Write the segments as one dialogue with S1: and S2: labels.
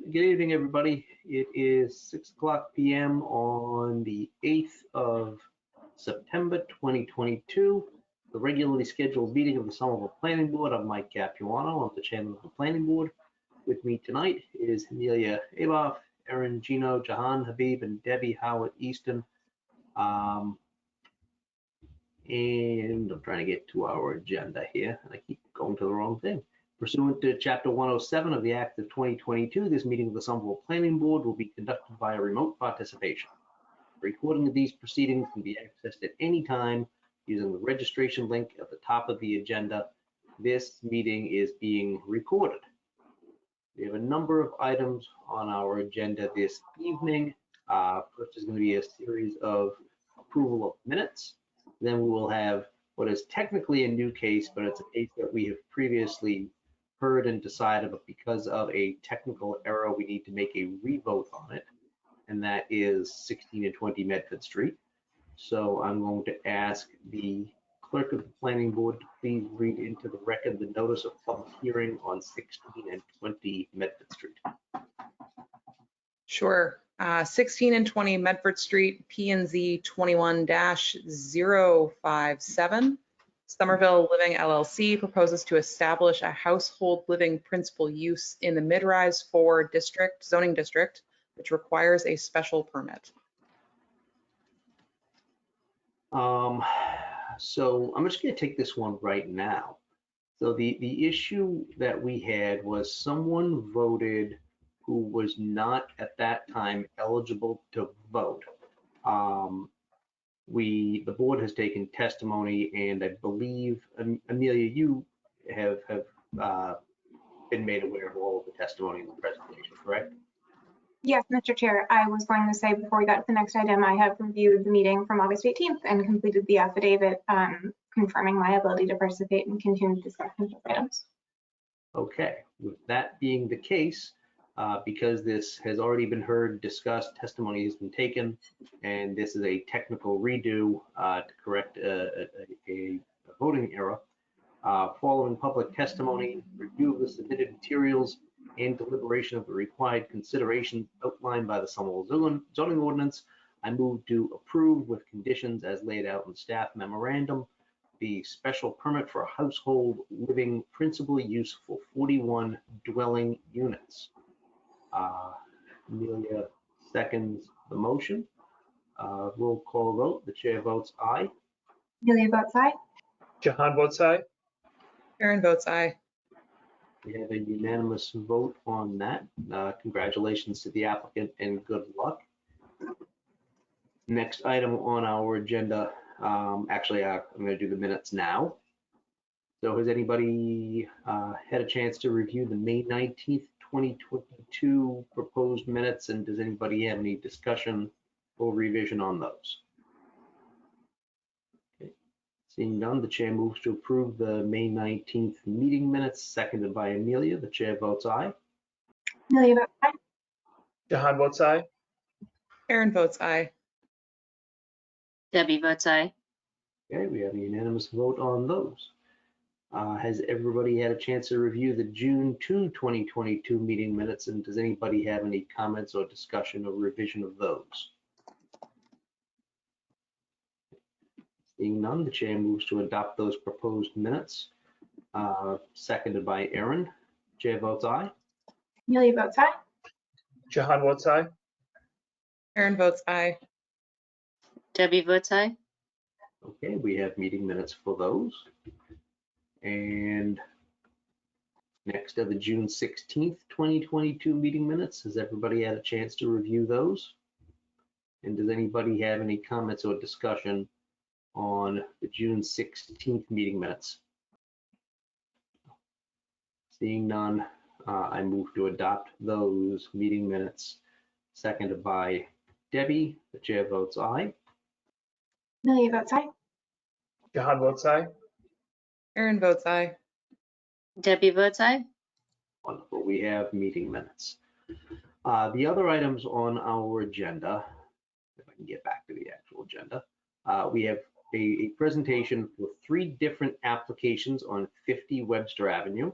S1: Good evening, everybody. It is 6:00 p.m. on the 8th of September 2022, the regularly scheduled meeting of the Somerville Planning Board. I'm Mike Capuano. I'm the chairman of the Planning Board. With me tonight is Amelia Aboff, Erin Gino, Jahan Habib, and Debbie Howard Easton. And I'm trying to get to our agenda here, and I keep going to the wrong thing. Pursuant to Chapter 107 of the Act of 2022, this meeting of the Somerville Planning Board will be conducted via remote participation. The recording of these proceedings can be accessed at any time using the registration link at the top of the agenda. This meeting is being recorded. We have a number of items on our agenda this evening. First is going to be a series of approval of minutes. Then we will have what is technically a new case, but it's a case that we have previously heard and decided, but because of a technical error, we need to make a revote on it, and that is 16 and 20 Medford Street. So I'm going to ask the clerk of the planning board to please read into the record the notice of public hearing on 16 and 20 Medford Street.
S2: Sure. 16 and 20 Medford Street, P&Z 21-057. Somerville Living LLC proposes to establish a household living principal use in the mid-rise 4 district, zoning district, which requires a special permit.
S1: So I'm just going to take this one right now. So the issue that we had was someone voted who was not at that time eligible to vote. The board has taken testimony, and I believe, Amelia, you have been made aware of all of the testimony in the presentation, correct?
S3: Yes, Mr. Chair. I was going to say before we got to the next item, I have reviewed the meeting from August 18th and completed the affidavit confirming my ability to participate in continued discussion of items.
S1: Okay, with that being the case, because this has already been heard, discussed, testimony has been taken, and this is a technical redo to correct a voting error. Following public testimony, review of the submitted materials, and deliberation of the required considerations outlined by the Somerville zoning ordinance, I move to approve with conditions as laid out in the staff memorandum the special permit for a household living principal use for 41 dwelling units. Amelia seconds the motion. Roll call vote. The chair votes aye.
S3: Amelia votes aye.
S4: Jahan votes aye.
S2: Erin votes aye.
S1: We have a unanimous vote on that. Congratulations to the applicant and good luck. Next item on our agenda, actually, I'm going to do the minutes now. So has anybody had a chance to review the May 19th, 2022 proposed minutes, and does anybody have any discussion or revision on those? Okay. Seeing none, the chair moves to approve the May 19th meeting minutes, seconded by Amelia. The chair votes aye.
S3: Amelia votes aye.
S4: Jahan votes aye.
S2: Erin votes aye.
S5: Debbie votes aye.
S1: Okay, we have a unanimous vote on those. Has everybody had a chance to review the June 2, 2022 meeting minutes, and does anybody have any comments or discussion or revision of those? Seeing none, the chair moves to adopt those proposed minutes, seconded by Erin. Chair votes aye.
S3: Amelia votes aye.
S4: Jahan votes aye.
S2: Erin votes aye.
S5: Debbie votes aye.
S1: Okay, we have meeting minutes for those. And next are the June 16th, 2022 meeting minutes. Has everybody had a chance to review those? And does anybody have any comments or discussion on the June 16th meeting minutes? Seeing none, I move to adopt those meeting minutes, seconded by Debbie. The chair votes aye.
S3: Amelia votes aye.
S4: Jahan votes aye.
S2: Erin votes aye.
S5: Debbie votes aye.
S1: Wonderful. We have meeting minutes. The other items on our agenda, if I can get back to the actual agenda, we have a presentation with 3 different applications on 50 Webster Avenue.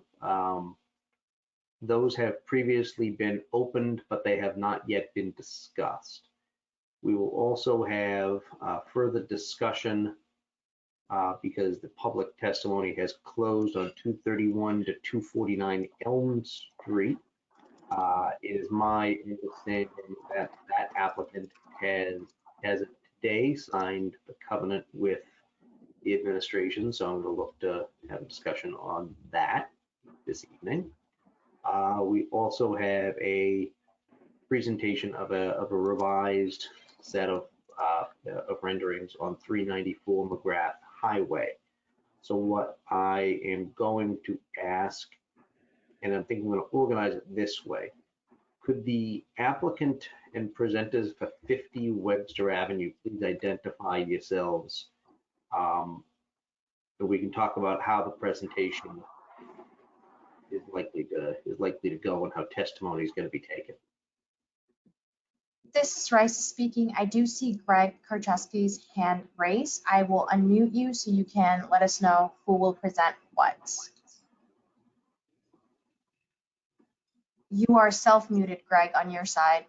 S1: Those have previously been opened, but they have not yet been discussed. We will also have further discussion because the public testimony has closed on 231 to 249 Elm Street. It is my understanding that that applicant has, as of today, signed the covenant with the administration, so I'm going to look to have a discussion on that this evening. We also have a presentation of a revised set of renderings on 394 McGrath Highway. So what I am going to ask, and I'm thinking I'm going to organize it this way. Could the applicant and presenters for 50 Webster Avenue please identify yourselves? So we can talk about how the presentation is likely to go and how testimony is going to be taken.
S6: This is Rice speaking. I do see Greg Karczewski's hand raised. I will unmute you so you can let us know who will present what. You are self-muted, Greg, on your side.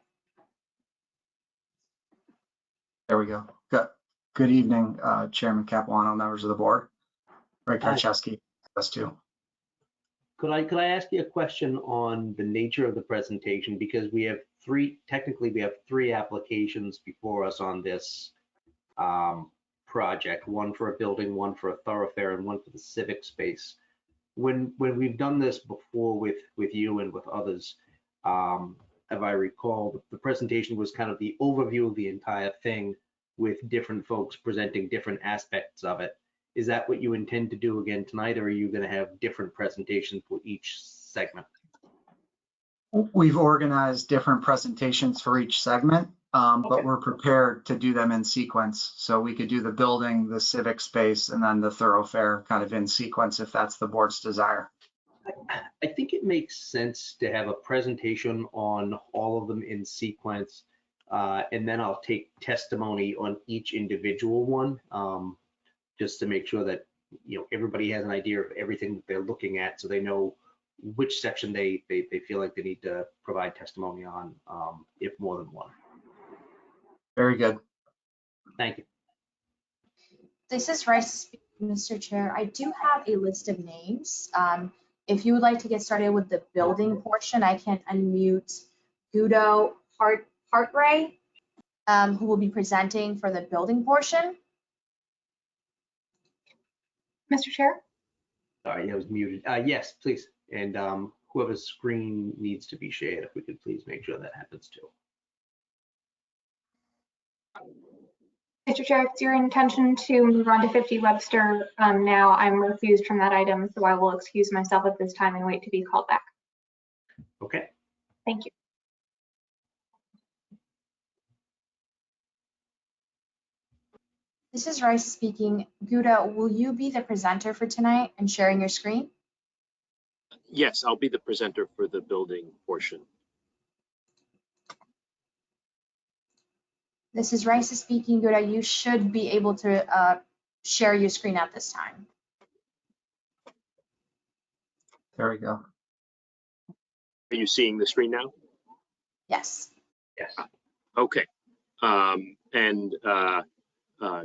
S7: There we go. Good evening, Chairman Capuano, members of the board. Greg Karczewski, S2.
S1: Could I ask you a question on the nature of the presentation? Because we have technically we have three applications before us on this project, one for a building, one for a thoroughfare, and one for the civic space. When we've done this before with you and with others, if I recall, the presentation was kind of the overview of the entire thing with different folks presenting different aspects of it. Is that what you intend to do again tonight, or are you going to have different presentations for each segment?
S7: We've organized different presentations for each segment, but we're prepared to do them in sequence. So we could do the building, the civic space, and then the thoroughfare kind of in sequence if that's the board's desire.
S1: I think it makes sense to have a presentation on all of them in sequence, and then I'll take testimony on each individual one, just to make sure that everybody has an idea of everything that they're looking at, so they know which section they feel like they need to provide testimony on, if more than one.
S7: Very good.
S1: Thank you.
S6: This is Rice, Mr. Chair. I do have a list of names. If you would like to get started with the building portion, I can unmute Guido Hartray, who will be presenting for the building portion.
S3: Mr. Chair?
S1: Sorry, I was muted. Yes, please. And whoever's screen needs to be shared, if we could please make sure that happens too.
S3: Mr. Chair, it's your intention to move on to 50 Webster now. I'm refused from that item, so I will excuse myself at this time and wait to be called back.
S1: Okay.
S3: Thank you.
S6: This is Rice speaking. Guido, will you be the presenter for tonight and sharing your screen?
S8: Yes, I'll be the presenter for the building portion.
S6: This is Rice speaking. Guido, you should be able to share your screen at this time.
S7: There we go.
S8: Are you seeing the screen now?
S6: Yes.
S1: Yes.
S8: Okay.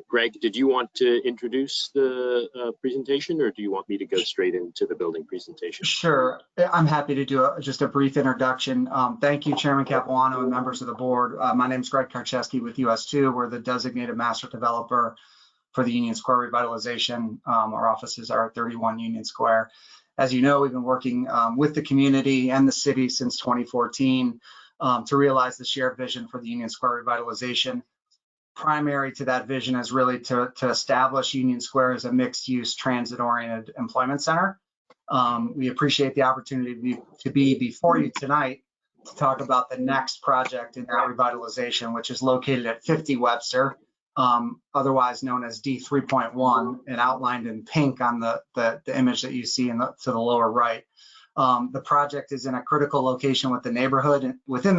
S8: Greg, did you want to introduce the presentation, or do you want me to go straight into the building presentation?
S7: Sure. I'm happy to do just a brief introduction. Thank you, Chairman Capuano and members of the board. My name is Greg Karczewski with US2. We're the designated master developer for the Union Square revitalization. Our offices are at 31 Union Square. As you know, we've been working with the community and the city since 2014 to realize the shared vision for the Union Square revitalization. Primary to that vision is really to establish Union Square as a mixed-use, transit-oriented employment center. We appreciate the opportunity to be before you tonight to talk about the next project in that revitalization, which is located at 50 Webster, otherwise known as D3.1, and outlined in pink on the image that you see to the lower right. The project is in a critical location within the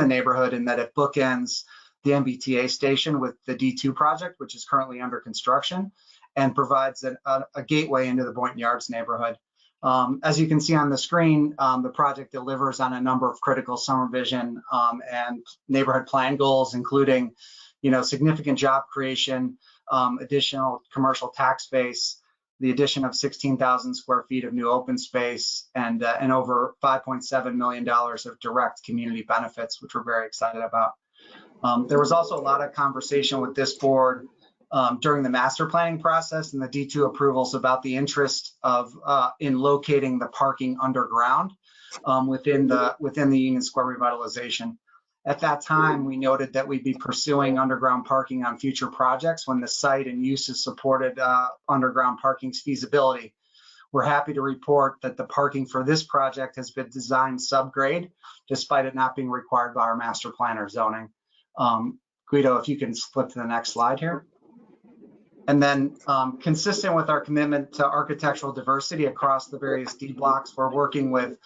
S7: neighborhood in that it bookends the MBTA station with the D2 project, which is currently under construction, and provides a gateway into the Boynton Yards neighborhood. As you can see on the screen, the project delivers on a number of critical summer vision and neighborhood plan goals, including, significant job creation, additional commercial tax base, the addition of 16,000 square feet of new open space, and over $5.7 million of direct community benefits, which we're very excited about. There was also a lot of conversation with this board during the master planning process and the D2 approvals about the interest of in locating the parking underground within the Union Square revitalization. At that time, we noted that we'd be pursuing underground parking on future projects when the site and uses supported underground parking's feasibility. We're happy to report that the parking for this project has been designed subgrade, despite it not being required by our master planner zoning. Guido, if you can flip to the next slide here. And then consistent with our commitment to architectural diversity across the various D blocks, we're working with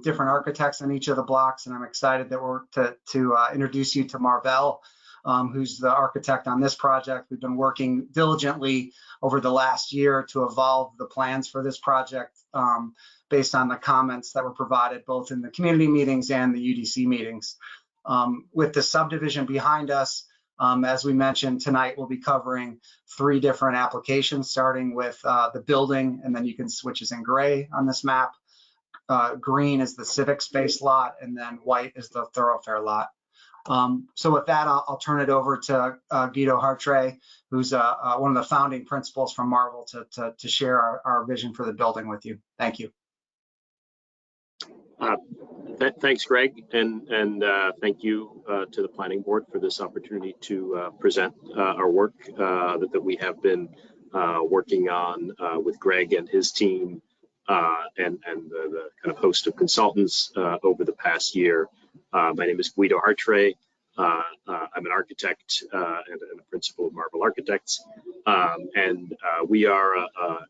S7: different architects on each of the blocks, and I'm excited that we're to introduce you to Marvell, who's the architect on this project. We've been working diligently over the last year to evolve the plans for this project based on the comments that were provided both in the community meetings and the UDC meetings. With the subdivision behind us, as we mentioned tonight, we'll be covering 3 different applications, starting with the building, and then you can switch is in gray on this map. Green is the civic space lot, and then white is the thoroughfare lot. So with that, I'll turn it over to Guido Hartre, who's one of the founding principals from Marvel, to share our vision for the building with you. Thank you.
S8: Thanks, Greg, and thank you to the Planning Board for this opportunity to present our work that we have been working on with Greg and his team and the kind of host of consultants over the past year. My name is Guido Hartre. I'm an architect and a principal of Marvel Architects, and we are an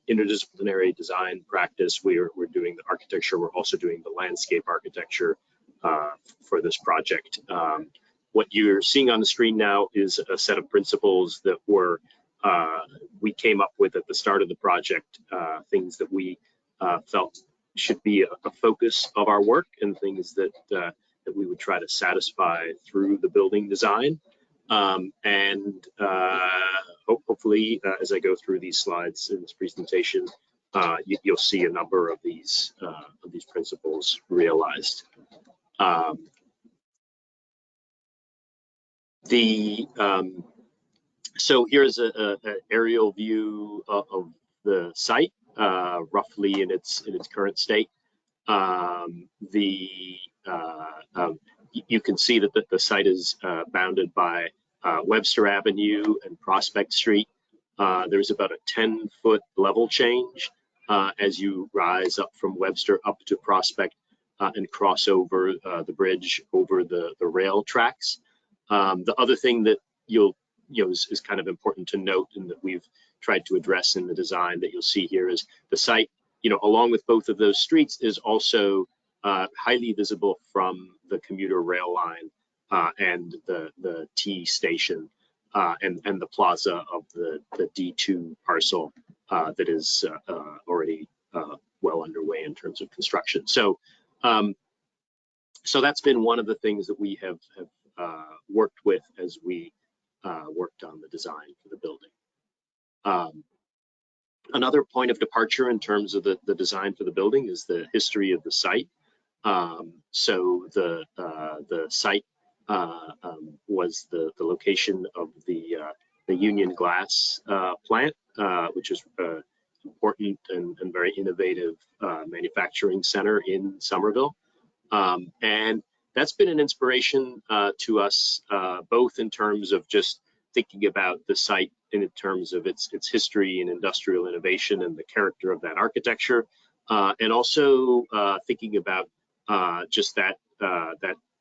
S8: interdisciplinary design practice. We're doing the architecture. We're also doing the landscape architecture for this project. What you're seeing on the screen now is a set of principles that we came up with at the start of the project, things that we felt should be a focus of our work and things that we would try to satisfy through the building design. Hopefully, as I go through these slides in this presentation, you'll see a number of these principles realized. So here's an aerial view of the site, roughly in its current state. You can see that the site is bounded by Webster Avenue and Prospect Street. There's about a 10-foot level change as you rise up from Webster up to Prospect and cross over the bridge over the rail tracks. The other thing that is kind of important to note and that we've tried to address in the design that you'll see here is the site, along with both of those streets, is also highly visible from the commuter rail line and the T station and the plaza of the D2 parcel that is already well underway in terms of construction. So that's been one of the things that we have worked with as we worked on the design for the building. Another point of departure in terms of the design for the building is the history of the site. So the site was the location of the Union Glass plant, which is an important and very innovative manufacturing center in Somerville. And that's been an inspiration to us, both in terms of just thinking about the site in terms of its history and industrial innovation and the character of that architecture, and also thinking about just that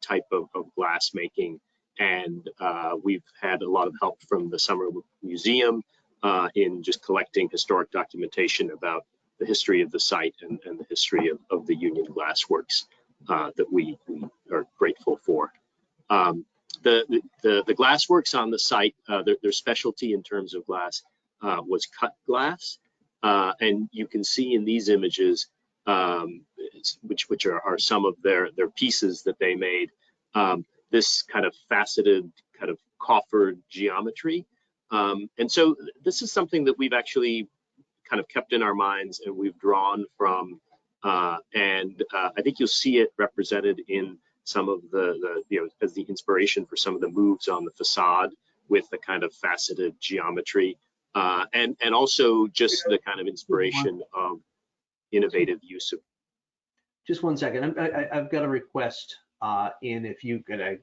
S8: type of glass making. And we've had a lot of help from the Somerville Museum in just collecting historic documentation about the history of the site and the history of the Union Glass Works that we are grateful for. The glass works on the site, their specialty in terms of glass was cut glass. And you can see in these images which are some of their pieces that they made. This kind of faceted kind of coffered geometry. And so this is something that we've actually kind of kept in our minds and we've drawn from, and I think you'll see it represented in some of the as the inspiration for some of the moves on the facade with the kind of faceted geometry, and also just the kind of inspiration of innovative use of.
S1: Just one second. I've got a request in. If you could, I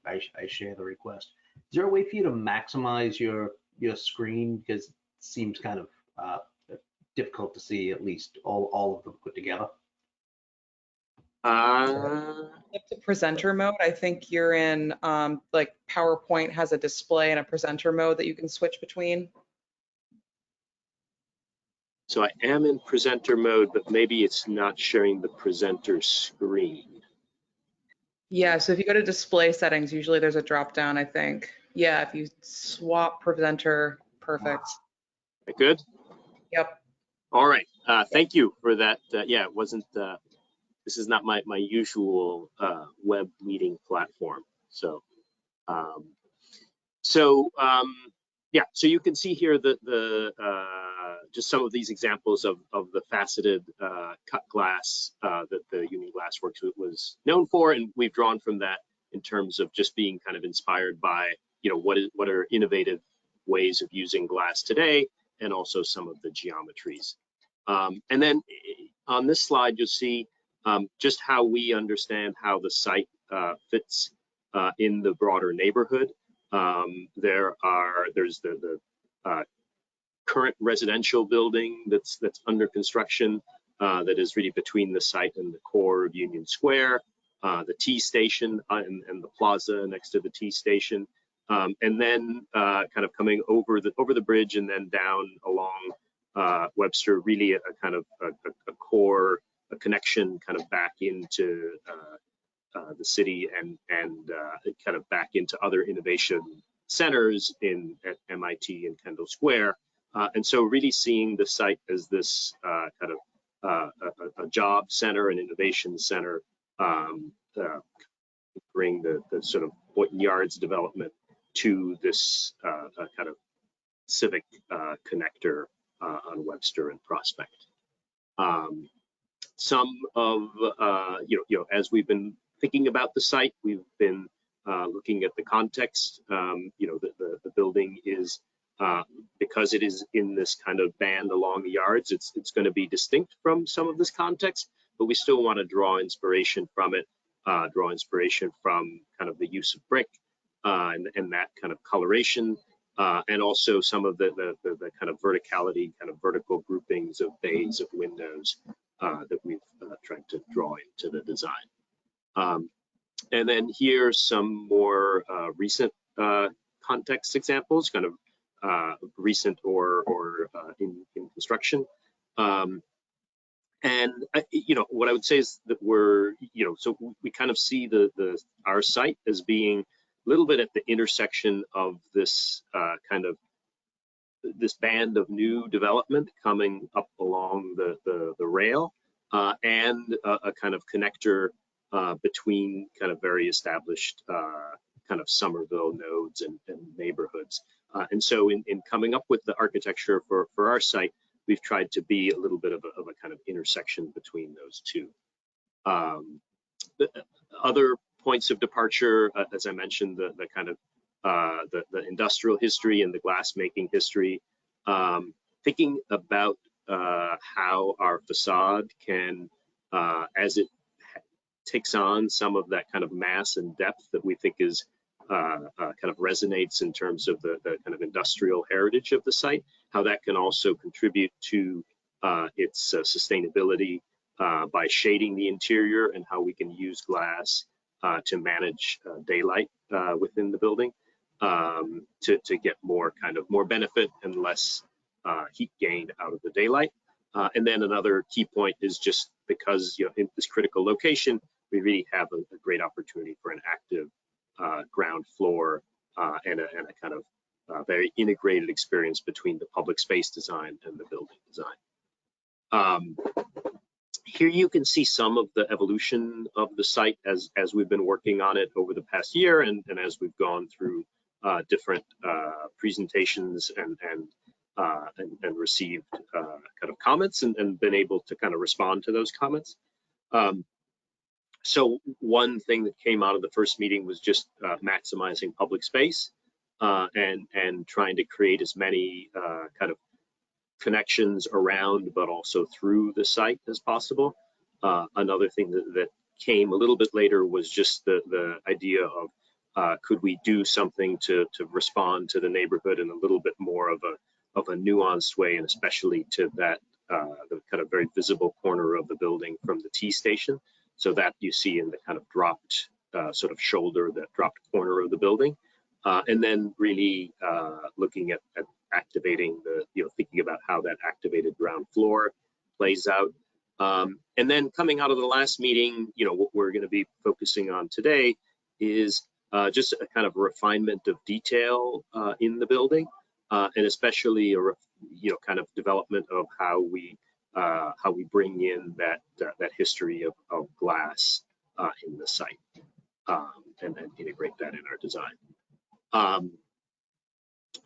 S1: share the request. Is there a way for you to maximize your screen, because it seems kind of difficult to see at least all of them put together?
S2: Up to presenter mode, I think you're in, like PowerPoint has a display and a presenter mode that you can switch between.
S8: So I am in presenter mode, but maybe it's not showing the presenter screen.
S2: Yeah, so if you go to display settings, usually there's a drop down, I think. Yeah, if you swap presenter, perfect.
S8: Good?
S2: Yep.
S8: All right. Thank you for that. Yeah, it wasn't, this is not my usual web meeting platform. So, yeah, so you can see here just some of these examples of the faceted cut glass that the Union Glass Works was known for, and we've drawn from that in terms of just being kind of inspired by, what are innovative ways of using glass today, and also some of the geometries. And then on this slide, you'll see just how we understand how the site fits in the broader neighborhood. There's the current residential building that's under construction that is really between the site and the core of Union Square, the T station and the plaza next to the T station, and then kind of coming over the bridge and then down along Webster, really a kind of a core, a connection kind of back into the city and kind of back into other innovation centers at MIT and Kendall Square. And so really seeing the site as this kind of a job center, an innovation center, bring the sort of Boynton Yards development to this kind of civic connector on Webster and Prospect. Some of, as we've been thinking about the site, we've been looking at the context. The building is, because it is in this kind of band along the yards, it's going to be distinct from some of this context, but we still want to draw inspiration from it, draw inspiration from kind of the use of brick and that kind of coloration, and also some of the kind of verticality, kind of vertical groupings of bays of windows that we've tried to draw into the design. And then here's some more recent context examples, kind of recent or in construction. And what I would say is that we're, so we kind of see our site as being a little bit at the intersection of this kind of this band of new development coming up along the rail and a kind of connector between kind of very established kind of Somerville nodes and neighborhoods. And so in coming up with the architecture for our site, we've tried to be a little bit of a kind of intersection between those two. The other points of departure, as I mentioned, the kind of the industrial history and the glass making history, thinking about how our facade can, as it takes on some of that kind of mass and depth that we think is kind of resonates in terms of the kind of industrial heritage of the site, how that can also contribute to its sustainability by shading the interior, and how we can use glass to manage daylight within the building to get more benefit and less heat gain out of the daylight. And then another key point is just because in this critical location, we really have a great opportunity for an active ground floor and a kind of very integrated experience between the public space design and the building design. Here you can see some of the evolution of the site as we've been working on it over the past year, and as we've gone through different presentations and received kind of comments and been able to kind of respond to those comments. So one thing that came out of the first meeting was just maximizing public space and trying to create as many kind of connections around, but also through the site as possible. Another thing that came a little bit later was just the idea of could we do something to respond to the neighborhood in a little bit more of a nuanced way, and especially to that the kind of very visible corner of the building from the T station. So that you see in the kind of dropped sort of shoulder, that dropped corner of the building. And then really looking at activating the, thinking about how that activated ground floor plays out. And then coming out of the last meeting, what we're going to be focusing on today is just a kind of refinement of detail in the building, and especially a kind of development of how we bring in that history of glass in the site, and then integrate that in our design.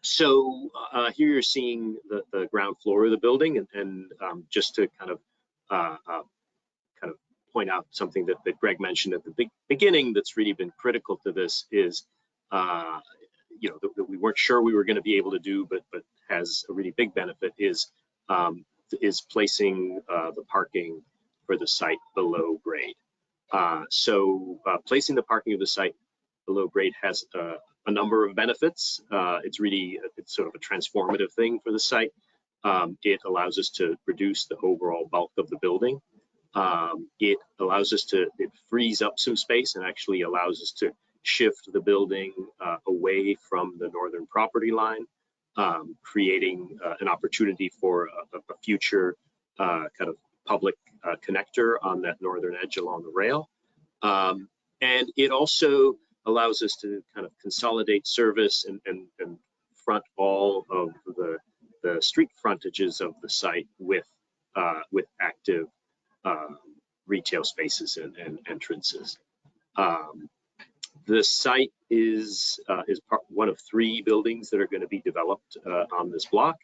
S8: So here you're seeing the ground floor of the building, and just to kind of point out something that Greg mentioned at the beginning that's really been critical to this is, that we weren't sure we were going to be able to do, but has a really big benefit is placing the parking for the site below grade. So placing the parking of the site below grade has a number of benefits. It's sort of a transformative thing for the site. It allows us to reduce the overall bulk of the building. It frees up some space and actually allows us to shift the building away from the northern property line, creating an opportunity for a future kind of public connector on that northern edge along the rail. And it also allows us to kind of consolidate service and front all of the street frontages of the site with active retail spaces and entrances. The site is one of 3 buildings that are going to be developed on this block,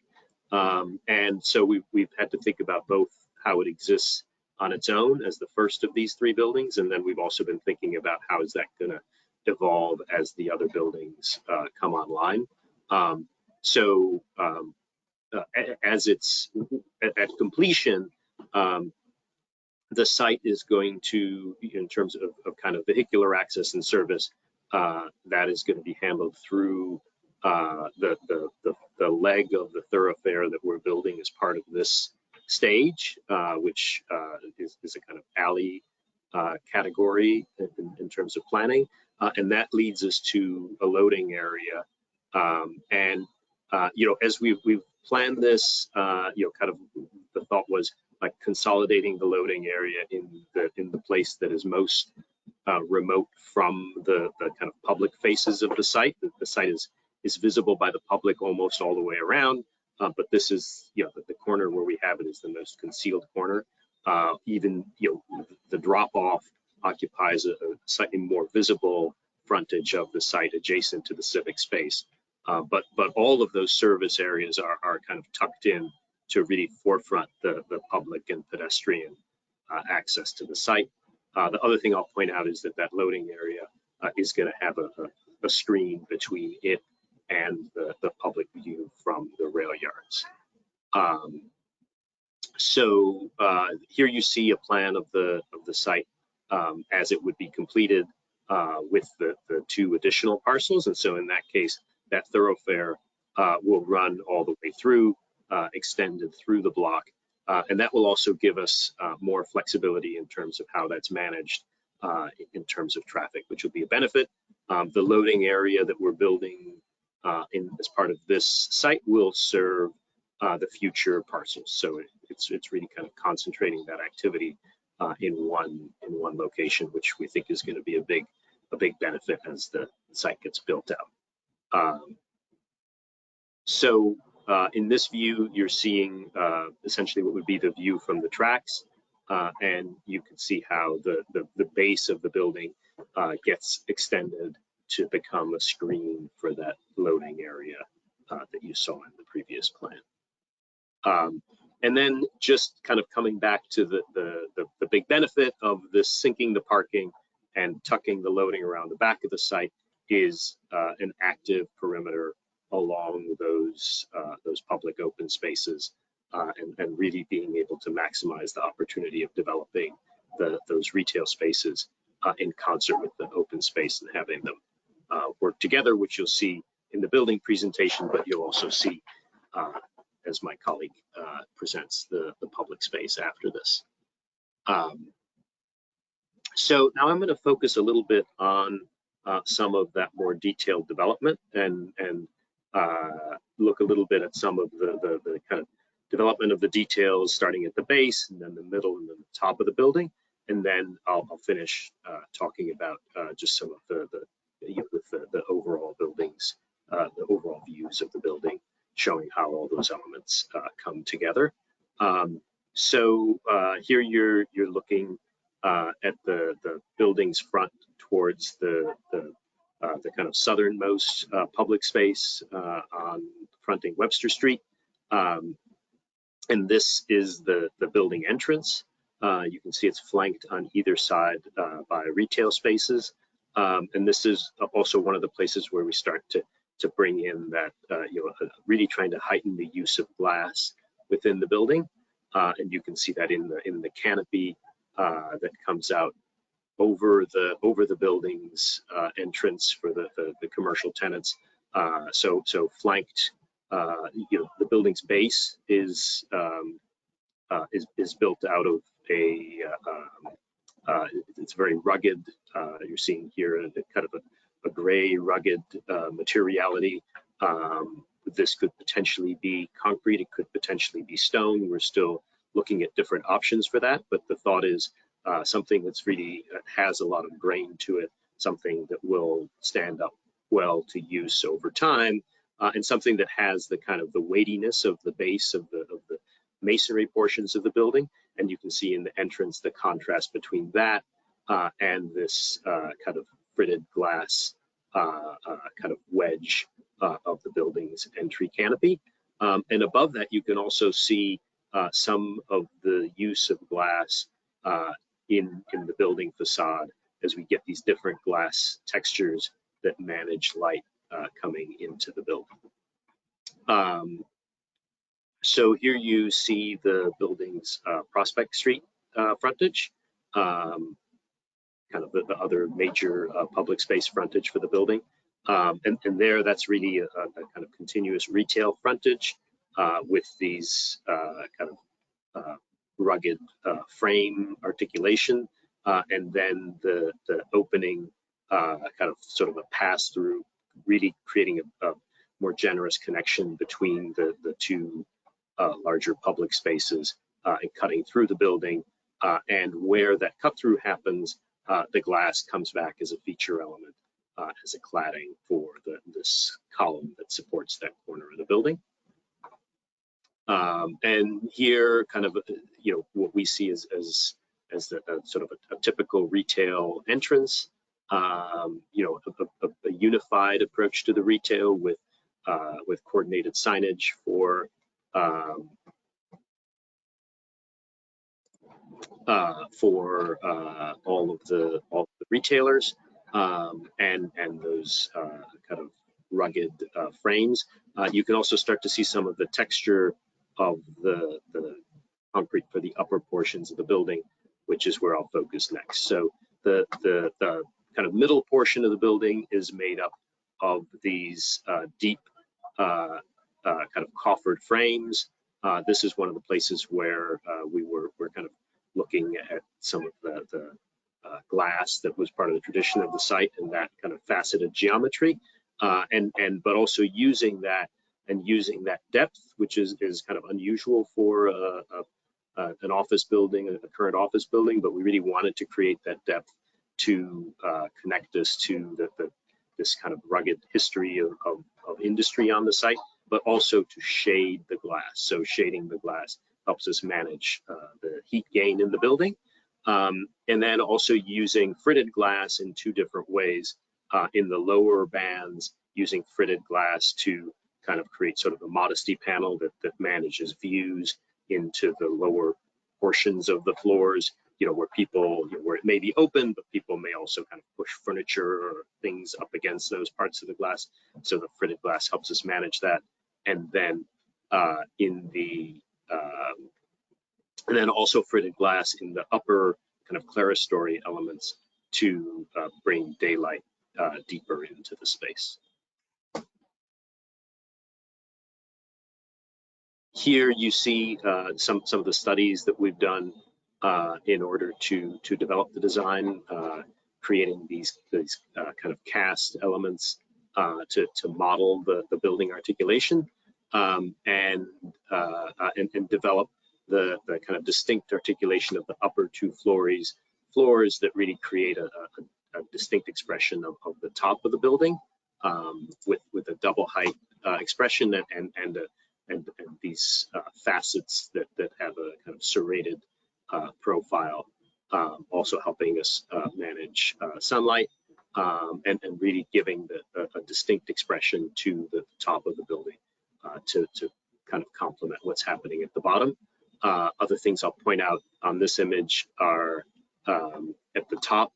S8: and so we've had to think about both how it exists on its own as the first of these 3 buildings, and then we've also been thinking about how is that going to evolve as the other buildings come online. As it's at completion, the site is going to, in terms of kind of vehicular access and service, that is going to be handled through the leg of the thoroughfare that we're building as part of this stage, which is a kind of alley category in terms of planning, and that leads us to a loading area. As we've planned this, kind of the thought was like consolidating the loading area in the place that is most remote from the kind of public faces of the site. The site is visible by the public almost all the way around, but this is, the corner where we have it is the most concealed corner. Even, the drop-off occupies a slightly more visible frontage of the site adjacent to the civic space. But all of those service areas are kind of tucked in to really forefront the public and pedestrian access to the site. The other thing I'll point out is that loading area is going to have a screen between it and the public view from the rail yards. So here you see a plan of the site as it would be completed with the 2 additional parcels. And so in that case, that thoroughfare will run all the way through, extended through the block. And that will also give us more flexibility in terms of how that's managed in terms of traffic, which will be a benefit. The loading area that we're building as part of this site will serve the future parcels. So it's really kind of concentrating that activity in one location, which we think is going to be a big benefit as the site gets built out. In this view, you're seeing essentially what would be the view from the tracks. and you can see how the base of the building gets extended to become a screen for that loading area that you saw in the previous plan. And then just kind of coming back to the big benefit of this sinking the parking and tucking the loading around the back of the site is an active perimeter along those public open spaces, and really being able to maximize the opportunity of developing those retail spaces in concert with the open space and having them work together, which you'll see in the building presentation, but you'll also see as my colleague presents the public space after this. So now I'm going to focus a little bit on some of that more detailed development and look a little bit at some of the kind of development of the details, starting at the base and then the middle and then the top of the building. And then I'll finish talking about just some of the overall buildings, the overall views of the building, showing how all those elements come together. So here you're looking at the building's front towards the kind of southernmost public space on fronting Webster Street. And this is the building entrance. You can see it's flanked on either side by retail spaces. And this is also one of the places where we start to bring in that, really trying to heighten the use of glass within the building. And you can see that in the canopy that comes out over the building's entrance for the commercial tenants. So flanked, the building's base is built out of it's very rugged. You're seeing here kind of a gray rugged materiality. This could potentially be concrete. It could potentially be stone. We're still looking at different options for that, but the thought is something that's really has a lot of grain to it, something that will stand up well to use over time, and something that has the kind of the weightiness of the base of the masonry portions of the building. And you can see in the entrance the contrast between that and this kind of fritted glass kind of wedge of the building's entry canopy. And above that, you can also see some of the use of glass in the building facade as we get these different glass textures that manage light coming into the building. So here you see the building's Prospect Street frontage, kind of the other major public space frontage for the building. And there, that's really a kind of continuous retail frontage with these kind of rugged frame articulation, and then the opening kind of sort of a pass through, really creating a more generous connection between the two larger public spaces and cutting through the building. And where that cut through happens, the glass comes back as a feature element, as a cladding for this column that supports that corner of the building. And here, kind of, what we see as the sort of a typical retail entrance, a unified approach to the retail with coordinated signage for all of the retailers, and those kind of rugged frames. You can also start to see some of the texture of the concrete for the upper portions of the building, which is where I'll focus next. So the kind of middle portion of the building is made up of these deep kind of coffered frames. This is one of the places where we're kind of looking at some of the glass that was part of the tradition of the site and that kind of faceted geometry, but also using that depth, which is kind of unusual for an office building, a current office building, but we really wanted to create that depth to connect us to this kind of rugged history of industry on the site, but also to shade the glass. So shading the glass helps us manage the heat gain in the building. And then also using fritted glass in two different ways. In the lower bands, using fritted glass to kind of create sort of a modesty panel that manages views into the lower portions of the floors, where people, where it may be open, but people may also kind of push furniture or things up against those parts of the glass. So the fritted glass helps us manage that. And then and then also fritted glass in the upper kind of clerestory elements to bring daylight deeper into the space. Here you see some of the studies that we've done in order to develop the design, creating these kind of cast elements to model the building articulation, and develop the kind of distinct articulation of the upper two floors that really create a distinct expression of the top of the building, with a double height expression and these facets that have a kind of serrated profile, also helping us manage sunlight, and really giving a distinct expression to the top of the building to kind of complement what's happening at the bottom. Other things I'll point out on this image are at the top.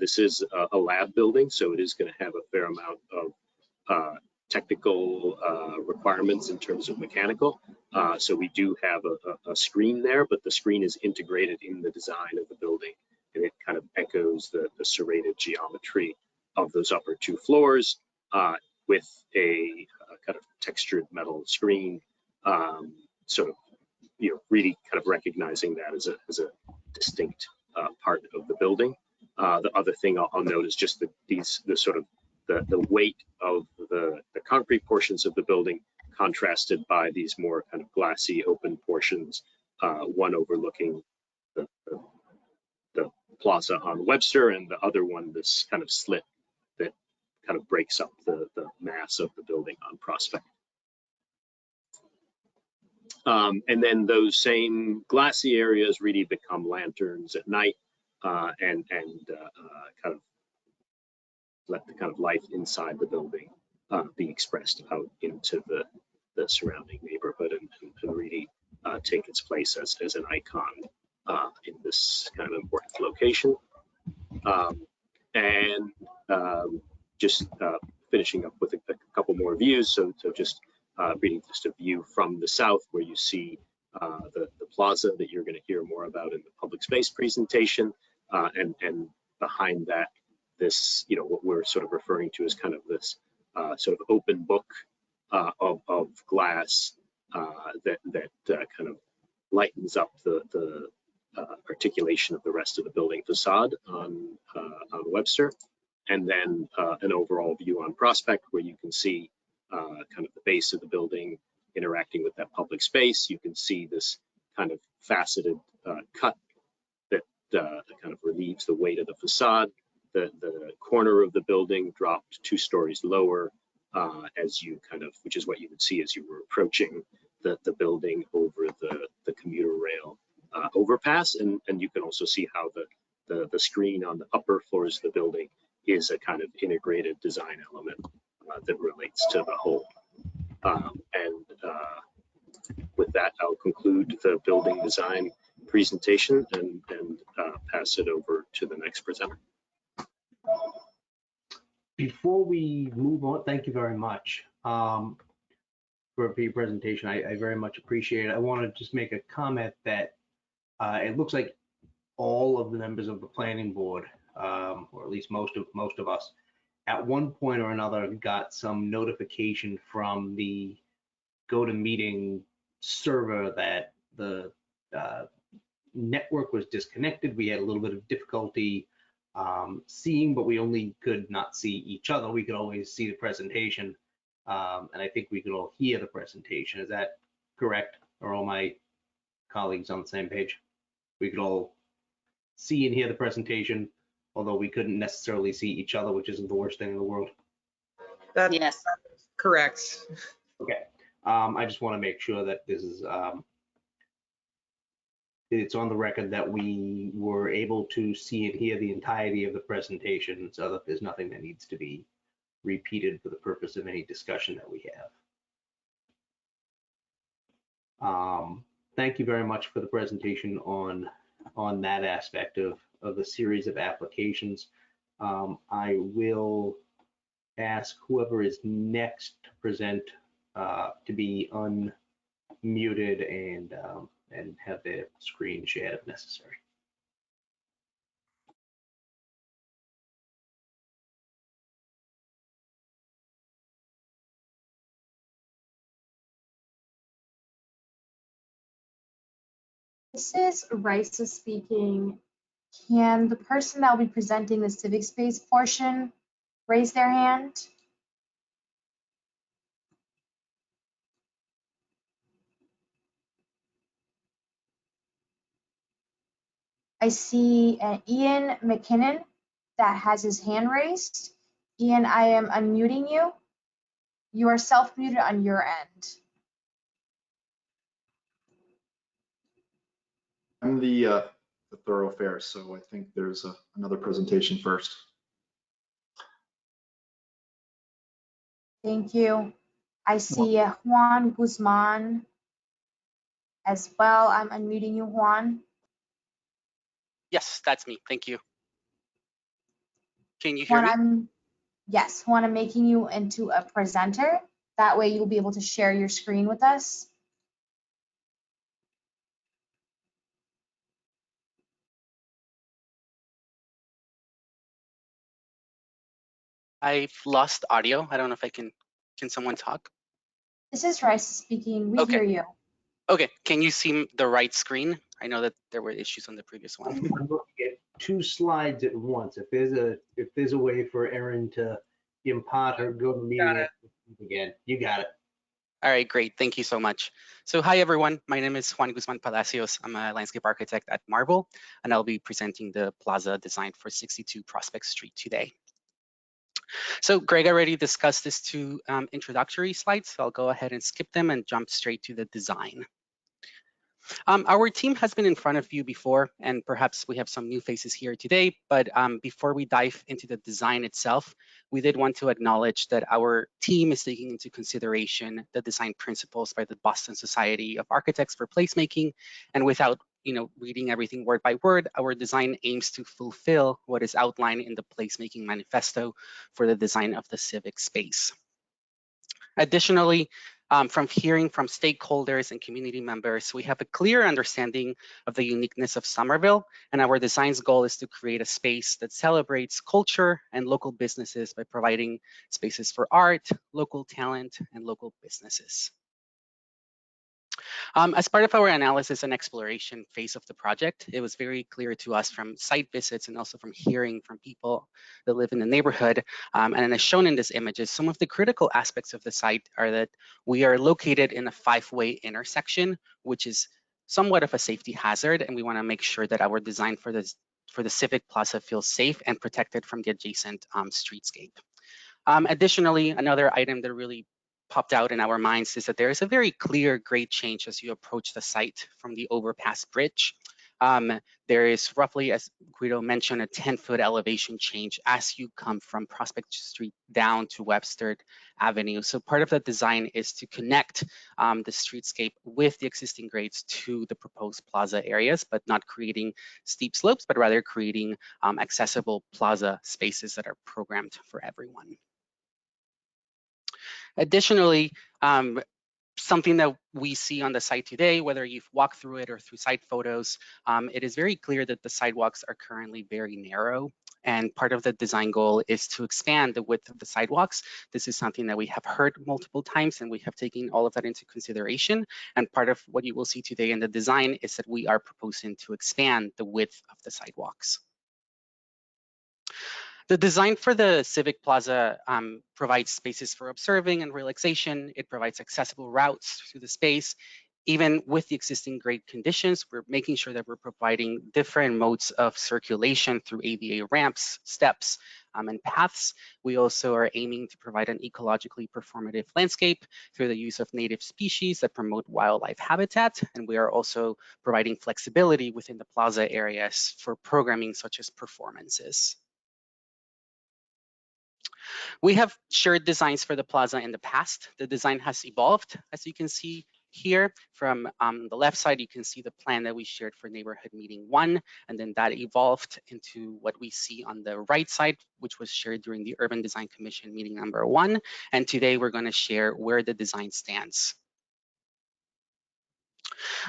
S8: This is a lab building, so it is going to have a fair amount of technical requirements in terms of mechanical. So we do have a screen there, but the screen is integrated in the design of the building, and it kind of echoes the serrated geometry of those upper two floors with a kind of textured metal screen, sort of, really kind of recognizing that as a distinct part of the building. The other thing I'll note is just the sort of the weight of the concrete portions of the building contrasted by these more kind of glassy open portions, one overlooking the plaza on Webster, and the other one this kind of slit that kind of breaks up the mass of the building on Prospect. And then those same glassy areas really become lanterns at night, and kind of let the kind of life inside the building be expressed out into the surrounding neighborhood, and really take its place as an icon in this kind of important location. And just finishing up with a couple more views. So just reading just a view from the south, where you see the plaza that you're going to hear more about in the public space presentation, and behind that, this, what we're sort of referring to as kind of this sort of open book of glass that kind of lightens up the articulation of the rest of the building facade on Webster, and then an overall view on Prospect, where you can see kind of the base of the building interacting with that public space. You can see this kind of faceted cut that kind of relieves the weight of the facade. The corner of the building dropped 2 stories lower, as you which is what you would see as you were approaching the building over the commuter rail overpass, and you can also see how the screen on the upper floors of the building is a kind of integrated design element that relates to the whole. And with that, I'll conclude the building design presentation and pass it over to the next presenter.
S1: Before we move on, thank you very much for your presentation. I very much appreciate it. I want to just make a comment that it looks like all of the members of the planning board, or at least most of us, at one point or another got some notification from the GoToMeeting server that the network was disconnected. We had a little bit of difficulty seeing, but we only could not see each other. We could always see the presentation, and I think we could all hear the presentation. Is that correct? Are all my colleagues on the same page? We could all see and hear the presentation, although we couldn't necessarily see each other, which isn't the worst thing in the world.
S2: That's
S5: Yes.
S2: correct.
S1: Okay. I just want to make sure that this is it's on the record that we were able to see and hear the entirety of the presentation, so that there's nothing that needs to be repeated for the purpose of any discussion that we have. Thank you very much for the presentation on that aspect of the series of applications. I will ask whoever is next to present to be unmuted and have their screen shared if necessary.
S6: This is Raisa speaking. Can the person that will be presenting the civic space portion raise their hand? I see Ian McKinnon that has his hand raised. Ian, I am unmuting you. You are self-muted on your end.
S9: I'm the thoroughfare, so I think there's another presentation first.
S6: Thank you. I see Juan Guzman as well. I'm unmuting you, Juan.
S10: Yes, that's me. Thank you. Can you hear
S6: Juan,
S10: me?
S6: Yes, Juan, I'm making you into a presenter. That way you'll be able to share your screen with us.
S10: I've lost audio. I don't know if I can someone talk?
S6: This is Raisa speaking. We
S10: Okay.
S6: hear you.
S10: Okay, can you see the right screen? I know that there were issues on the previous one.
S1: I'm looking at 2 slides at once. If there's a way for Erin to impart her go-to-meeting again, you got it.
S10: All right, great. Thank you so much. So hi, everyone. My name is Juan Guzman Palacios. I'm a landscape architect at Marble, and I'll be presenting the plaza design for 62 Prospect Street today. So Greg already discussed these 2 introductory slides, so I'll go ahead and skip them and jump straight to the design. Our team has been in front of you before, and perhaps we have some new faces here today, but before we dive into the design itself, we did want to acknowledge that our team is taking into consideration the design principles by the Boston Society of Architects for Placemaking, and without reading everything word by word, our design aims to fulfill what is outlined in the Placemaking Manifesto for the design of the civic space. Additionally, from hearing from stakeholders and community members, we have a clear understanding of the uniqueness of Somerville, and our design's goal is to create a space that celebrates culture and local businesses by providing spaces for art, local talent, and local businesses. As part of our analysis and exploration phase of the project, it was very clear to us from site visits and also from hearing from people that live in the neighborhood, and as shown in these images, some of the critical aspects of the site are that we are located in a 5-way intersection, which is somewhat of a safety hazard, and we want to make sure that our design for the Civic Plaza feels safe and protected from the adjacent streetscape. Additionally, another item that really popped out in our minds is that there is a very clear grade change as you approach the site from the overpass bridge. There is roughly, as Guido mentioned, a 10-foot elevation change as you come from Prospect Street down to Webster Avenue. So part of the design is to connect the streetscape with the existing grades to the proposed plaza areas, but not creating steep slopes, but rather creating accessible plaza spaces that are programmed for everyone. Additionally, something that we see on the site today, whether you've walked through it or through site photos, it is very clear that the sidewalks are currently very narrow. And part of the design goal is to expand the width of the sidewalks. This is something that we have heard multiple times, and we have taken all of that into consideration. And part of what you will see today in the design is that we are proposing to expand the width of the sidewalks. The design for the Civic Plaza provides spaces for observing and relaxation. It provides accessible routes through the space. Even with the existing grade conditions, we're making sure that we're providing different modes of circulation through ADA ramps, steps, and paths. We also are aiming to provide an ecologically performative landscape through the use of native species that promote wildlife habitat. And we are also providing flexibility within the plaza areas for programming such as performances. We have shared designs for the plaza in the past. The design has evolved, as you can see here. From the left side, you can see the plan that we shared for neighborhood meeting 1, and then that evolved into what we see on the right side, which was shared during the Urban Design Commission meeting number 1. And today we're going to share where the design stands.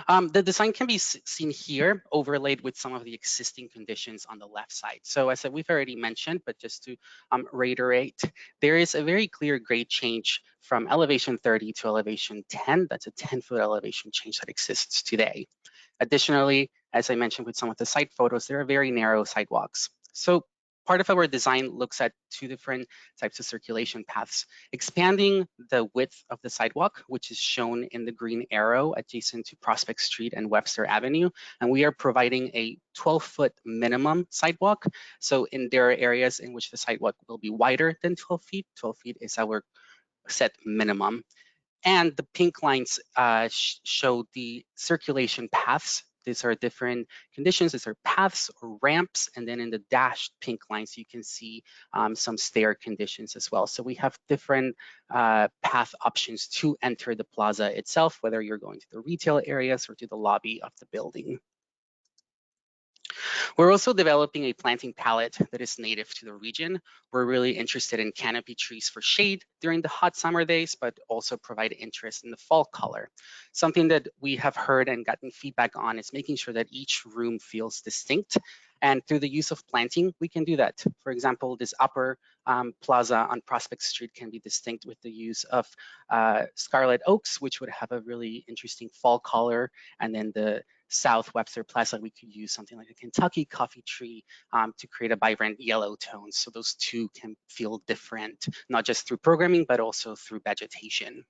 S10: The design can be seen here, overlaid with some of the existing conditions on the left side. So as we've already mentioned, but just to reiterate, there is a very clear grade change from elevation 30 to elevation 10. That's a 10-foot elevation change that exists today. Additionally, as I mentioned with some of the site photos, there are very narrow sidewalks. So part of our design looks at 2 different types of circulation paths, expanding the width of the sidewalk, which is shown in the green arrow adjacent to Prospect Street and Webster Avenue. And we are providing a 12-foot minimum sidewalk. So there are areas in which the sidewalk will be wider than 12 feet. 12 feet is our set minimum. And the pink lines show the circulation paths. These are different conditions. These are paths or ramps. And then in the dashed pink lines, you can see some stair conditions as well. So we have different path options to enter the plaza itself, whether you're going to the retail areas or to the lobby of the building. We're also developing a planting palette that is native to the region. We're really interested in canopy trees for shade during the hot summer days, but also provide interest in the fall color. Something that we have heard and gotten feedback on is making sure that each room feels distinct. And through the use of planting, we can do that. For example, this upper plaza on Prospect Street can be distinct with the use of scarlet oaks, which would have a really interesting fall color. And then the South Webster Plaza, we could use something like a Kentucky coffee tree to create a vibrant yellow tone. So those two can feel different, not just through programming, but also through vegetation.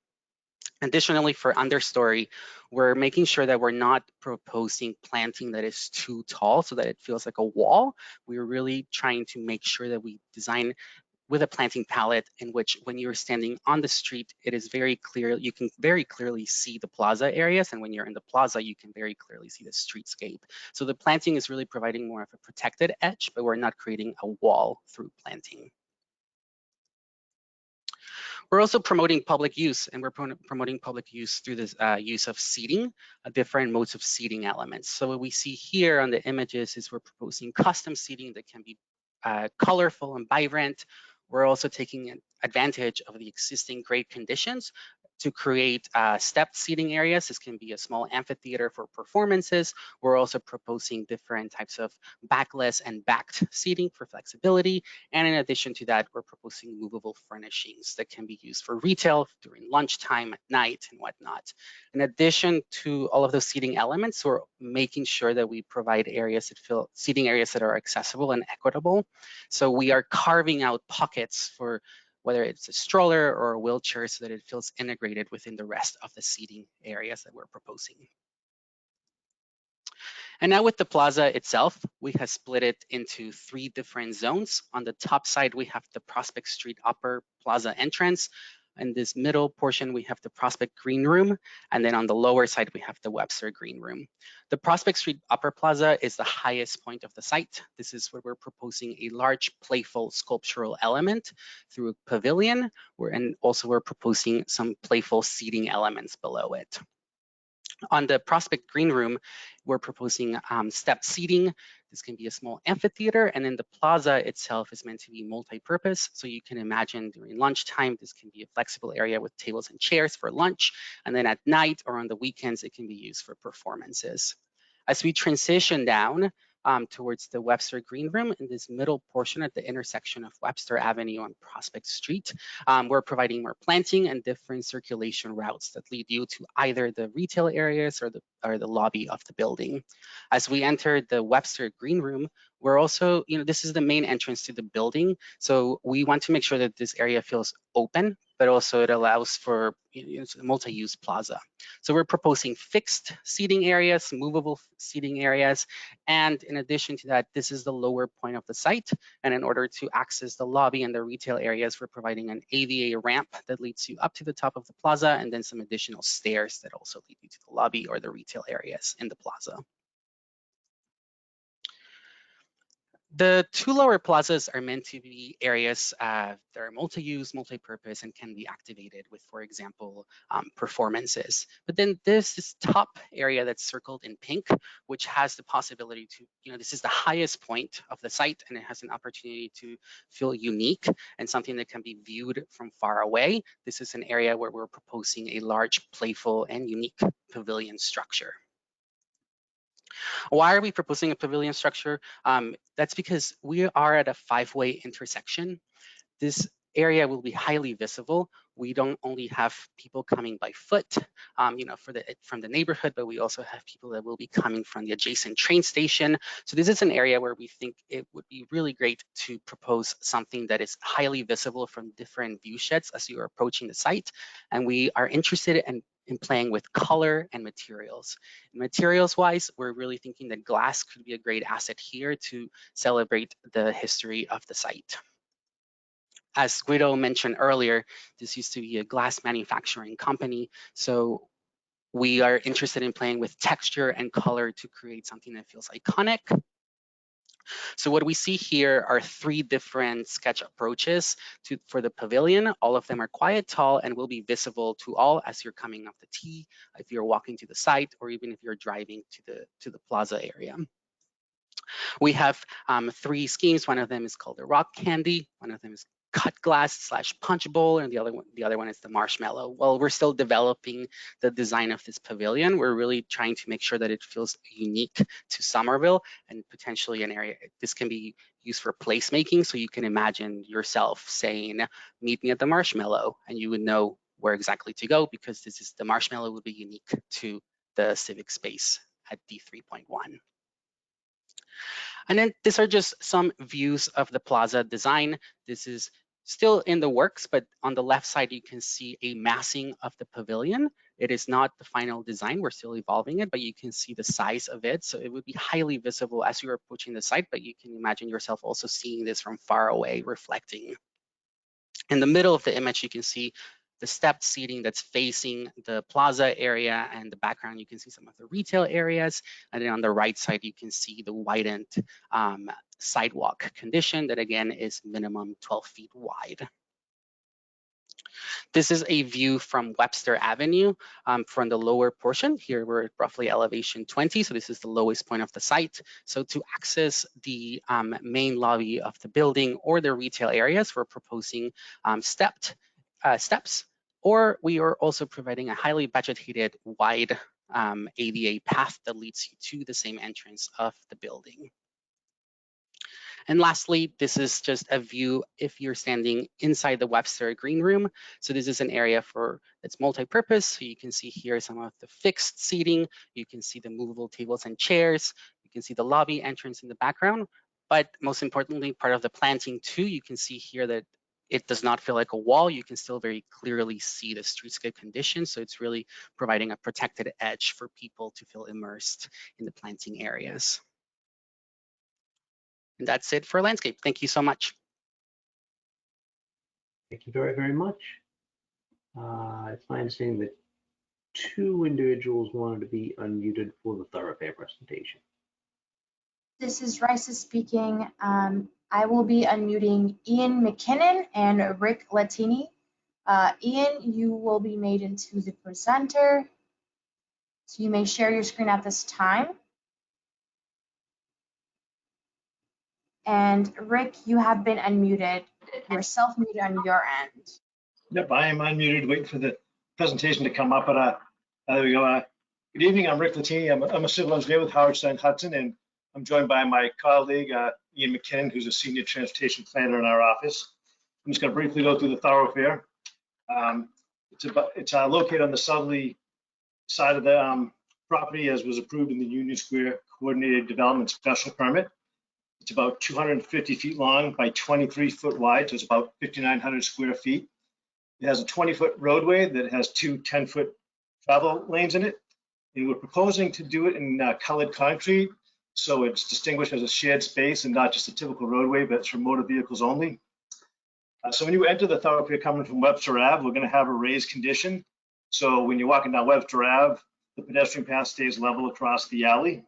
S10: Additionally, for understory, we're making sure that we're not proposing planting that is too tall so that it feels like a wall. We're really trying to make sure that we design with a planting palette in which when you're standing on the street, it is very clear, you can very clearly see the plaza areas. And when you're in the plaza, you can very clearly see the streetscape. So the planting is really providing more of a protected edge, but we're not creating a wall through planting. We're also promoting public use, and we're promoting public use through this use of seating, different modes of seating elements. So what we see here on the images is we're proposing custom seating that can be colorful and vibrant. We're also taking advantage of the existing grade conditions to create stepped seating areas. This can be a small amphitheater for performances. We're also proposing different types of backless and backed seating for flexibility. And in addition to that, we're proposing movable furnishings that can be used for retail during lunchtime, at night, and whatnot. In addition to all of those seating elements, we're making sure that we provide areas that feel seating areas that are accessible and equitable. So we are carving out pockets for whether it's a stroller or a wheelchair so that it feels integrated within the rest of the seating areas that we're proposing. And now with the plaza itself, we have split it into 3 different zones. On the top side, we have the Prospect Street Upper Plaza entrance. In this middle portion, we have the Prospect Green Room. And then on the lower side, we have the Webster Green Room. The Prospect Street Upper Plaza is the highest point of the site. This is where we're proposing a large playful sculptural element through a pavilion, and also we're proposing some playful seating elements below it. On the Prospect Green Room, we're proposing stepped seating. This can be a small amphitheater, and then the plaza itself is meant to be multi-purpose. So you can imagine during lunchtime, this can be a flexible area with tables and chairs for lunch. And then at night or on the weekends, it can be used for performances. As we transition down towards the Webster Green Room in this middle portion at the intersection of Webster Avenue and Prospect Street, we're providing more planting and different circulation routes that lead you to either the retail areas or the lobby of the building. As we enter the Webster Green Room, we're also, this is the main entrance to the building. So we want to make sure that this area feels open but also it allows for it's a multi-use plaza. So we're proposing fixed seating areas, movable seating areas, and in addition to that, this is the lower point of the site. And in order to access the lobby and the retail areas, we're providing an ADA ramp that leads you up to the top of the plaza, and then some additional stairs that also lead you to the lobby or the retail areas in the plaza. The two lower plazas are meant to be areas that are multi-use, multi-purpose, and can be activated with, for example, performances. But then there's this top area that's circled in pink, which has the possibility to, this is the highest point of the site, and it has an opportunity to feel unique and something that can be viewed from far away. This is an area where we're proposing a large, playful, and unique pavilion structure. Why are we proposing a pavilion structure? That's because we are at a 5-way intersection. This area will be highly visible. We don't only have people coming by foot, from the neighborhood, but we also have people that will be coming from the adjacent train station. So this is an area where we think it would be really great to propose something that is highly visible from different view sheds as you are approaching the site. And we are interested in playing with color and materials. Materials-wise, we're really thinking that glass could be a great asset here to celebrate the history of the site. As Guido mentioned earlier, this used to be a glass manufacturing company. So we are interested in playing with texture and color to create something that feels iconic. So what we see here are 3 different sketch approaches for the pavilion. All of them are quite tall and will be visible to all as you're coming off the T, if you're walking to the site, or even if you're driving to the plaza area. We have 3 schemes. One of them is called the rock candy. One of them is cut glass / punch bowl, and the other one is the marshmallow. Well, we're still developing the design of this pavilion. We're really trying to make sure that it feels unique to Somerville and potentially an area. This can be used for placemaking, so you can imagine yourself saying, "Meet me at the marshmallow," and you would know where exactly to go because the marshmallow would be unique to the civic space at D3.1. And then these are just some views of the plaza design. This is still in the works, but on the left side, you can see a massing of the pavilion. It is not the final design. We're still evolving it, but you can see the size of it. So it would be highly visible as you're approaching the site, but you can imagine yourself also seeing this from far away, reflecting. In the middle of the image, you can see the stepped seating that's facing the plaza area, and the background, you can see some of the retail areas. And then on the right side, you can see the widened sidewalk condition that again is minimum 12 feet wide. This is a view from Webster Avenue from the lower portion. Here we're at roughly elevation 20, so this is the lowest point of the site. So to access the main lobby of the building or the retail areas, we're proposing steps, or we are also providing a highly vegetated wide ADA path that leads you to the same entrance of the building. And lastly, this is just a view if you're standing inside the Webster Green Room. So this is an area that's multi-purpose. So you can see here some of the fixed seating. You can see the movable tables and chairs. You can see the lobby entrance in the background. But most importantly, part of the planting too, you can see here that it does not feel like a wall. You can still very clearly see the streetscape conditions. So it's really providing a protected edge for people to feel immersed in the planting areas. And that's it for landscape. Thank you so much.
S1: Thank you very, very much. It's my understanding that 2 individuals wanted to be unmuted for the thoroughfare presentation.
S6: This is Raisa speaking. I will be unmuting Ian McKinnon and Rick Latini. Ian, you will be made into the presenter. So you may share your screen at this time. And Rick, you have been unmuted. You're self-muted on your end.
S11: Yep, I am unmuted, waiting for the presentation to come up. But there we go. Good evening, I'm Rick Latini. I'm a civil engineer with Howard Stein Hudson, and I'm joined by my colleague, Ian McKinnon, who's a senior transportation planner in our office. I'm just going to briefly go through the thoroughfare. It's located on the southerly side of the property, as was approved in the Union Square Coordinated Development Special Permit. It's about 250 feet long by 23 foot wide, so it's about 5,900 square feet. It has a 20-foot roadway that has two 10-foot travel lanes in it. And we're proposing to do it in colored concrete, so it's distinguished as a shared space and not just a typical roadway, but it's for motor vehicles only. So when you enter the thoroughfare coming from Webster Ave, we're going to have a raised condition. So when you're walking down Webster Ave, the pedestrian path stays level across the alley.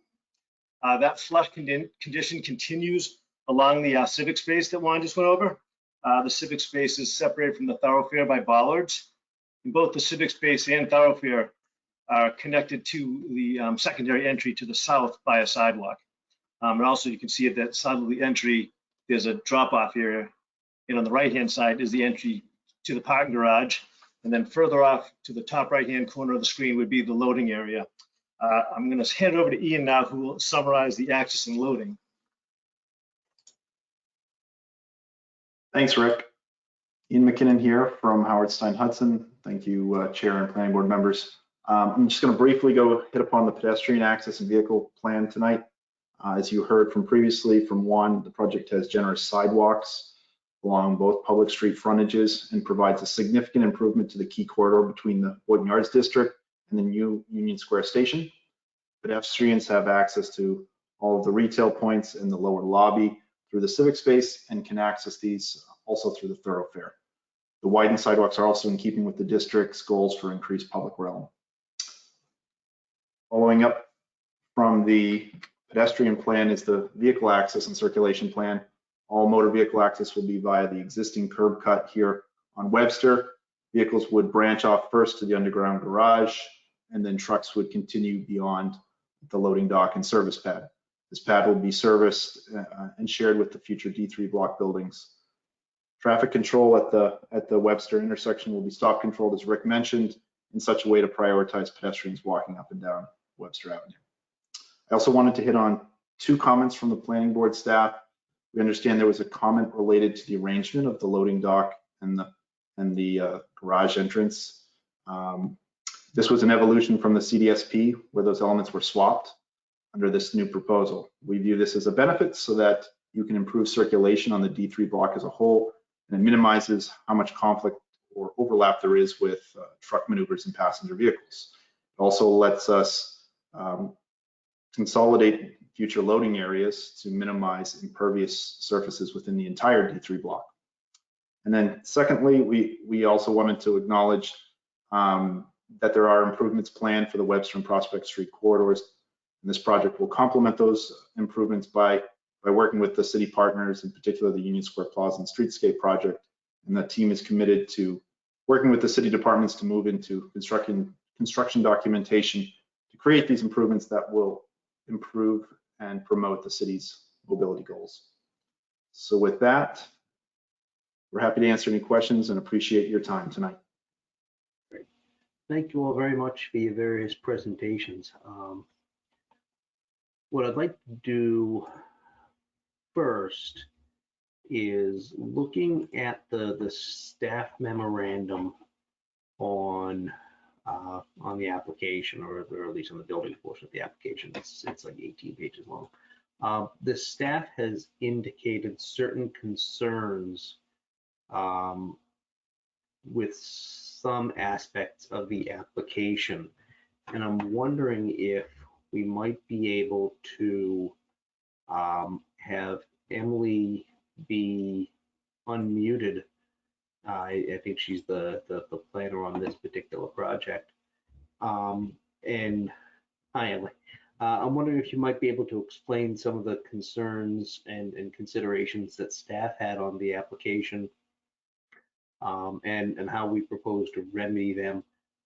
S11: That flush condition continues along the civic space that Juan just went over. The civic space is separated from the thoroughfare by bollards. And both the civic space and thoroughfare are connected to the secondary entry to the south by a sidewalk. And also you can see at that side of the entry, there's a drop-off area. And on the right-hand side is the entry to the parking garage. And then further off to the top right-hand corner of the screen would be the loading area. I'm going to hand it over to Ian now, who will summarize the access and loading.
S9: Thanks, Rick. Ian McKinnon here from Howard Stein Hudson. Thank you, Chair and Planning Board members. I'm just going to briefly go hit upon the pedestrian access and vehicle plan tonight. As you heard from previously from Juan, the project has generous sidewalks along both public street frontages and provides a significant improvement to the key corridor between the Boynton Yards District and the new Union Square Station. Pedestrians have access to all of the retail points in the lower lobby through the civic space and can access these also through the thoroughfare. The widened sidewalks are also in keeping with the district's goals for increased public realm. Following up from the pedestrian plan is the vehicle access and circulation plan. All motor vehicle access will be via the existing curb cut here on Webster. Vehicles would branch off first to the underground garage, and then trucks would continue beyond the loading dock and service pad. This pad will be serviced and shared with the future D3 block buildings. Traffic control at the Webster intersection will be stop controlled, as Rick mentioned, in such a way to prioritize pedestrians walking up and down Webster Avenue. I also wanted to hit on two comments from the planning board staff. We understand there was a comment related to the arrangement of the loading dock and the garage entrance. This was an evolution from the CDSP where those elements were swapped under this new proposal. We view this as a benefit so that you can improve circulation on the D3 block as a whole, and it minimizes how much conflict or overlap there is with truck maneuvers and passenger vehicles. It also lets us consolidate future loading areas to minimize impervious surfaces within the entire D3 block. And then secondly, we also wanted to acknowledge that there are improvements planned for the Webster and Prospect Street corridors. And this project will complement those improvements by working with the city partners, in particular the Union Square Plaza and Streetscape project. And the team is committed to working with the city departments to move into construction documentation to create these improvements that will improve and promote the city's mobility goals. So with that, we're happy to answer any questions and appreciate your time tonight.
S1: Great. Thank you all very much for your various presentations. What I'd like to do first is looking at the staff memorandum on the application, or at least on the building portion of the application. It's like 18 pages long. The staff has indicated certain concerns with some aspects of the application, and I'm wondering if we might be able to have Emily be unmuted. I think she's the planner on this particular project. And hi, Emily. I'm wondering if you might be able to explain some of the concerns and considerations that staff had on the application, and how we propose to remedy them.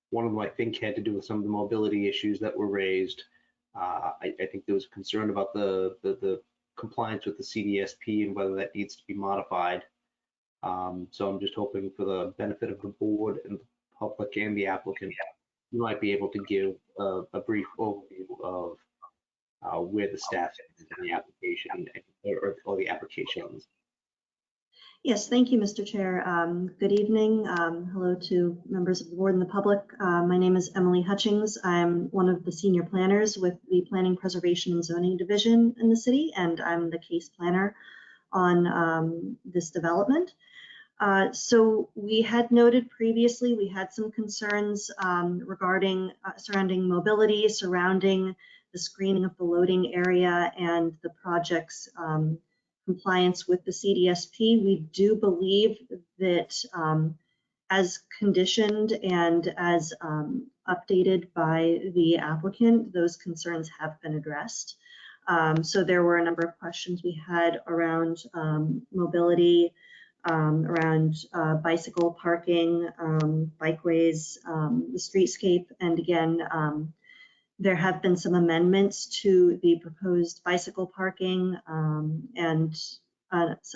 S1: One of them, I think, had to do with some of the mobility issues that were raised. I think there was a concern about the compliance with the CDSP and whether that needs to be modified. So I'm just hoping, for the benefit of the board and the public and the applicant, you might be able to give a brief overview of where the staff is in the application, or the applications.
S12: Yes, thank you, Mr. Chair. Good evening. Hello to members of the board and the public. My name is Emily Hutchings. I'm one of the senior planners with the Planning, Preservation, and Zoning Division in the city, and I'm the case planner on this development. So we had noted previously, we had some concerns regarding surrounding mobility, surrounding the screening of the loading area and the project's compliance with the CDSP. We do believe that as conditioned and as updated by the applicant, those concerns have been addressed. So there were a number of questions we had around mobility, around bicycle parking, bikeways, the streetscape, and again, there have been some amendments to the proposed bicycle parking and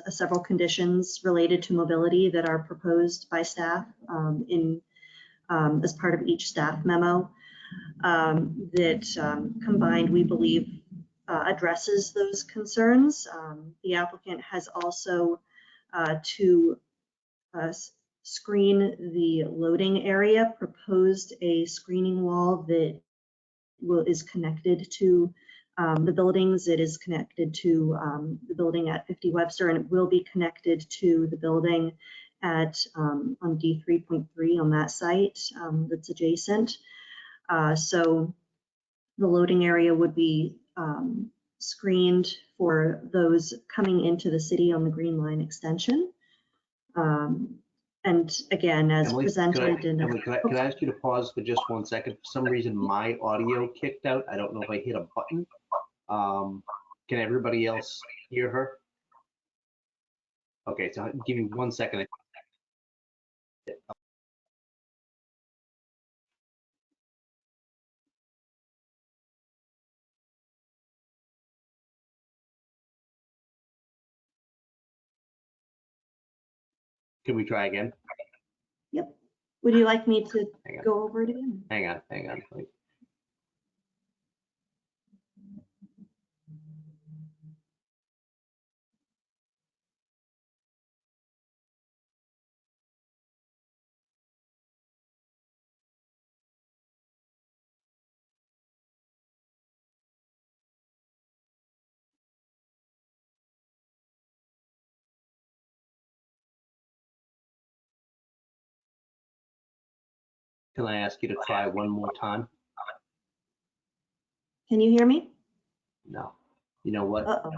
S12: several conditions related to mobility that are proposed by staff as part of each staff memo that combined, we believe, addresses those concerns. The applicant has also to screen the loading area proposed a screening wall that is connected to the buildings. It is connected to the building at 50 Webster, and it will be connected to the building at on D3.3 on that site that's adjacent. So the loading area would be screened for those coming into the city on the Green Line extension. And again, as
S1: Emily,
S12: presented in
S1: Emily, could I ask you to pause for just 1 second? For some reason, my audio kicked out. I don't know if I hit a button. Can everybody else hear her? Okay, so give me 1 second. Can we try again?
S12: Yep. Would you like me to go over it again?
S1: Hang on. Please. Can I ask you to try one more time?
S12: Can you hear me?
S1: No. You know what?
S12: Uh-oh.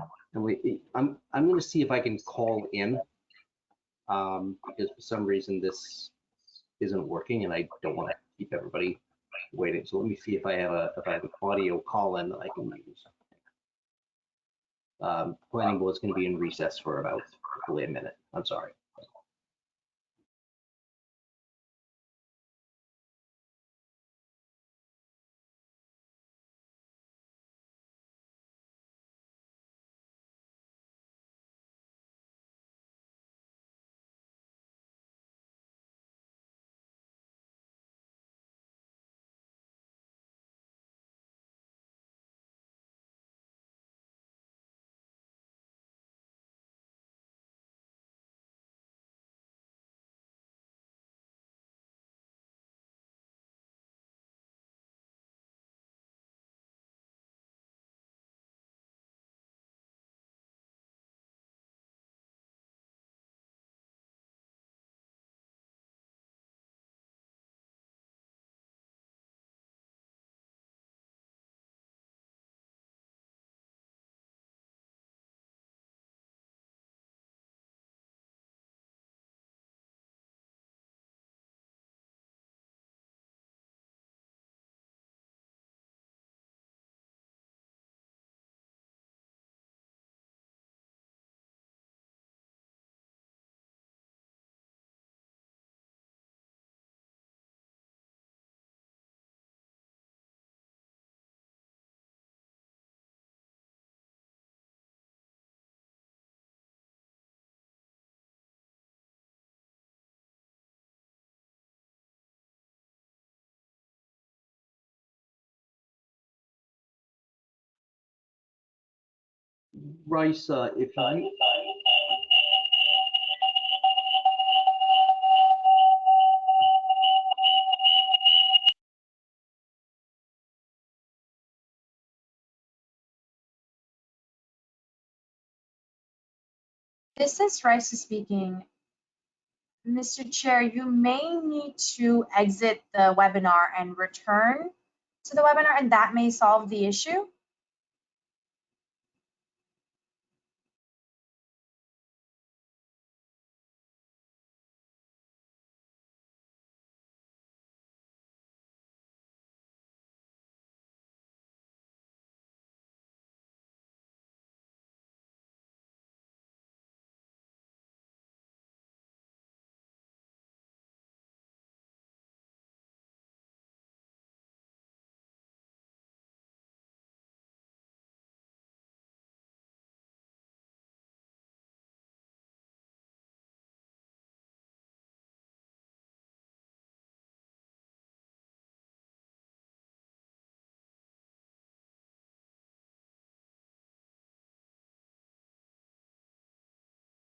S1: I'm going to see if I can call in because for some reason this isn't working and I don't want to keep everybody waiting. So let me see if I have an audio call in that I can use. Planning board's going to be in recess for about hopefully a minute. I'm sorry. Rice, if you
S6: This is Rice speaking. Mr. Chair, you may need to exit the webinar and return to the webinar, and that may solve the issue.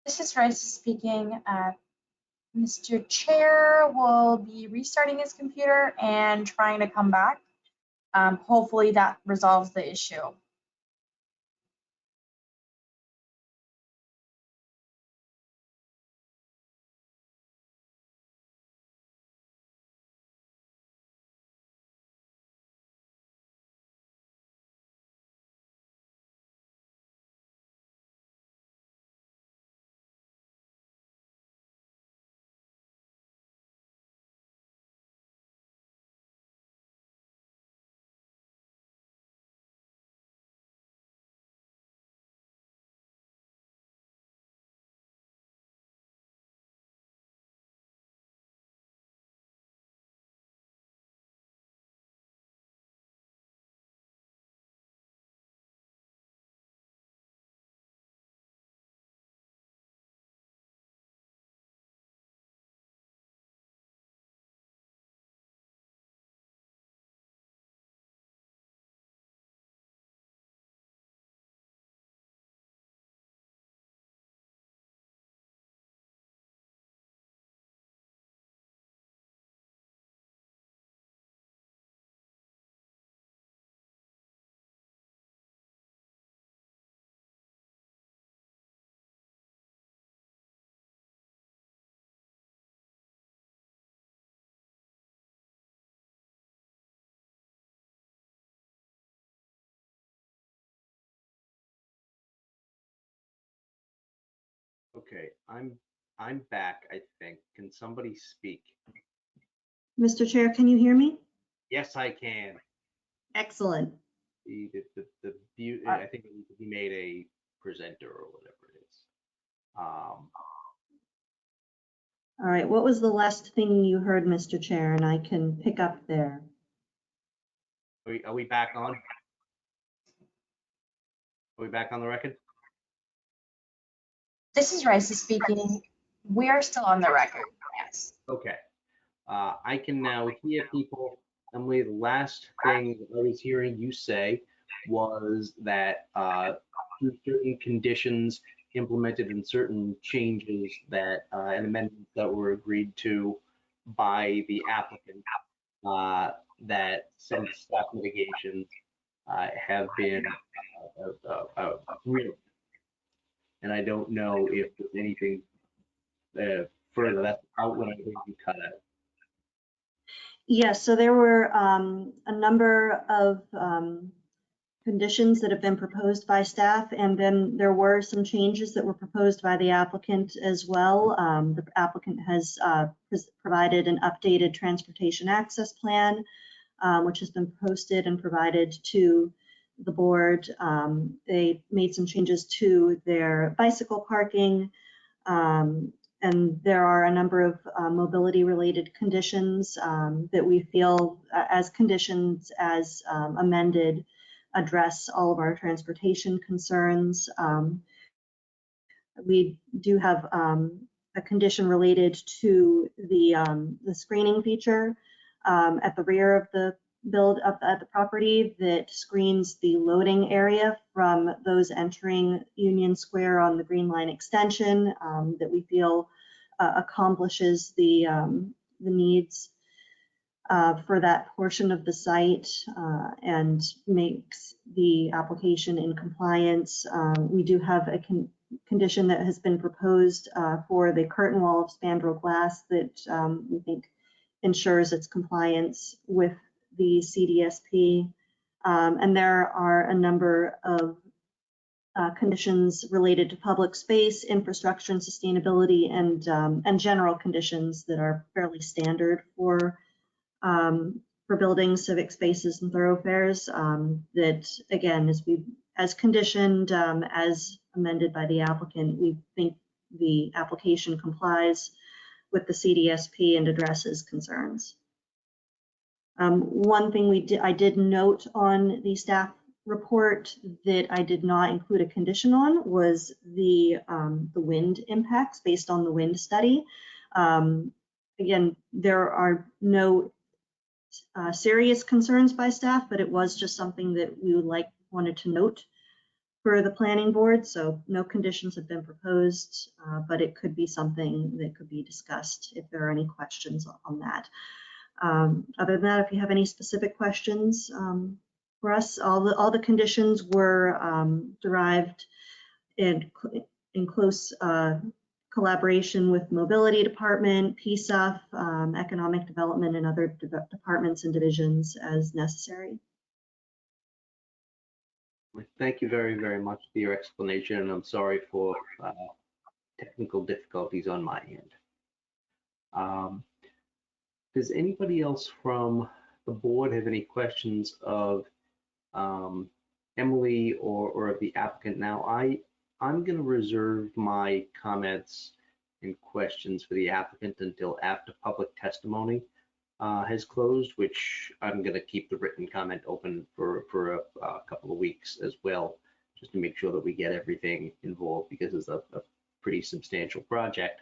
S6: This is Rice speaking. Mr. Chair will be restarting his computer and trying to come back. Hopefully that resolves the issue.
S1: Okay, I'm back, I think. Can somebody speak?
S12: Mr. Chair, can you hear me?
S1: Yes, I can.
S12: Excellent.
S1: I think it needs to be made a presenter or whatever it is.
S12: All right, what was the last thing you heard, Mr. Chair? And I can pick up there.
S1: Are we back on? Are we back on the record?
S6: This is Rice speaking. We are still on the record, yes.
S1: Okay. I can now hear people. Emily, the last thing I was hearing you say was that through certain conditions implemented and certain changes that and amendments that were agreed to by the applicant, that some staff mitigations have been real. And I don't know if there's anything further. That's out when I heard you cut out.
S12: Yes, so there were a number of conditions that have been proposed by staff, and then there were some changes that were proposed by the applicant as well. The applicant has provided an updated transportation access plan, which has been posted and provided to the board. They made some changes to their bicycle parking, and there are a number of mobility-related conditions that we feel as conditions as amended address all of our transportation concerns. We do have a condition related to the screening feature at the rear of the at the property that screens the loading area from those entering Union Square on the Green Line extension, that we feel accomplishes the needs for that portion of the site and makes the application in compliance. We do have condition that has been proposed for the curtain wall of spandrel glass that we think ensures its compliance with the CDSP. And there are a number of conditions related to public space, infrastructure, and sustainability, and general conditions that are fairly standard for buildings, civic spaces, and thoroughfares. That again, as conditioned, as amended by the applicant, we think the application complies with the CDSP and addresses concerns. One thing I did note on the staff report that I did not include a condition on was the wind impacts based on the wind study. Again, there are no serious concerns by staff, but it was just something that we wanted to note for the planning board. So no conditions have been proposed, but it could be something that could be discussed if there are any questions on that. Other than that, if you have any specific questions for us, all the conditions were derived in close collaboration with Mobility Department, PSUF, Economic Development, and other departments and divisions as necessary.
S1: Thank you very, very much for your explanation, and I'm sorry for technical difficulties on my end. Does anybody else from the board have any questions of Emily or of the applicant? Now, I'm going to reserve my comments and questions for the applicant until after public testimony has closed, which I'm going to keep the written comment open for a couple of weeks as well, just to make sure that we get everything involved, because it's a pretty substantial project.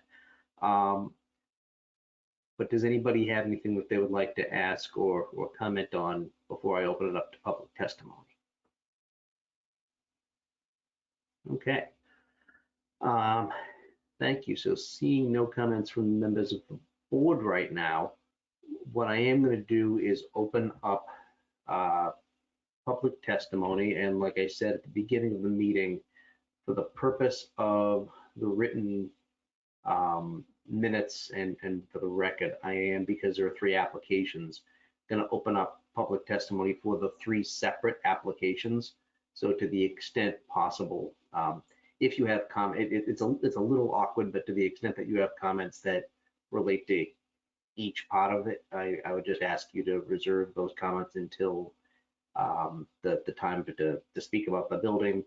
S1: But does anybody have anything that they would like to ask or comment on before I open it up to public testimony? Okay. Thank you. So seeing no comments from members of the board right now, what I am going to do is open up public testimony. And like I said at the beginning of the meeting, for the purpose of the written minutes and for the record, I am, because there are 3 applications, going to open up public testimony for the 3 separate applications. So to the extent possible, if you have it's a little awkward, but to the extent that you have comments that relate to each part of it, I would just ask you to reserve those comments until the time to speak about the building,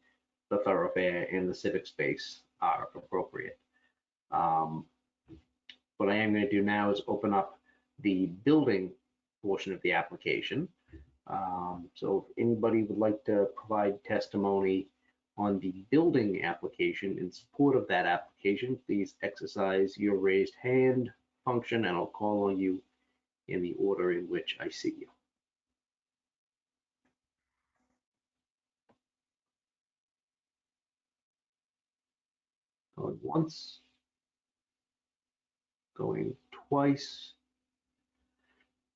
S1: the thoroughfare, and the civic space are appropriate. What I am going to do now is open up the building portion of the application. So if anybody would like to provide testimony on the building application in support of that application, please exercise your raised hand function, and I'll call on you in the order in which I see you. Going once, going twice.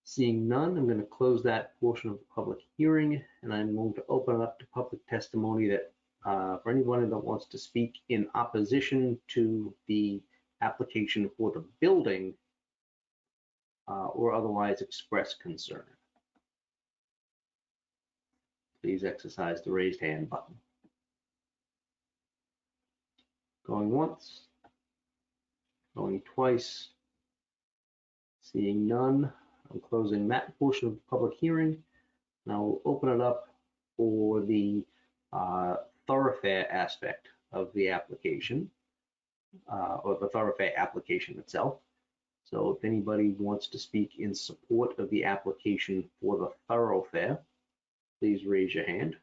S1: Seeing none, I'm going to close that portion of the public hearing, and I'm going to open it up to public testimony that for anyone that wants to speak in opposition to the application for the building or otherwise express concern. Please exercise the raised hand button. Going once, going twice. Seeing none, I'm closing that portion of the public hearing. Now we'll open it up for the thoroughfare aspect of the application, or the thoroughfare application itself. So if anybody wants to speak in support of the application for the thoroughfare, please raise your hand.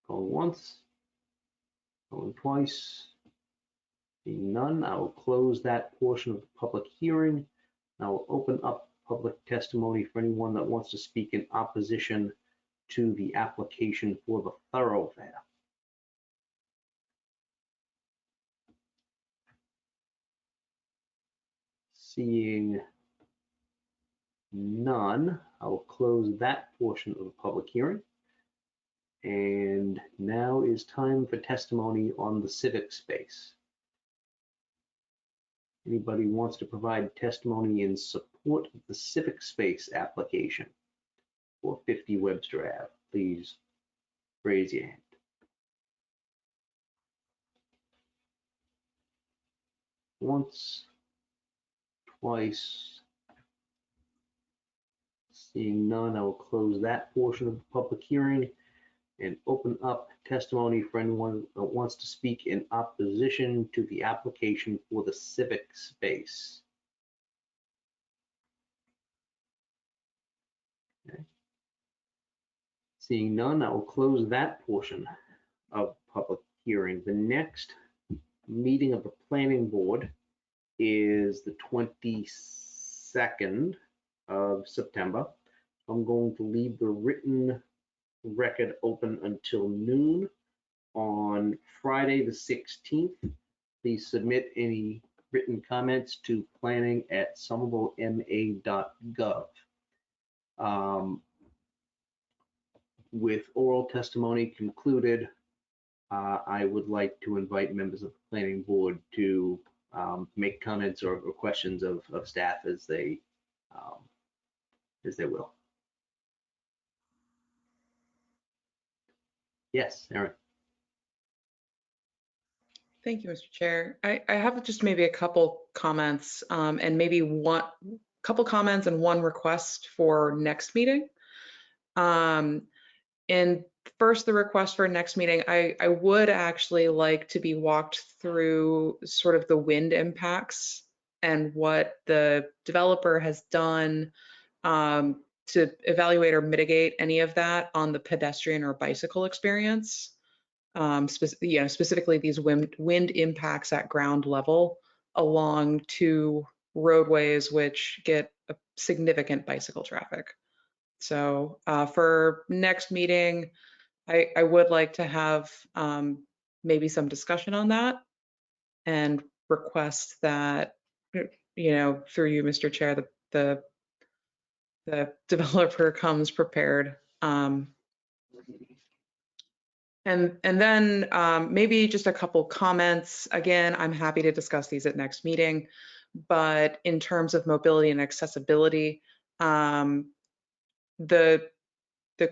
S1: Going once, going twice. Seeing none, I will close that portion of the public hearing. I will open up public testimony for anyone that wants to speak in opposition to the application for the thoroughfare. Seeing none, I will close that portion of the public hearing. And now is time for testimony on the civic space. Anybody wants to provide testimony in support of the civic space application for 50 Webster Ave, please raise your hand. Once, twice. Seeing none, I will close that portion of the public hearing and open up testimony for anyone that wants to speak in opposition to the application for the civic space. Okay. Seeing none, I will close that portion of public hearing. The next meeting of the planning board is the 22nd of September. I'm going to leave the written record open until noon on Friday the 16th. Please submit any written comments to planning@somervillema.gov. With oral testimony concluded, I would like to invite members of the planning board to make comments or questions of staff as they will. Yes, Aaron.
S2: Thank you, Mr. Chair. I have just maybe a couple comments and maybe one couple comments and one request for next meeting. And first, the request for next meeting, I would actually like to be walked through sort of the wind impacts and what the developer has done to evaluate or mitigate any of that on the pedestrian or bicycle experience. Specifically these wind impacts at ground level along two roadways which get a significant bicycle traffic. So for next meeting, I would like to have maybe some discussion on that and request that, through you, Mr. Chair, the developer comes prepared. And then maybe just a couple comments. Again, I'm happy to discuss these at next meeting, but in terms of mobility and accessibility, the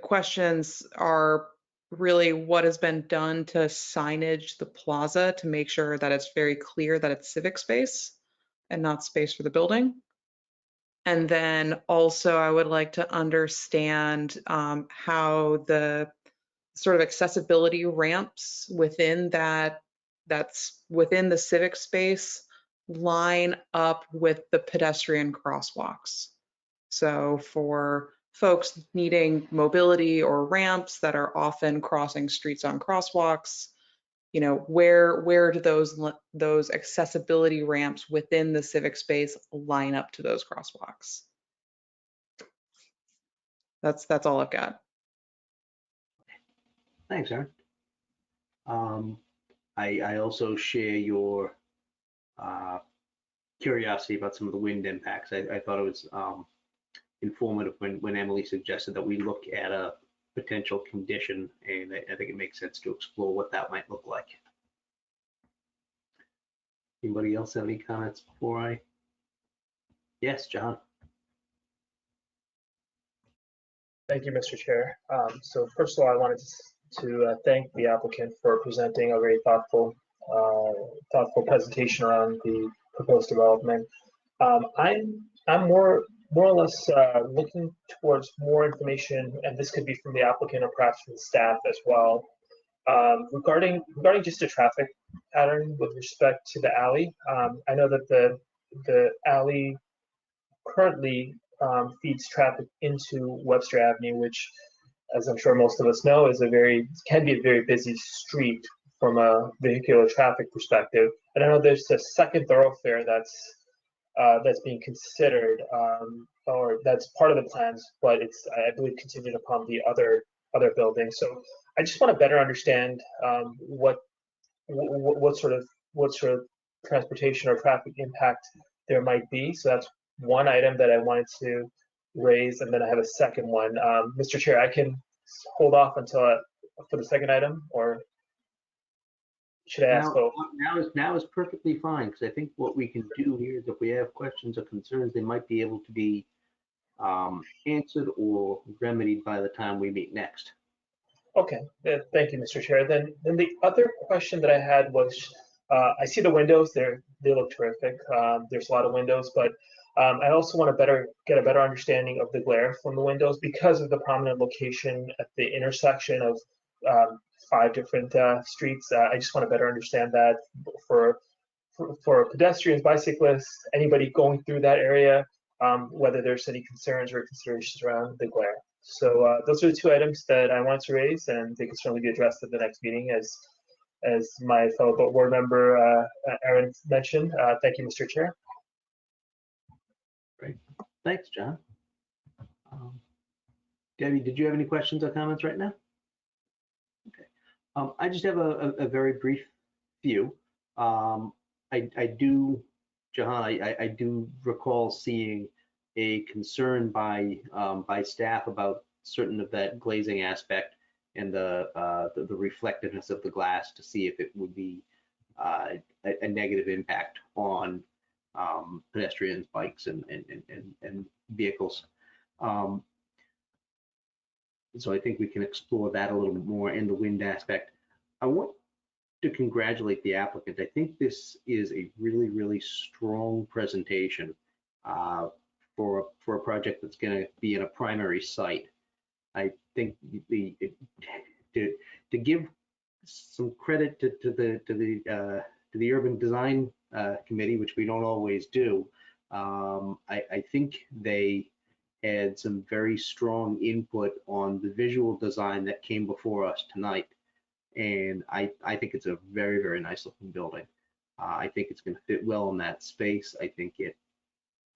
S2: questions are really what has been done to signage the plaza to make sure that it's very clear that it's civic space and not space for the building. And then also I would like to understand how the sort of accessibility ramps within that's within the civic space line up with the pedestrian crosswalks. So for folks needing mobility or ramps that are often crossing streets on crosswalks, where do those accessibility ramps within the civic space line up to those crosswalks? That's all I've got.
S1: Thanks, Aaron. I also share your curiosity about some of the wind impacts. I thought it was informative when Emily suggested that we look at a potential condition, and I think it makes sense to explore what that might look like. Anybody else have any comments before I? Yes, John.
S4: Thank you, Mr. Chair. So first of all, I wanted to thank the applicant for presenting a very thoughtful presentation around the proposed development. I'm more or less looking towards more information, and this could be from the applicant or perhaps from the staff as well, regarding just a traffic pattern with respect to the alley. I know that the alley currently feeds traffic into Webster Avenue, which, as I'm sure most of us know, can be a very busy street from a vehicular traffic perspective. And I know there's a second thoroughfare that's being considered, or that's part of the plans, but it's, I believe, contingent upon the other buildings. So I just want to better understand what sort of transportation or traffic impact there might be. So that's one item that I wanted to raise, and then I have a second one. Mr. Chair, I can hold off until for the second item, or should I ask both?
S1: Now is perfectly fine, because I think what we can do here is if we have questions or concerns, they might be able to be answered or remedied by the time we meet next.
S4: Okay, thank you, Mr. Chair. Then the other question that I had was, I see the windows, they look terrific. There's a lot of windows, but I also want to get a better understanding of the glare from the windows because of the prominent location at the intersection of 5 different streets. I just want to better understand that for pedestrians, bicyclists, anybody going through that area, whether there's any concerns or considerations around the glare. So those are the 2 items that I wanted to raise, and they can certainly be addressed at the next meeting, as my fellow board member Aaron mentioned. Thank you, Mr. Chair.
S1: Great. Thanks, John. Debbie, did you have any questions or comments right now? Okay. I just have a very brief few. I do, Jahan, I do recall seeing a concern by staff about certain of that glazing aspect and the reflectiveness of the glass to see if it would be a negative impact on pedestrians, bikes, and vehicles. So I think we can explore that a little bit more in the wind aspect. I want to congratulate the applicant. I think this is a really, really strong presentation for a project that's going to be in a primary site. I think to give some credit to the Urban Design Committee, which we don't always do, I think they had some very strong input on the visual design that came before us tonight. And I think it's a very, very nice looking building. I think it's going to fit well in that space. I think it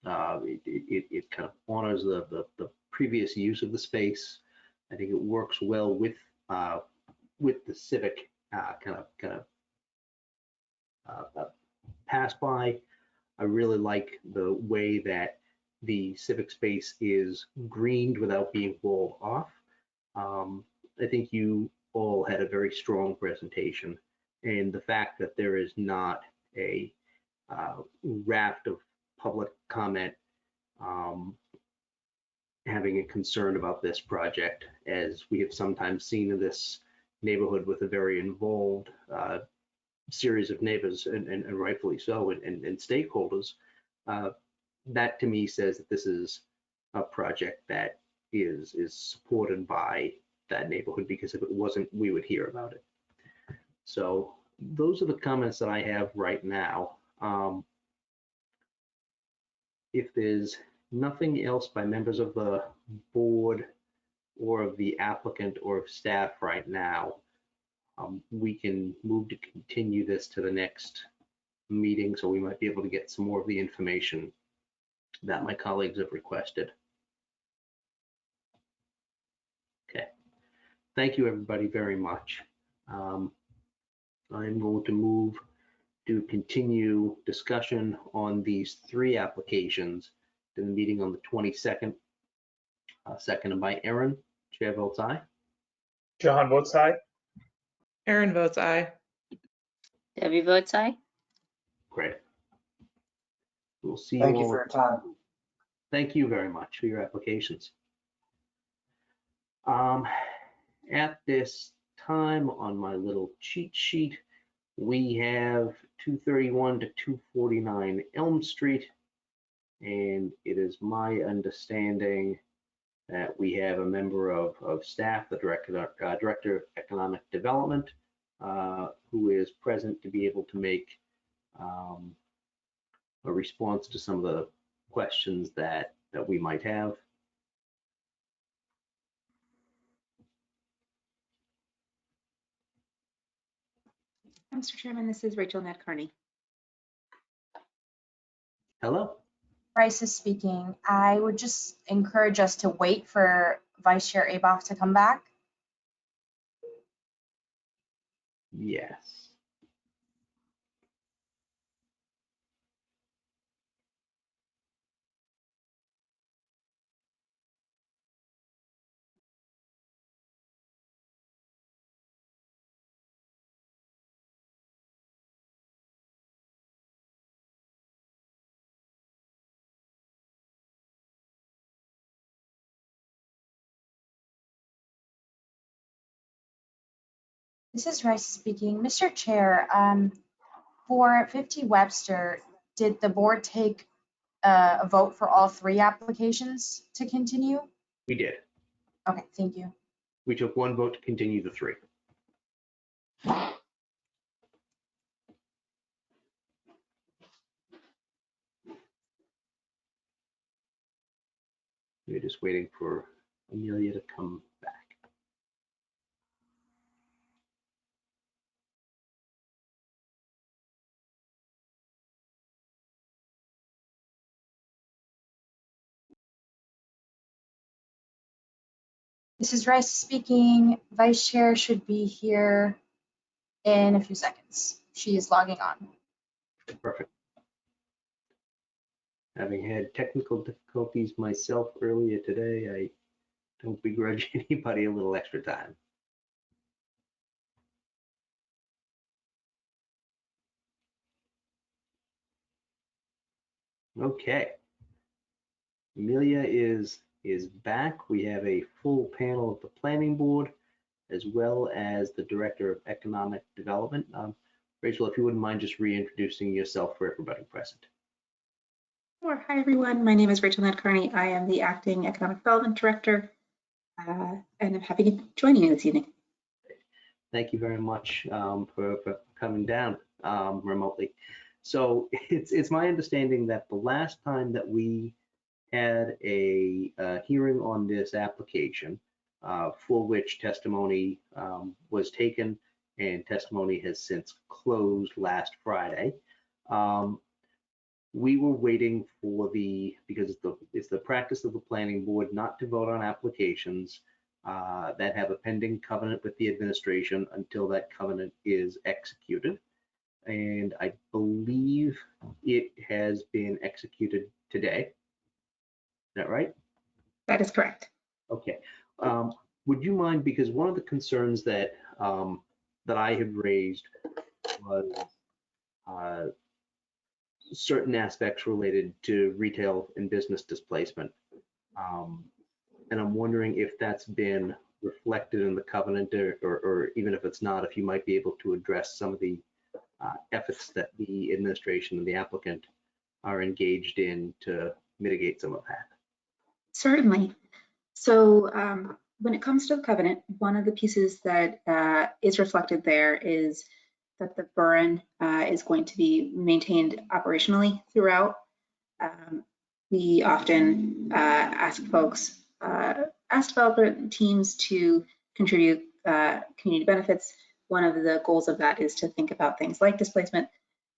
S1: kind of honors the previous use of the space. I think it works well with the civic kind of pass by. I really like the way that the civic space is greened without being walled off. I think you all had a very strong presentation, and the fact that there is not a raft of public comment having a concern about this project, as we have sometimes seen in this neighborhood with a very involved series of neighbors, and rightfully so, and stakeholders. That to me says that this is a project that is supported by that neighborhood, because if it wasn't, we would hear about it. So those are the comments that I have right now. If there's nothing else by members of the board or of the applicant or of staff right now, we can move to continue this to the next meeting, so we might be able to get some more of the information that my colleagues have requested. Okay, thank you everybody very much. I'm going to move to continue discussion on these 3 applications to the meeting on the 22nd, seconded by Aaron. Chair votes aye.
S4: Jahan votes aye.
S2: Aaron votes aye.
S5: Debbie votes aye.
S1: Great. We'll see you all.
S7: Thank you for your time.
S1: Thank you very much for your applications. At this time on my little cheat sheet, we have 231 to 249 Elm Street, and it is my understanding that we have a member of staff, the Director of Economic Development, who is present to be able to make a response to some of the questions that we might have.
S13: Mr. Chairman, this is Rachel Ned Carney.
S1: Hello.
S6: Bryce is speaking. I would just encourage us to wait for Vice Chair Aboff to come back.
S1: Yes.
S6: This is Rice speaking. Mr. Chair, for 50 Webster, did the board take a vote for all 3 applications to continue?
S1: We did.
S6: Okay, thank you.
S1: We took 1 vote to continue the 3. We're just waiting for Amelia to come back.
S6: This is Rice speaking. Vice Chair should be here in a few seconds. She is logging on.
S1: Perfect. Having had technical difficulties myself earlier today, I don't begrudge anybody a little extra time. Okay. Amelia is back. We have a full panel of the planning board, as well as the director of economic development. Rachel, if you wouldn't mind just reintroducing yourself for everybody present.
S13: Sure. Hi, everyone. My name is Rachel Nadkarni. I am the acting economic development director, and I'm happy to join you this evening.
S1: Thank you very much for coming down remotely. So it's my understanding that the last time that we had a hearing on this application, for which testimony was taken and testimony has since closed last Friday. We were waiting for because it's the practice of the planning board not to vote on applications that have a pending covenant with the administration until that covenant is executed. And I believe it has been executed today. Is that right?
S13: That is correct.
S1: Okay. Would you mind, because one of the concerns that that I had raised was certain aspects related to retail and business displacement. And I'm wondering if that's been reflected in the covenant, or even if it's not, if you might be able to address some of the efforts that the administration and the applicant are engaged in to mitigate some of that.
S13: Certainly. So when it comes to the covenant, one of the pieces that is reflected there is that the burn is going to be maintained operationally throughout. We often ask developer teams to contribute community benefits. One of the goals of that is to think about things like displacement.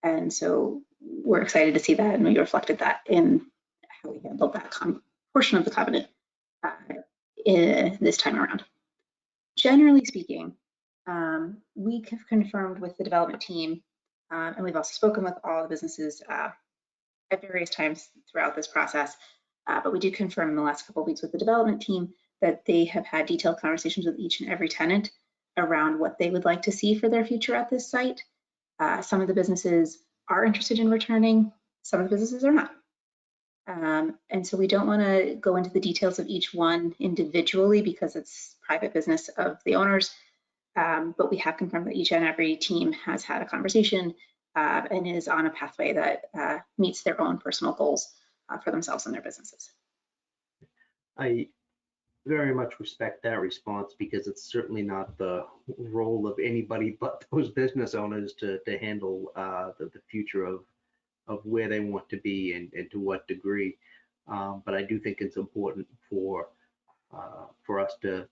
S13: And so we're excited to see that, and we reflected that in how we handled that portion of the covenant this time around. Generally speaking, we have confirmed with the development team, and we've also spoken with all the businesses at various times throughout this process, but we did confirm in the last couple of weeks with the development team that they have had detailed conversations with each and every tenant around what they would like to see for their future at this site. Some of the businesses are interested in returning, some of the businesses are not. And so we don't want to go into the details of each one individually because it's private business of the owners, but we have confirmed that each and every team has had a conversation and is on a pathway that meets their own personal goals for themselves and their businesses.
S1: I very much respect that response, because it's certainly not the role of anybody but those business owners to handle the future of where they want to be and to what degree. But I do think it's important for us to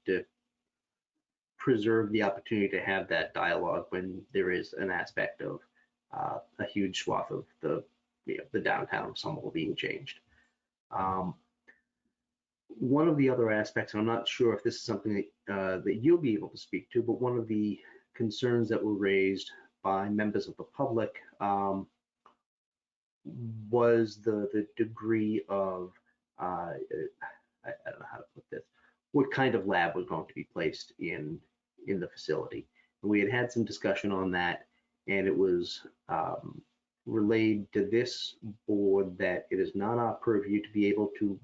S1: preserve the opportunity to have that dialogue when there is an aspect of a huge swath of the downtown of Somerville being changed. One of the other aspects, and I'm not sure if this is something that you'll be able to speak to, but one of the concerns that were raised by members of the public was the degree of, I don't know how to put this, what kind of lab was going to be placed in the facility. And we had some discussion on that, and it was relayed to this board that it is not our purview to be able to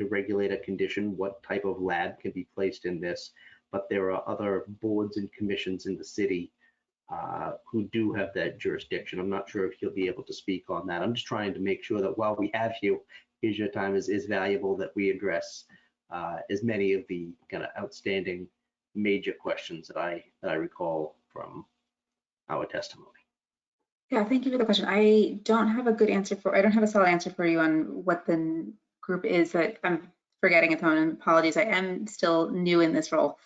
S1: regulate a condition what type of lab can be placed in this, but there are other boards and commissions in the city who do have that jurisdiction. I'm not sure if you'll be able to speak on that. I'm just trying to make sure that while we have you, here's your time is valuable, that we address as many of the kind of outstanding major questions that I recall from our testimony.
S13: Yeah, thank you for the question. I don't have a solid answer for you on what the group is that I'm forgetting at the moment. Apologies, I am still new in this role,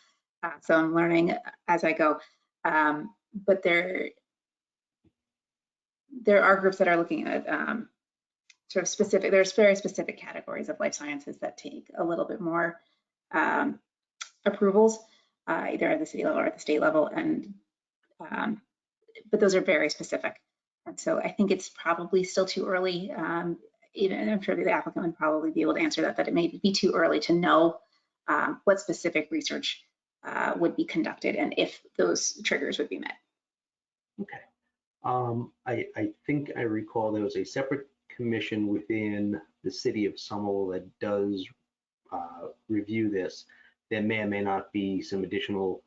S13: so I'm learning as I go. But there are groups that are looking at sort of specific, there's very specific categories of life sciences that take a little bit more approvals, either at the city level or at the state level, and but those are very specific. And so I think it's probably still too early. Even I'm sure the applicant would probably be able to answer that it may be too early to know what specific research would be conducted and if those triggers would be met.
S1: Okay. I think I recall there was a separate commission within the city of Somerville that does review this. There may or may not be some additional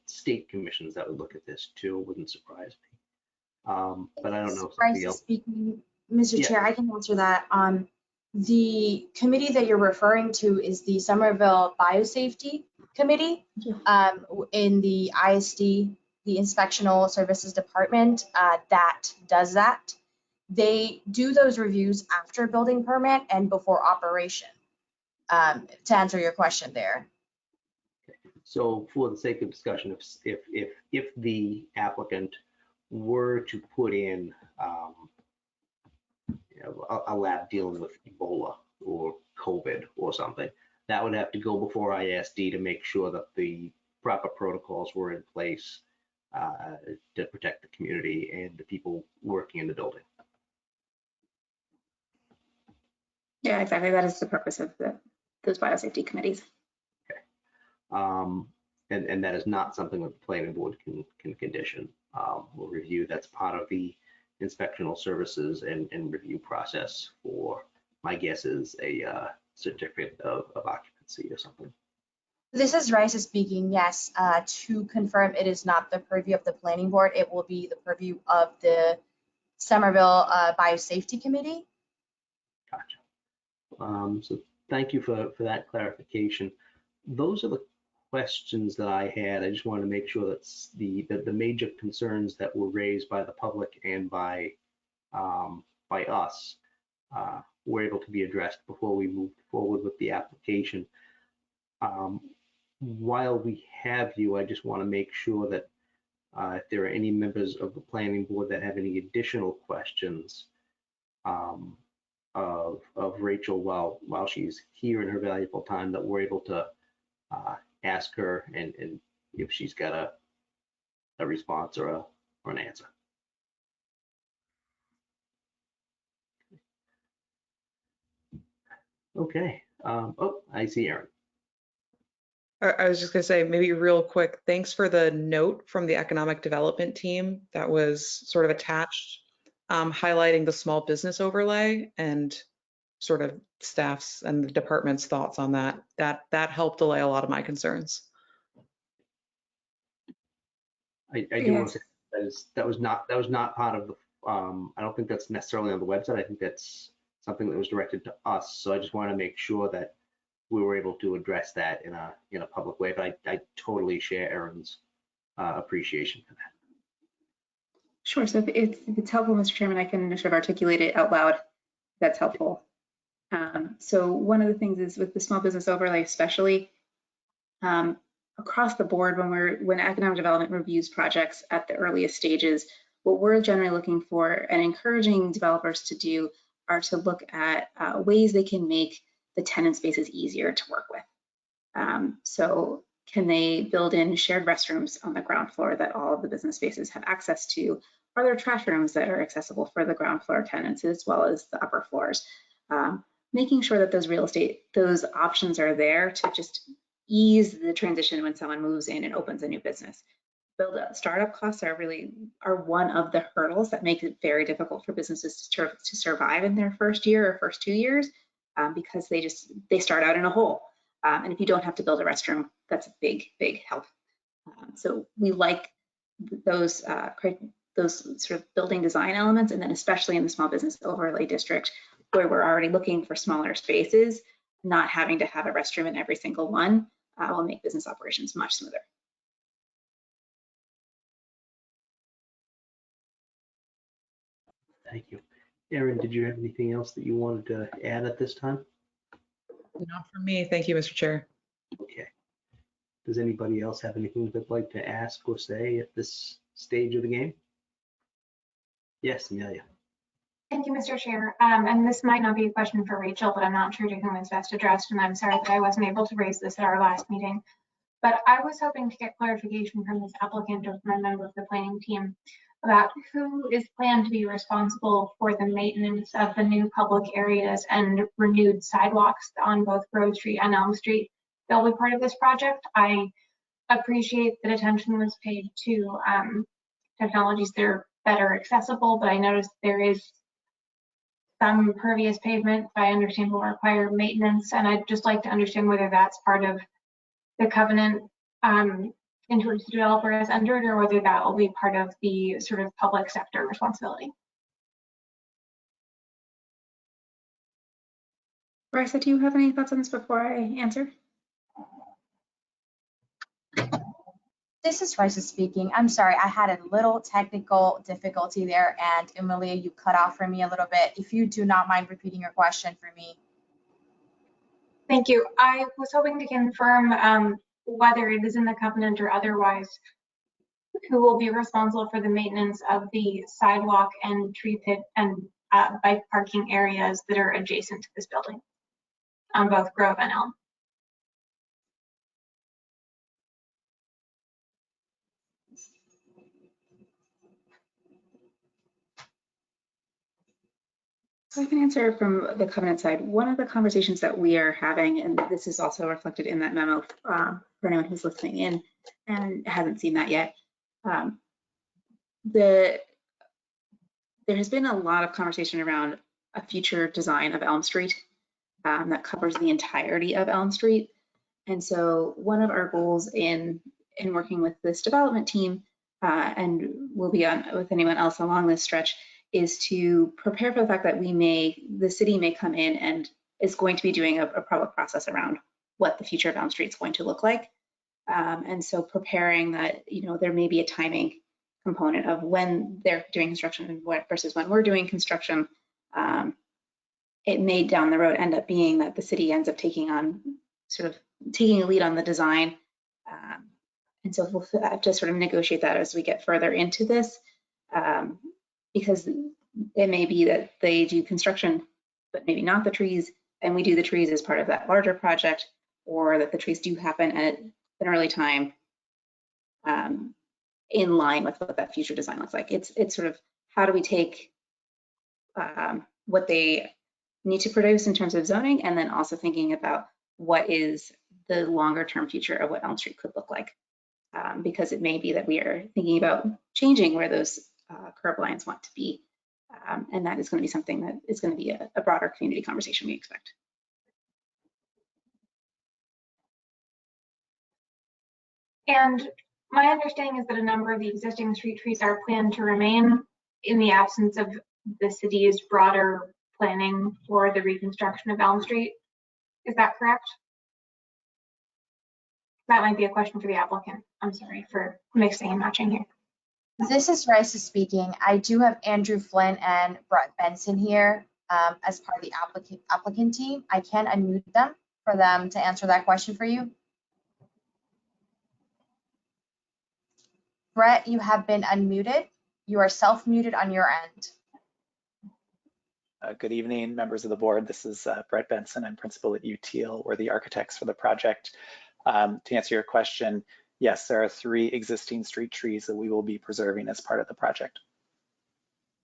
S1: state commissions that would look at this too. It wouldn't surprise me. But I don't know if somebody else.
S6: Speaking, Mr.
S1: Yeah.
S6: Chair, I can answer that. The committee that you're referring to is the Somerville Biosafety Committee in the ISD, the Inspectional Services Department, that does that. They do those reviews after building permit and before operation, to answer your question there.
S1: So for the sake of discussion, if the applicant were to put in a lab dealing with Ebola or COVID or something, that would have to go before ISD to make sure that the proper protocols were in place to protect the community and the people working in the building.
S13: Yeah, exactly. That is the purpose of those biosafety committees.
S1: Okay. And that is not something that the planning board can condition or review. That's part of the inspectional services and review process for, my guess is, a certificate of occupancy or something.
S6: This is Raisa speaking. Yes, to confirm, it is not the purview of the planning board. It will be the purview of the Somerville Biosafety Committee.
S1: Gotcha. So thank you for that clarification. Those are the questions that I had. I just wanted to make sure that the major concerns that were raised by the public and by us were able to be addressed before we moved forward with the application. While we have you, I just want to make sure that if there are any members of the planning board that have any additional questions of Rachel while she's here in her valuable time, that we're able to ask her and if she's got a response or an answer. Okay. Oh, I see Aaron.
S2: I was just going to say, maybe real quick, thanks for the note from the economic development team that was sort of attached, highlighting the small business overlay and sort of staff's and the department's thoughts on that. That helped allay a lot of my concerns.
S1: I do want to say that was not part of the. I don't think that's necessarily on the website. I think that's something that was directed to us. So I just want to make sure that we were able to address that in a public way. But I totally share Aaron's appreciation for that.
S13: Sure. So if it's helpful, Mr. Chairman, I can sort of articulate it out loud. That's helpful. So one of the things is with the small business overlay, especially across the board, when economic development reviews projects at the earliest stages, what we're generally looking for and encouraging developers to do are to look at ways they can make the tenant spaces easier to work with. So can they build in shared restrooms on the ground floor that all of the business spaces have access to? Are there trash rooms that are accessible for the ground floor tenants as well as the upper floors? Making sure that those options are there to just ease the transition when someone moves in and opens a new business. Startup costs are one of the hurdles that make it very difficult for businesses to survive in their first year or first 2 years because they start out in a hole. And if you don't have to build a restroom, that's a big, big help. So we like those sort of building design elements, and then especially in the small business overlay district, where we're already looking for smaller spaces, not having to have a restroom in every single one will make business operations much smoother.
S1: Thank you. Erin, did you have anything else that you wanted to add at this time?
S2: Not for me. Thank you, Mr. Chair.
S1: Okay. Does anybody else have anything they'd like to ask or say at this stage of the game? Yes, Amelia.
S3: Thank you, Mr. Chair. And this might not be a question for Rachel, but I'm not sure to whom it's best addressed, and I'm sorry that I wasn't able to raise this at our last meeting. But I was hoping to get clarification from this applicant or from a member of the planning team about who is planned to be responsible for the maintenance of the new public areas and renewed sidewalks on both Grove Street and Elm Street. They'll be part of this project. I appreciate that attention was paid to technologies that are better accessible, but I noticed there is some pervious pavement that I understand will require maintenance, and I'd just like to understand whether that's part of the covenant into which the developer has entered, or whether that will be part of the sort of public sector responsibility.
S13: Marissa, do you have any thoughts on this before I answer?
S6: This is Raisa speaking. I'm sorry, I had a little technical difficulty there, and Emilia, you cut off for me a little bit. If you do not mind repeating your question for me.
S3: Thank you. I was hoping to confirm whether it is in the covenant or otherwise, who will be responsible for the maintenance of the sidewalk and tree pit and bike parking areas that are adjacent to this building on both Grove and Elm.
S13: So I can answer from the covenant side. One of the conversations that we are having, and this is also reflected in that memo for anyone who's listening in and hasn't seen that yet, there has been a lot of conversation around a future design of Elm Street that covers the entirety of Elm Street. And so one of our goals in working with this development team, and will be on with anyone else along this stretch, is to prepare for the fact that the city may come in and is going to be doing a public process around what the future of Elm Street is going to look like. And so preparing that, there may be a timing component of when they're doing construction and versus when we're doing construction. It may down the road end up being that the city ends up taking a lead on the design. And so we'll have to sort of negotiate that as we get further into this. Because it may be that they do construction, but maybe not the trees, and we do the trees as part of that larger project, or that the trees do happen at an early time in line with what that future design looks like. It's sort of how do we take what they need to produce in terms of zoning, and then also thinking about what is the longer term future of what Elm Street could look like. Because it may be that we are thinking about changing where those curb lines want to be. And that is going to be something that is going to be a broader community conversation we expect.
S3: And my understanding is that a number of the existing street trees are planned to remain in the absence of the city's broader planning for the reconstruction of Elm Street. Is that correct? That might be a question for the applicant. I'm sorry for mixing and matching here.
S6: This is Raisa speaking. I do have Andrew Flynn and Brett Benson here as part of the applicant team. I can unmute them for them to answer that question for you. Brett, you have been unmuted. You are self-muted on your end.
S14: Good evening, members of the board. This is Brett Benson. I'm principal at UTL. We're the architects for the project. To answer your question, yes, there are 3 existing street trees that we will be preserving as part of the project.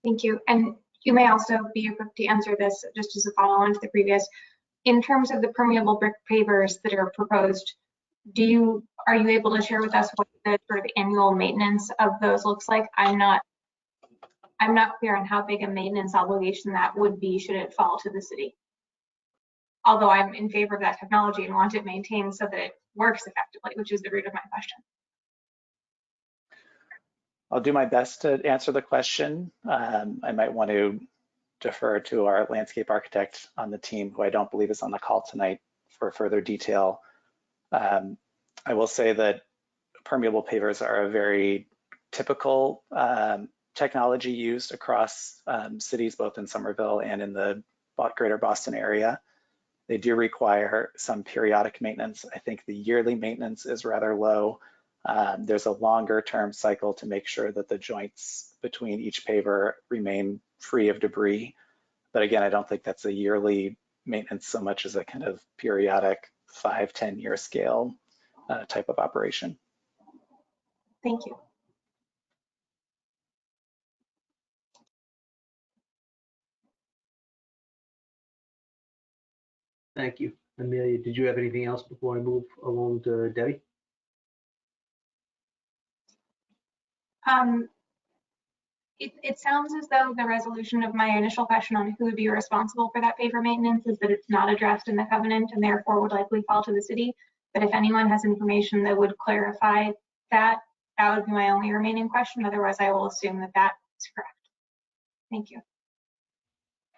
S3: Thank you. And you may also be equipped to answer this just as a follow-on to the previous. In terms of the permeable brick pavers that are proposed, are you able to share with us what the sort of annual maintenance of those looks like? I'm not clear on how big a maintenance obligation that would be should it fall to the city. although I'm in favor of that technology and want it maintained so that it works effectively, which is the root of my question.
S14: I'll do my best to answer the question. I might want to defer to our landscape architect on the team, who I don't believe is on the call tonight, for further detail. I will say that permeable pavers are a very typical technology used across cities, both in Somerville and in the greater Boston area. They do require some periodic maintenance. I think the yearly maintenance is rather low. There's a longer term cycle to make sure that the joints between each paver remain free of debris. But again, I don't think that's a yearly maintenance so much as a kind of periodic 5-10 year scale type of operation.
S3: Thank you.
S1: Thank you. Amelia, did you have anything else before I move along to Debbie?
S3: It sounds as though the resolution of my initial question on who would be responsible for that paver maintenance is that it's not addressed in the covenant and therefore would likely fall to the city. But if anyone has information that would clarify that, that would be my only remaining question. Otherwise, I will assume that that is correct. Thank you.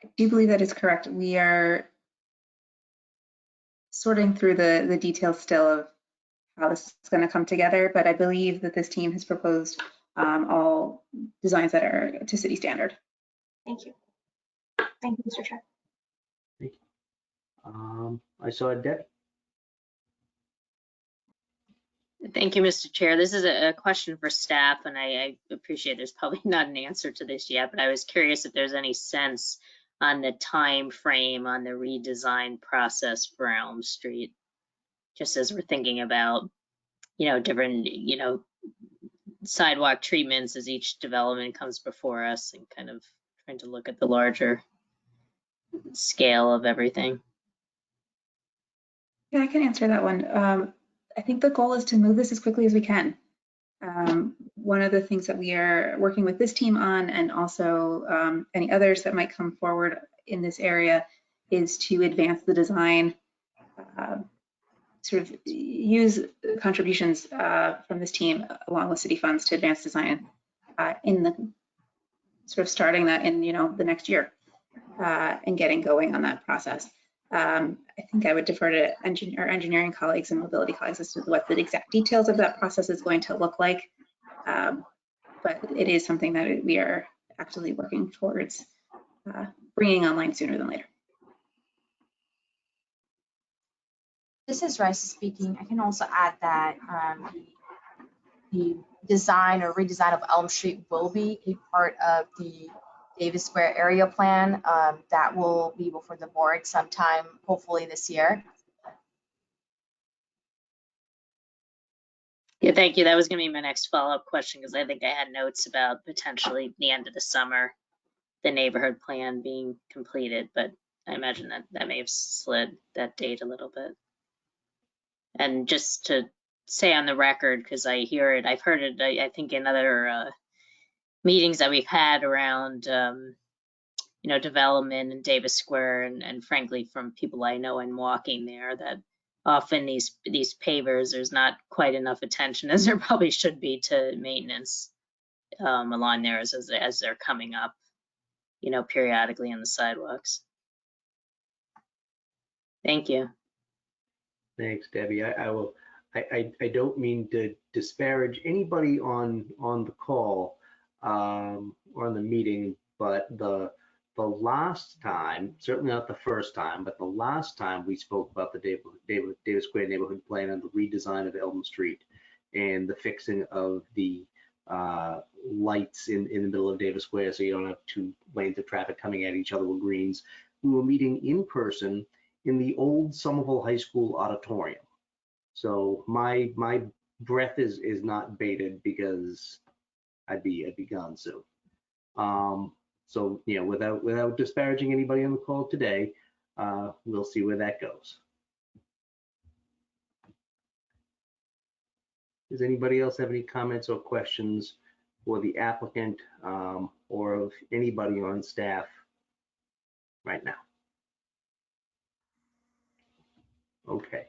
S13: I do believe that is correct. We are sorting through the details still of how this is going to come together, but I believe that this team has proposed all designs that are to city standard.
S3: Thank you. Thank you, Mr. Chair.
S1: Thank you. I saw Debbie.
S5: Thank you, Mr. Chair. This is a question for staff, and I appreciate there's probably not an answer to this yet, but I was curious if there's any sense on the time frame on the redesign process for Elm Street, just as we're thinking about, different, sidewalk treatments as each development comes before us, and kind of trying to look at the larger scale of everything.
S13: Yeah, I can answer that one. I think the goal is to move this as quickly as we can. One of the things that we are working with this team on, and also any others that might come forward in this area, is to advance the design, sort of use contributions from this team along with city funds to advance design in the sort of starting that in the next year and getting going on that process. I think I would defer to our engineering colleagues and mobility colleagues as to what the exact details of that process is going to look like. But it is something that we are actively working towards bringing online sooner than later.
S6: This is Rice speaking. I can also add that the design or redesign of Elm Street will be a part of the Davis Square area plan that will be before the board sometime, hopefully this year.
S5: Yeah, thank you. That was going to be my next follow-up question, because I think I had notes about potentially the end of the summer, the neighborhood plan being completed, but I imagine that may have slid that date a little bit. And just to say on the record, because I've heard it, I think in other meetings that we've had around, development in Davis Square, and frankly, from people I know and walking there, that often these pavers, there's not quite enough attention as there probably should be to maintenance along there as they're coming up, periodically on the sidewalks. Thank you.
S1: Thanks, Debbie. I don't mean to disparage anybody on the call or on the meeting, but the last time, certainly not the first time, but the last time we spoke about the Davis Square neighborhood plan and the redesign of Elm Street and the fixing of the lights in the middle of Davis Square, so you don't have two lanes of traffic coming at each other with greens. We were meeting in person in the old Somerville High School auditorium. So my breath is not bated, because I'd be gone soon. So without disparaging anybody on the call today, we'll see where that goes. Does anybody else have any comments or questions for the applicant or of anybody on staff right now? Okay.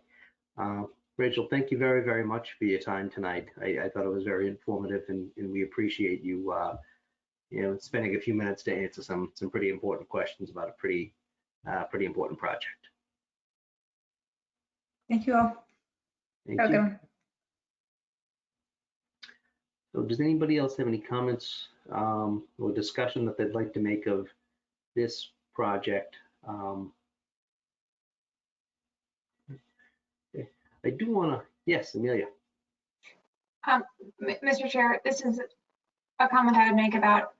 S1: Rachel, thank you very, very much for your time tonight. I thought it was very informative, and we appreciate you, spending a few minutes to answer some pretty important questions about a pretty important project.
S13: Thank you all.
S1: Thank you. So does anybody else have any comments or discussion that they'd like to make of this project? I do want to, yes, Amelia.
S3: Mr. Chair, this is a comment I would make about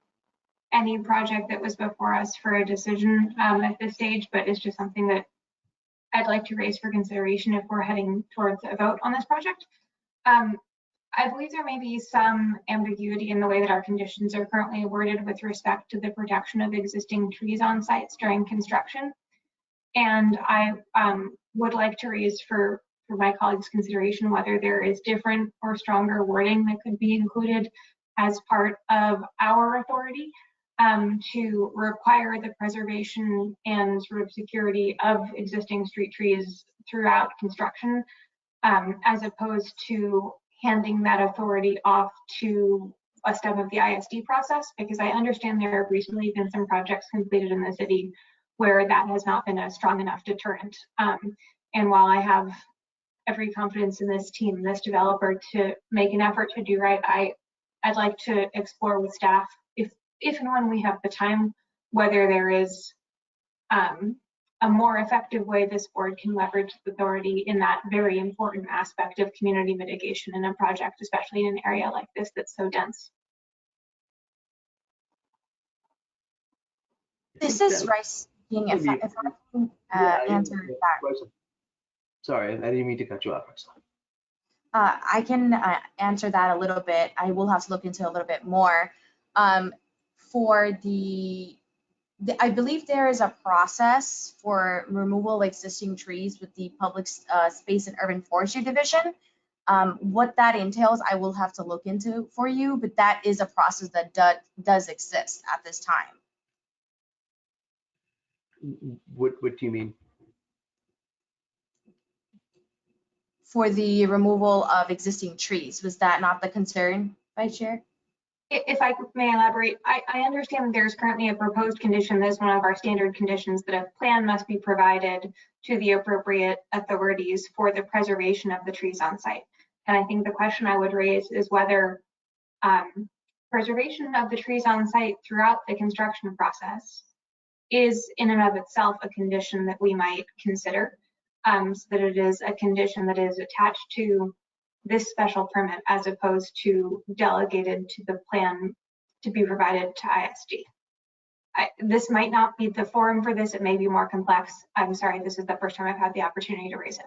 S3: any project that was before us for a decision at this stage, but it's just something that I'd like to raise for consideration if we're heading towards a vote on this project. I believe there may be some ambiguity in the way that our conditions are currently worded with respect to the protection of existing trees on sites during construction. And I would like to raise for my colleagues' consideration whether there is different or stronger wording that could be included as part of our authority to require the preservation and sort of security of existing street trees throughout construction, as opposed to handing that authority off to a step of the ISD process, because I understand there have recently been some projects completed in the city where that has not been a strong enough deterrent. And while I have every confidence in this team, this developer, to make an effort to do right, I'd like to explore with staff, if and when we have the time, whether there is a more effective way this board can leverage the authority in that very important aspect of community mitigation in a project, especially in an area like this that's so dense.
S6: This is Rice speaking. If I can answer that.
S1: Sorry, I didn't mean to cut you off.
S6: I can answer that a little bit. I will have to look into it a little bit more. For I believe there is a process for removal of existing trees with the Public Space and Urban Forestry Division. What that entails, I will have to look into for you, but that is a process that does exist at this time.
S1: What do you mean?
S6: For the removal of existing trees, was that not the concern, Vice Chair?
S3: If I may elaborate, I understand that there's currently a proposed condition that is one of our standard conditions that a plan must be provided to the appropriate authorities for the preservation of the trees on site. And I think the question I would raise is whether preservation of the trees on site throughout the construction process is in and of itself a condition that we might consider, so that it is a condition that is attached to this special permit as opposed to delegated to the plan to be provided to ISD. This might not be the forum for this. It may be more complex. I'm sorry, this is the first time I've had the opportunity to raise it.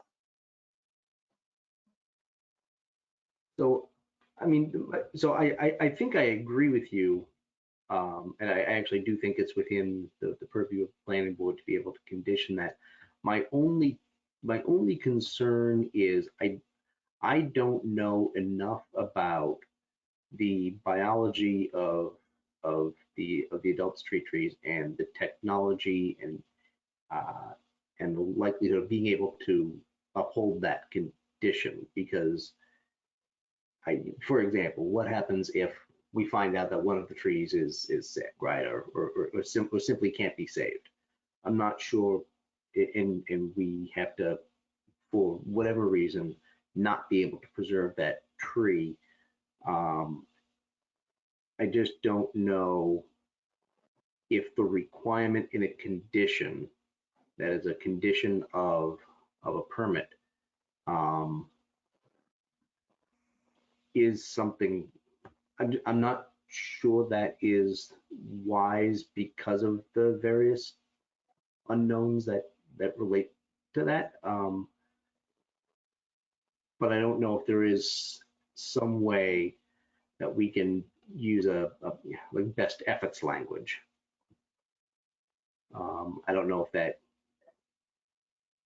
S1: So, I mean, so I think I agree with you. And I actually do think it's within the purview of the planning board to be able to condition that. My only concern is I don't know enough about the biology of the adult street trees and the technology and the likelihood of being able to uphold that condition, because for example, what happens if we find out that one of the trees is sick, right, or simply can't be saved? I'm not sure, and we have to, for whatever reason, not be able to preserve that tree. I just don't know if the requirement in a condition that is a condition of a permit is something. I'm not sure that is wise because of the various unknowns that relate to that. But I don't know if there is some way that we can use like best efforts language. I don't know if that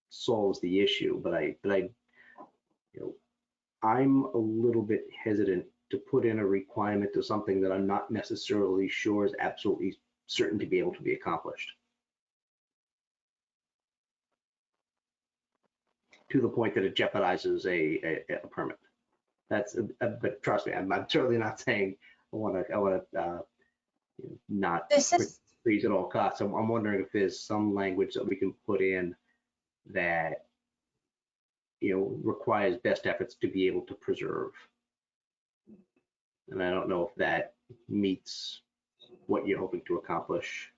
S1: solves the issue, but I'm a little bit hesitant to put in a requirement to something that I'm not necessarily sure is absolutely certain to be able to be accomplished. to the point that it jeopardizes a permit. But trust me, I'm certainly not saying I want to not trees at all costs. I'm wondering if there's some language that we can put in that, requires best efforts to be able to preserve. And I don't know if that meets what you're hoping to accomplish.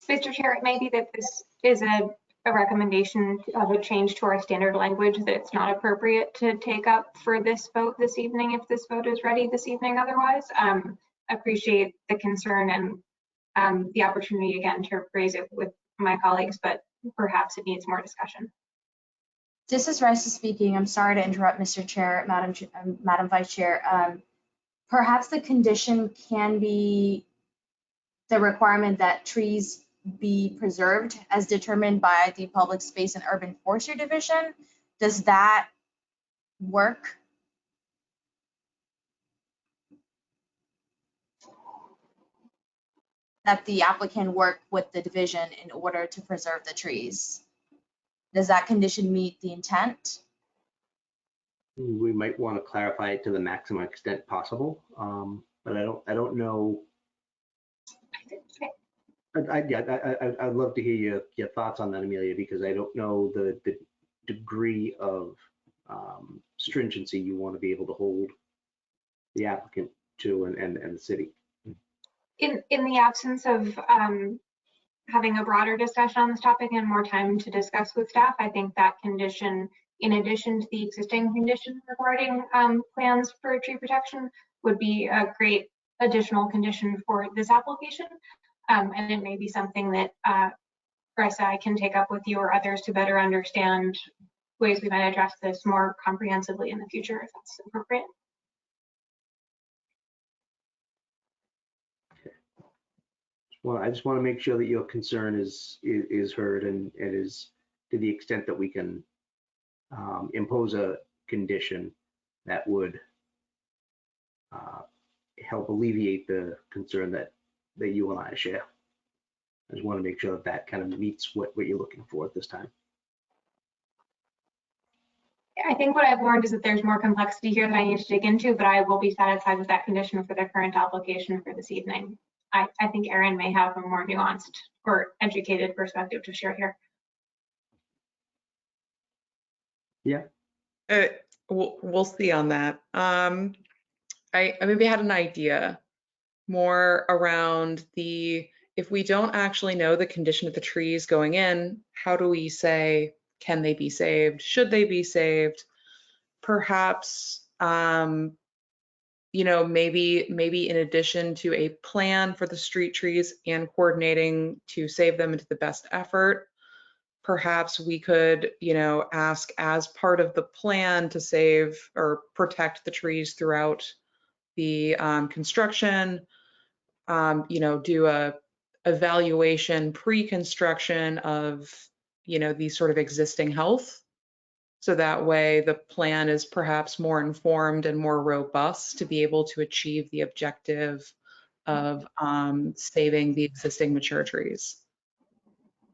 S3: Mr. Chair, it may be that this is a recommendation of a change to our standard language that it's not appropriate to take up for this vote this evening if this vote is ready this evening otherwise. I appreciate the concern and the opportunity again to raise it with my colleagues, but perhaps it needs more discussion.
S6: This is Raisa speaking. I'm sorry to interrupt, Mr. Chair, Madam Vice Chair. Perhaps the condition can be the requirement that trees be preserved as determined by the Public Space and Urban Forestry Division. Does that work? That the applicant work with the division in order to preserve the trees. Does that condition meet the intent?
S1: We might want to clarify it to the maximum extent possible, but I don't know. I'd love to hear your thoughts on that, Amelia, because I don't know the degree of stringency you want to be able to hold the applicant to and the city.
S3: In the absence of having a broader discussion on this topic and more time to discuss with staff, I think that condition, in addition to the existing condition regarding plans for tree protection, would be a great additional condition for this application. And it may be something that Raisa, I can take up with you or others to better understand ways we might address this more comprehensively in the future if that's appropriate.
S1: Well, I just want to make sure that your concern is heard and is to the extent that we can impose a condition that would help alleviate the concern that you and I share. I just want to make sure that kind of meets what you're looking for at this time.
S3: I think what I've learned is that there's more complexity here that I need to dig into, but I will be satisfied with that condition for the current application for this evening. I think Erin may have a more nuanced or educated perspective to share here.
S1: Yeah.
S2: We'll see on that. I maybe had an idea more around if we don't actually know the condition of the trees going in, how do we say, can they be saved? Should they be saved? Perhaps, maybe in addition to a plan for the street trees and coordinating to save them into the best effort, perhaps we could, ask as part of the plan to save or protect the trees throughout the construction, do a evaluation pre-construction of, the sort of existing health. So that way the plan is perhaps more informed and more robust to be able to achieve the objective of saving the existing mature trees.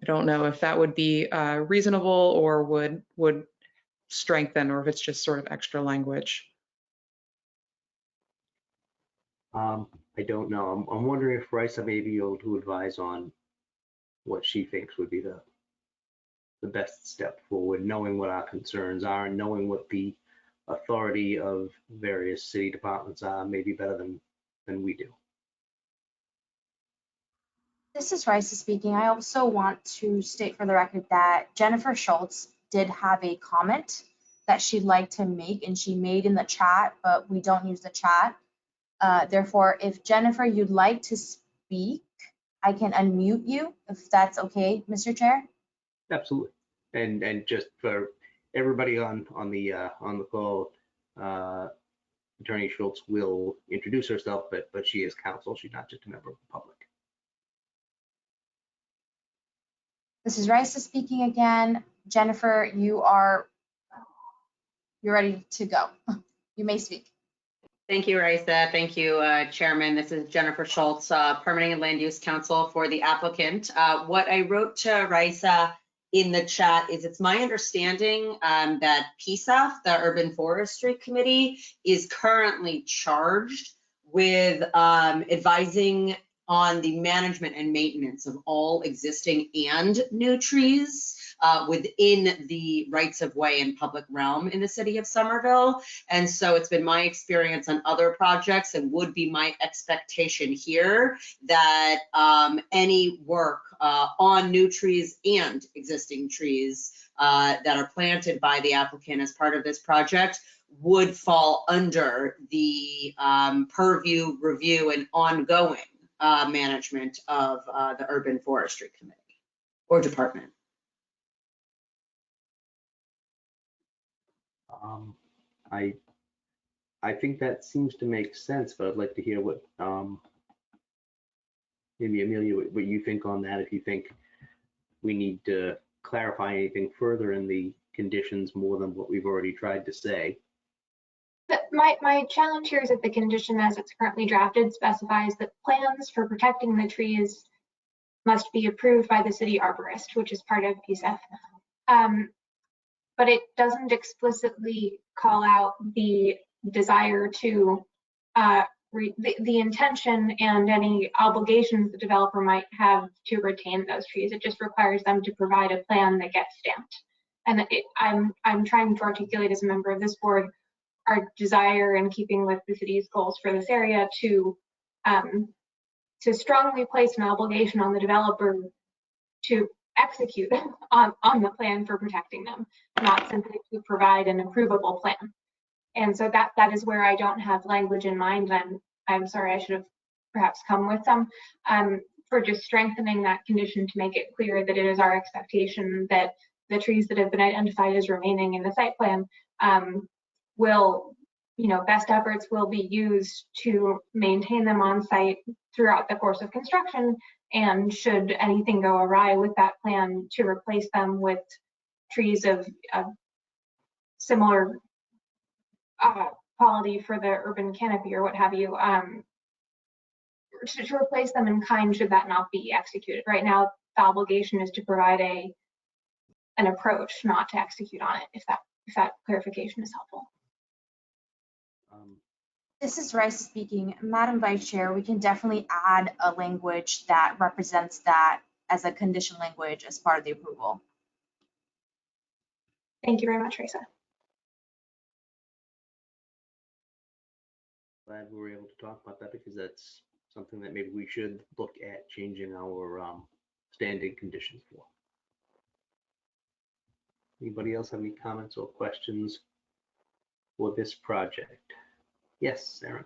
S2: I don't know if that would be reasonable or would strengthen, or if it's just sort of extra language.
S1: I don't know. I'm wondering if Raisa may be able to advise on what she thinks would be the best step forward, knowing what our concerns are and knowing what the authority of various city departments are, maybe better than we do.
S6: This is Raisa speaking. I also want to state for the record that Jennifer Schultz did have a comment that she'd like to make, and she made in the chat, but we don't use the chat. Therefore, if Jennifer, you'd like to speak, I can unmute you if that's okay, Mr. Chair.
S1: Absolutely. And just for everybody on the call, Attorney Schultz will introduce herself, but she is counsel. She's not just a member of the public.
S6: This is Raisa speaking again. Jennifer, you're ready to go. You may speak.
S15: Thank you, Raisa. Thank you, Chairman. This is Jennifer Schultz, Permitting and Land Use Counsel for the applicant. What I wrote to Raisa in the chat is it's my understanding that PSAF, the Urban Forestry Committee, is currently charged with advising on the management and maintenance of all existing and new trees within the rights of way and public realm in the city of Somerville. And so it's been my experience on other projects and would be my expectation here that any work on new trees and existing trees that are planted by the applicant as part of this project would fall under the purview, review, and ongoing management of the Urban Forestry Committee or department.
S1: I think that seems to make sense, but I'd like to hear what maybe Amelia, what you think on that. If you think we need to clarify anything further in the conditions more than what we've already tried to say.
S3: My challenge here is that the condition as it's currently drafted specifies that plans for protecting the trees must be approved by the city arborist, which is part of PSAF. But it doesn't explicitly call out the desire to, the intention and any obligations the developer might have to retain those trees. It just requires them to provide a plan that gets stamped. And I'm trying to articulate as a member of this board our desire in keeping with the city's goals for this area to strongly place an obligation on the developer to execute on the plan for protecting them, not simply to provide an approvable plan. And so that is where I don't have language in mind. I'm sorry, I should have perhaps come with some for just strengthening that condition to make it clear that it is our expectation that the trees that have been identified as remaining in the site plan will, best efforts will be used to maintain them on site throughout the course of construction. And should anything go awry with that plan, to replace them with trees of similar quality for the urban canopy or what have you, to replace them in kind should that not be executed. Right now, the obligation is to provide an approach, not to execute on it, if that clarification is helpful.
S6: This is Rice speaking. Madam Vice Chair, we can definitely add a language that represents that as a condition language as part of the approval.
S3: Thank you very much, Raisa.
S1: Glad we were able to talk about that, because that's something that maybe we should look at changing our standing conditions for. Anybody else have any comments or questions for this project? Yes, Aaron.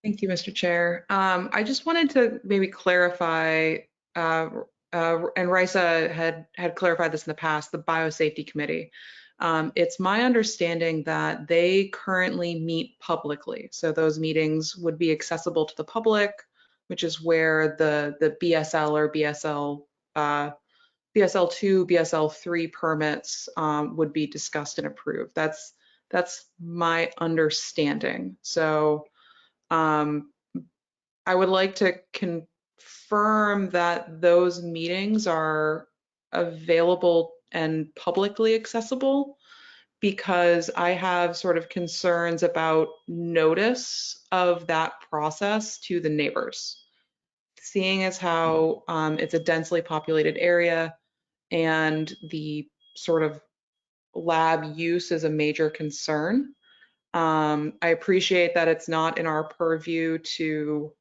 S2: Thank you, Mr. Chair. I just wanted to maybe clarify, and Raisa had clarified this in the past, the Biosafety Committee. It's my understanding that they currently meet publicly. So those meetings would be accessible to the public, which is where the BSL or BSL2, BSL3 permits would be discussed and approved. That's my understanding. So I would like to confirm that those meetings are available and publicly accessible, because I have sort of concerns about notice of that process to the neighbors. Seeing as how it's a densely populated area and the sort of lab use is a major concern. I appreciate that it's not in our purview to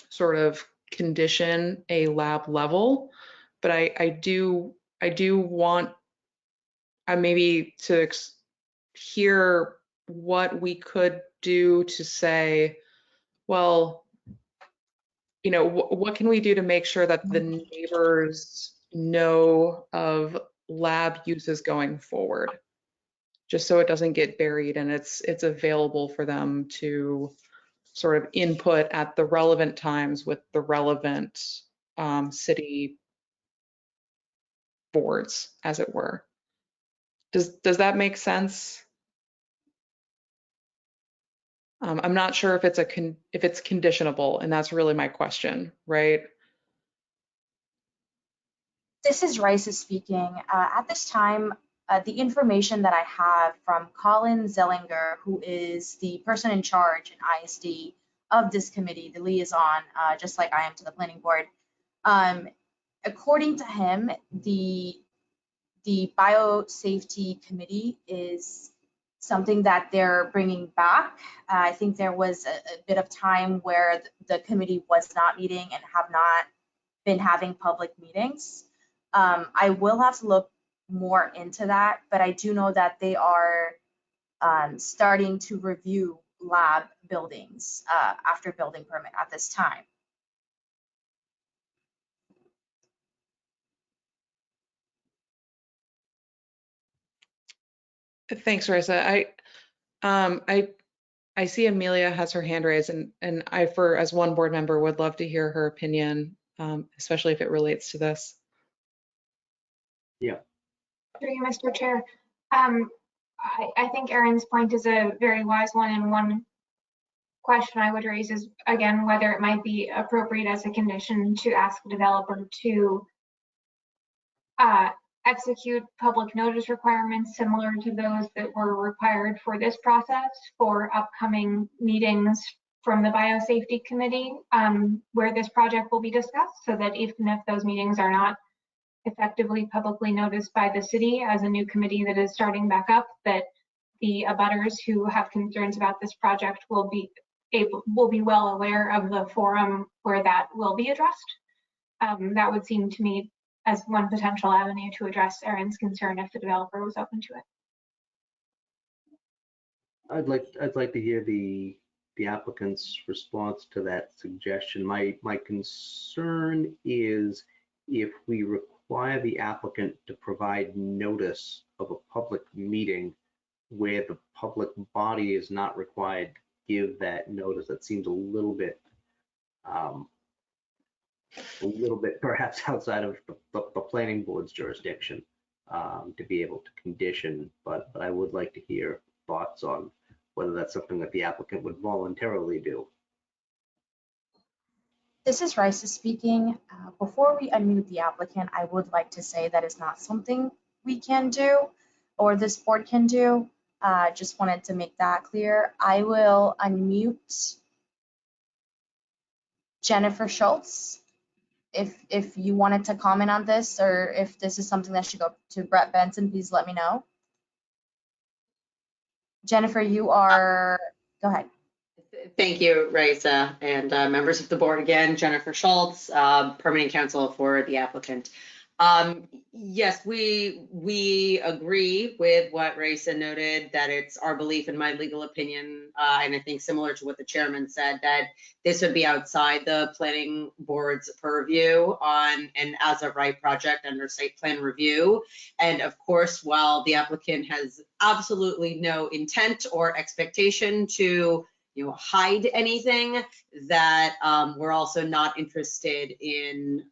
S2: sort of condition a lab level, but I do want maybe to hear what we could do to say, well, what can we do to make sure that the neighbors know of lab uses going forward, just so it doesn't get buried and it's available for them to sort of input at the relevant times with the relevant city boards, as it were. Does that make sense? I'm not sure if it's conditionable, and that's really my question, right?
S6: This is Rice speaking. At this time, the information that I have from Colin Zellinger, who is the person in charge in ISD of this committee, the liaison, just like I am to the planning board, according to him, the biosafety committee is something that they're bringing back. I think there was a bit of time where the committee was not meeting and have not been having public meetings. I will have to look more into that, but I do know that they are starting to review lab buildings after building permit at this time.
S2: Thanks, Risa. I see Amelia has her hand raised, and I, as one board member, would love to hear her opinion, especially if it relates to this.
S1: Yeah.
S3: Through you, Mr. Chair. I think Erin's point is a very wise one, and one question I would raise is, again, whether it might be appropriate as a condition to ask the developer to execute public notice requirements similar to those that were required for this process for upcoming meetings from the biosafety committee where this project will be discussed, so that even if those meetings are not effectively publicly noticed by the city as a new committee that is starting back up, that the abutters who have concerns about this project will be well aware of the forum where that will be addressed. That would seem to me as one potential avenue to address Erin's concern if the developer was open to it.
S1: I'd like to hear the applicant's response to that suggestion. My concern is if we require the applicant to provide notice of a public meeting where the public body is not required to give that notice, that seems a little bit perhaps outside of the planning board's jurisdiction to be able to condition, but I would like to hear thoughts on whether that's something that the applicant would voluntarily do.
S6: This is Rice speaking. Before we unmute the applicant, I would like to say that is not something we can do or this board can do. Just wanted to make that clear. I will unmute Jennifer Schultz. If you wanted to comment on this, or if this is something that should go to Brett Benson, please let me know. Jennifer, you are, go ahead.
S15: Thank you, Raisa, and members of the board again, Jennifer Schultz, permitting counsel for the applicant. Yes, we agree with what Raisa noted, that it's our belief, in my legal opinion, and I think similar to what the chairman said, that this would be outside the planning board's purview on an as-of-right project under site plan review. And of course, while the applicant has absolutely no intent or expectation to hide anything, that we're also not interested in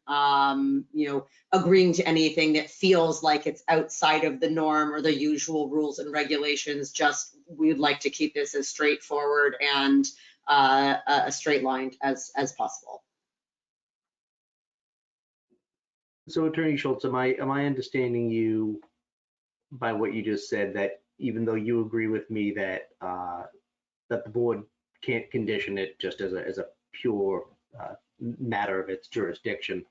S15: agreeing to anything that feels like it's outside of the norm or the usual rules and regulations. Just we'd like to keep this as straightforward and straight lined as possible.
S1: So Attorney Schultz, am I understanding you by what you just said, that even though you agree with me that that the board can't condition it just as a pure matter of its jurisdiction,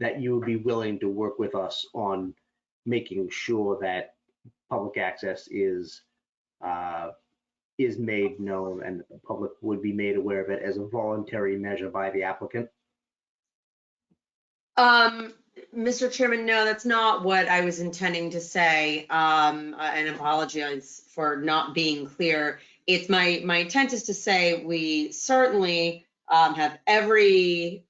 S1: that you would be willing to work with us on making sure that public access is made known and the public would be made aware of it as a voluntary measure by the applicant?
S15: Mr. Chairman, no, that's not what I was intending to say, and apologize for not being clear. It's my intent is to say we certainly have every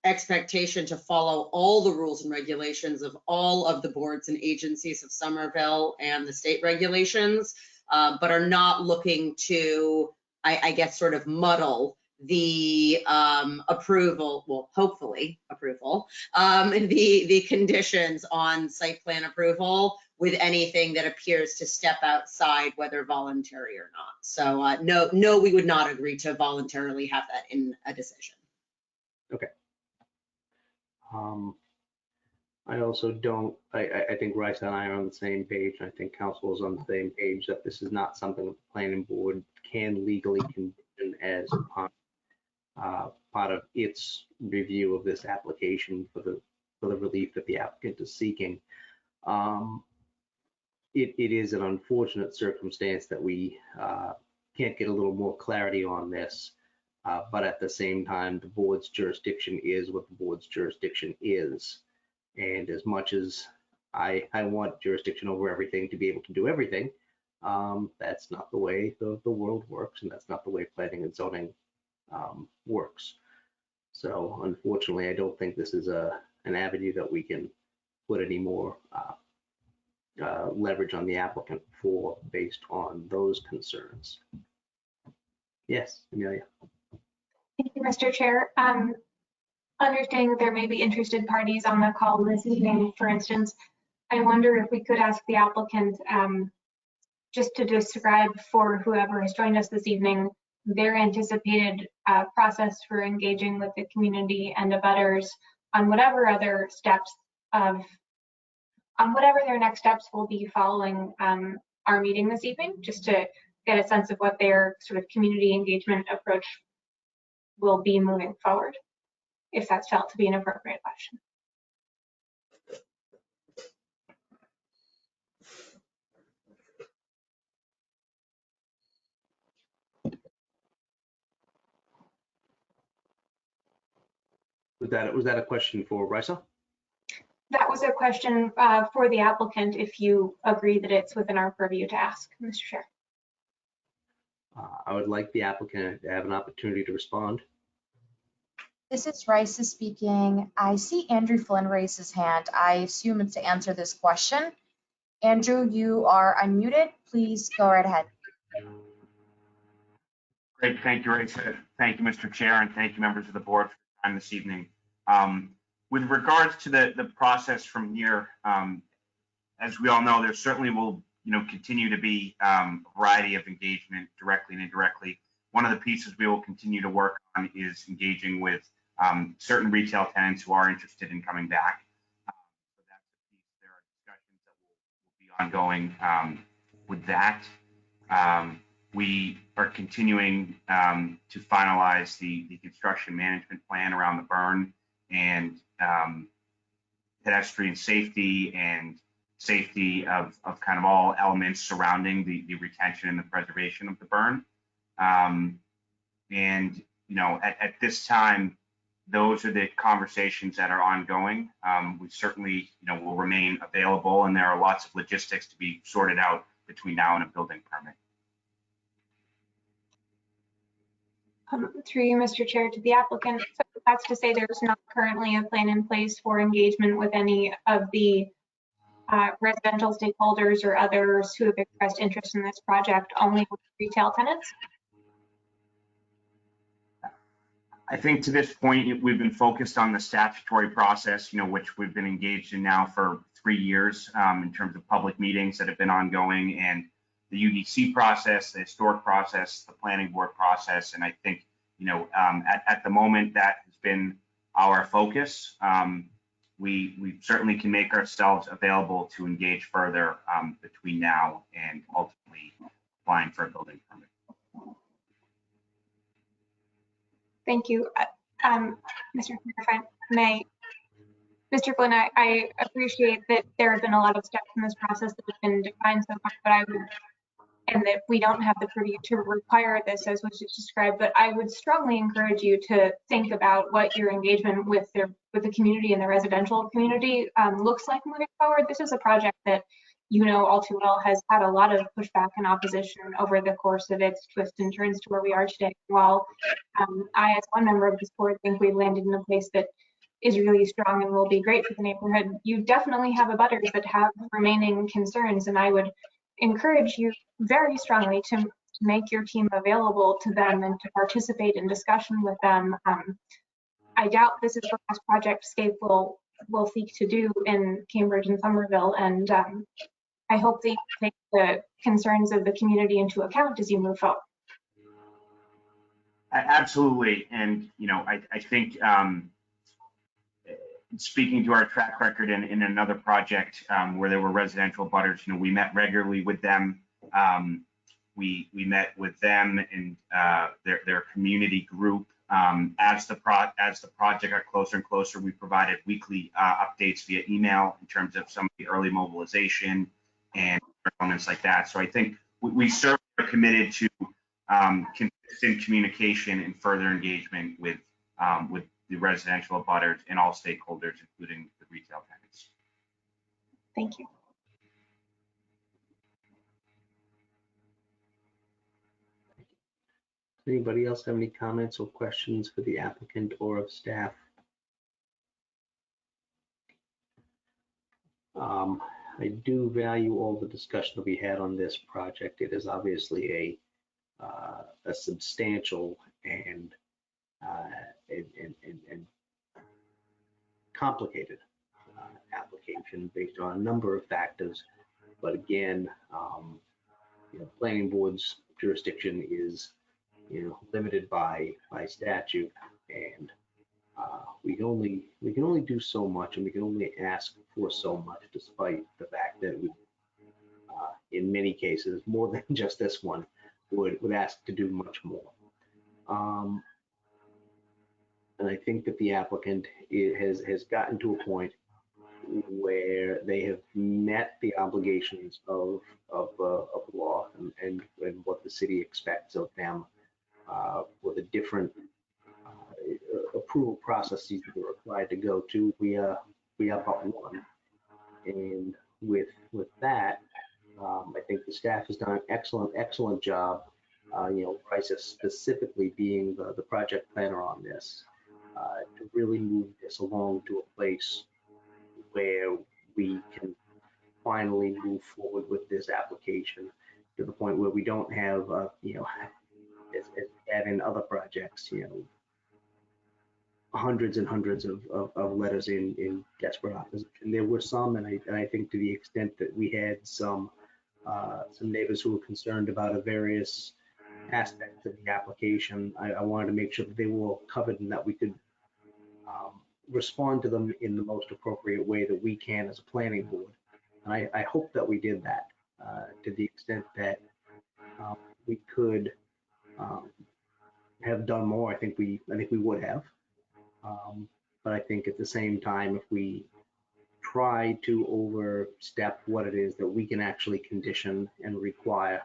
S15: expectation to follow all the rules and regulations of all of the boards and agencies of Somerville and the state regulations, but are not looking to, I guess, sort of muddle the approval, well, hopefully approval, the conditions on site plan approval with anything that appears to step outside, whether voluntary or not. So no, we would not agree to voluntarily have that in a decision.
S1: Okay. I also don't, I think Rice and I are on the same page, and I think council is on the same page that this is not something that the planning board can legally condition as part of its review of this application for the relief that the applicant is seeking. It is an unfortunate circumstance that we can't get a little more clarity on this, but at the same time, the board's jurisdiction is what the board's jurisdiction is. And as much as I want jurisdiction over everything to be able to do everything, that's not the way the world works, and that's not the way planning and zoning works. So unfortunately, I don't think this is an avenue that we can put any more leverage on the applicant for based on those concerns. Yes, Amelia.
S3: Thank you, Mr. Chair. Understanding that there may be interested parties on the call this evening, for instance, I wonder if we could ask the applicant just to describe for whoever has joined us this evening their anticipated process for engaging with the community and abutters on whatever other steps on whatever their next steps will be following our meeting this evening, just to get a sense of what their sort of community engagement approach will be moving forward, if that's felt to be an appropriate question.
S1: Was that a question for Risa?
S3: That was a question for the applicant, if you agree that it's within our purview to ask, Mr. Chair.
S1: I would like the applicant to have an opportunity to respond.
S6: This is Rice speaking. I see Andrew Flynn raise his hand. I assume it's to answer this question. Andrew, you are unmuted. Please go right ahead.
S16: Great, thank you, Rice. Thank you, Mr. Chair, and thank you, members of the board, for your time this evening. With regards to the process from here, as we all know, there certainly will continue to be a variety of engagement directly and indirectly. One of the pieces we will continue to work on is engaging with certain retail tenants who are interested in coming back. So that's a piece. There are discussions that will be ongoing with that. We are continuing to finalize the construction management plan around the burn and pedestrian safety and safety of kind of all elements surrounding the retention and the preservation of the burn. And at this time, those are the conversations that are ongoing. We certainly will remain available, and there are lots of logistics to be sorted out between now and a building permit.
S3: Through you, Mr. Chair, to the applicant. So that's to say there's not currently a plan in place for engagement with any of the residential stakeholders or others who have expressed interest in this project, only with retail tenants?
S16: I think to this point, we've been focused on the statutory process, which we've been engaged in now for 3 years in terms of public meetings that have been ongoing, and the UDC process, the historic process, the planning board process. And I think, at the moment that has been our focus. We certainly can make ourselves available to engage further between now and ultimately applying for a building permit.
S3: Thank you. Mr. Chair, if I may, Mr. Flynn, I appreciate that there have been a lot of steps in this process that have been defined so far, but and that we don't have the purview to require this as was just described, but I would strongly encourage you to think about what your engagement with the community and the residential community looks like moving forward. This is a project that all too well has had a lot of pushback and opposition over the course of its twists and turns to where we are today. While I, as one member of this board, think we've landed in a place that is really strong and will be great for the neighborhood, you definitely have abutters that have remaining concerns, and I would encourage you very strongly to make your team available to them and to participate in discussion with them. I doubt this is the last project Scape will seek to do in Cambridge and Somerville, and I hope that you take the concerns of the community into account as you move forward.
S16: Absolutely, and I think speaking to our track record in another project where there were residential butters, we met regularly with them. We met with them and their community group. As the project got closer and closer, we provided weekly updates via email in terms of some of the early mobilization and elements like that. So I think we certainly are committed to consistent communication and further engagement with the residential abutters and all stakeholders, including the retail tenants.
S3: Thank you.
S1: Anybody else have any comments or questions for the applicant or of staff? I do value all the discussion that we had on this project. It is obviously a substantial and complicated application based on a number of factors. But again, planning board's jurisdiction is limited by statute, and we can only do so much, and we can only ask for so much, despite the fact that we, in many cases, more than just this one, would ask to do much more. And I think that the applicant has gotten to a point where they have met the obligations of law and what the city expects of them for the different approval processes that they're required to go to. We are but one, and with that, I think the staff has done an excellent job. Bryce specifically being the project planner on this, to really move this along to a place where we can finally move forward with this application to the point where we don't have, as in other projects, hundreds and hundreds of letters in desperate opposition. There were some, and I think to the extent that we had some neighbors who were concerned about various aspects of the application, I wanted to make sure that they were all covered and that we could respond to them in the most appropriate way that we can as a planning board. And I hope that we did that to the extent that we could have done more. I think we would have. But I think at the same time, if we try to overstep what it is that we can actually condition and require,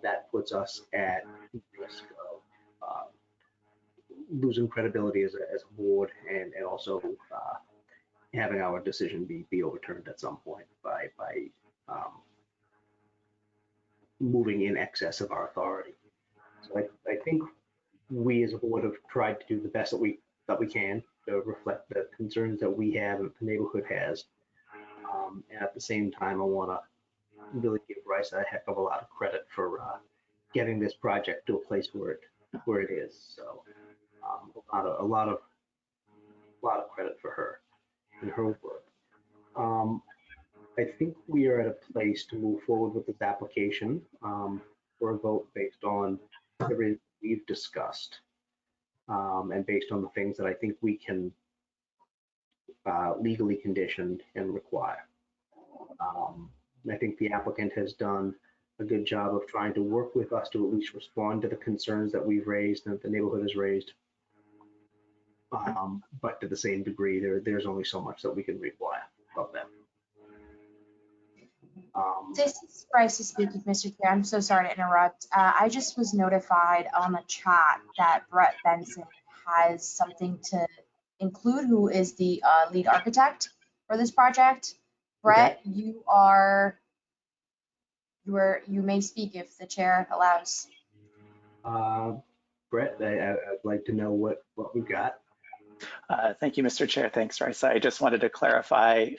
S1: that puts us at risk of losing credibility as a board, and also having our decision be overturned at some point by moving in excess of our authority. So I think we as a board have tried to do the best that we can to reflect the concerns that we have and the neighborhood has. And at the same time, I want to really give Bryce a heck of a lot of credit for getting this project to a place where it is. So a lot of credit for her and her work. I think we are at a place to move forward with this application for a vote based on everything we've discussed, and based on the things that I think we can legally condition and require. I think the applicant has done a good job of trying to work with us to at least respond to the concerns that we've raised and that the neighborhood has raised. But to the same degree, there's only so much that we can require of them.
S6: This is Bryce speaking, Mr. Chair. I'm so sorry to interrupt. I just was notified on the chat that Brett Benson has something to include, who is the lead architect for this project. Brett, okay. You may speak if the chair allows.
S1: Brett, I'd like to know what we've got.
S14: Thank you, Mr. Chair. Thanks, Bryce. I just wanted to clarify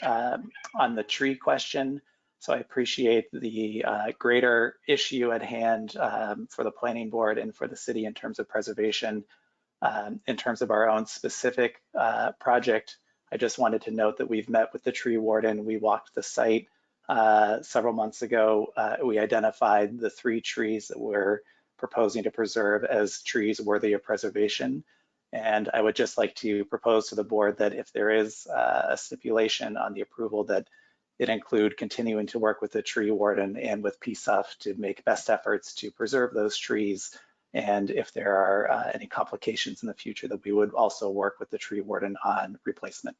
S14: on the tree question. So I appreciate the greater issue at hand for the planning board and for the city in terms of preservation. In terms of our own specific project, I just wanted to note that we've met with the tree warden. We walked the site several months ago. We identified the 3 trees that we're proposing to preserve as trees worthy of preservation. And I would just like to propose to the board that if there is a stipulation on the approval, that it include continuing to work with the tree warden and with PSUF to make best efforts to preserve those trees. And if there are any complications in the future, that we would also work with the tree warden on replacement.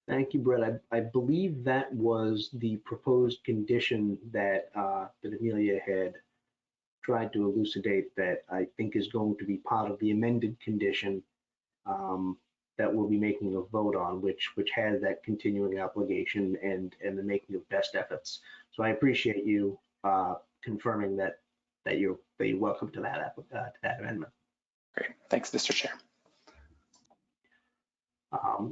S1: Thank you, Brett. I believe that was the proposed condition that that Amelia had tried to elucidate, that I think is going to be part of the amended condition that we'll be making a vote on, which has that continuing obligation and the making of best efforts. So I appreciate you confirming that you're welcome to that amendment.
S14: Great, thanks, Mr. Chair.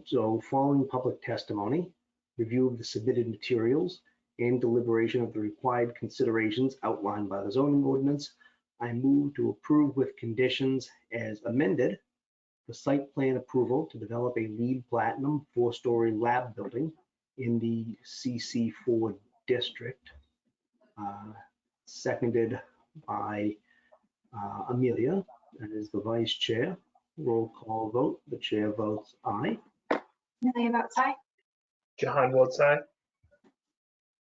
S1: So following public testimony, review of the submitted materials, and deliberation of the required considerations outlined by the zoning ordinance, I move to approve with conditions as amended the site plan approval to develop a LEED Platinum 4-story lab building in the CC4 district, seconded by Amelia as the vice chair. Roll call vote. The chair votes aye.
S3: Amelia votes aye.
S4: Jahan votes aye.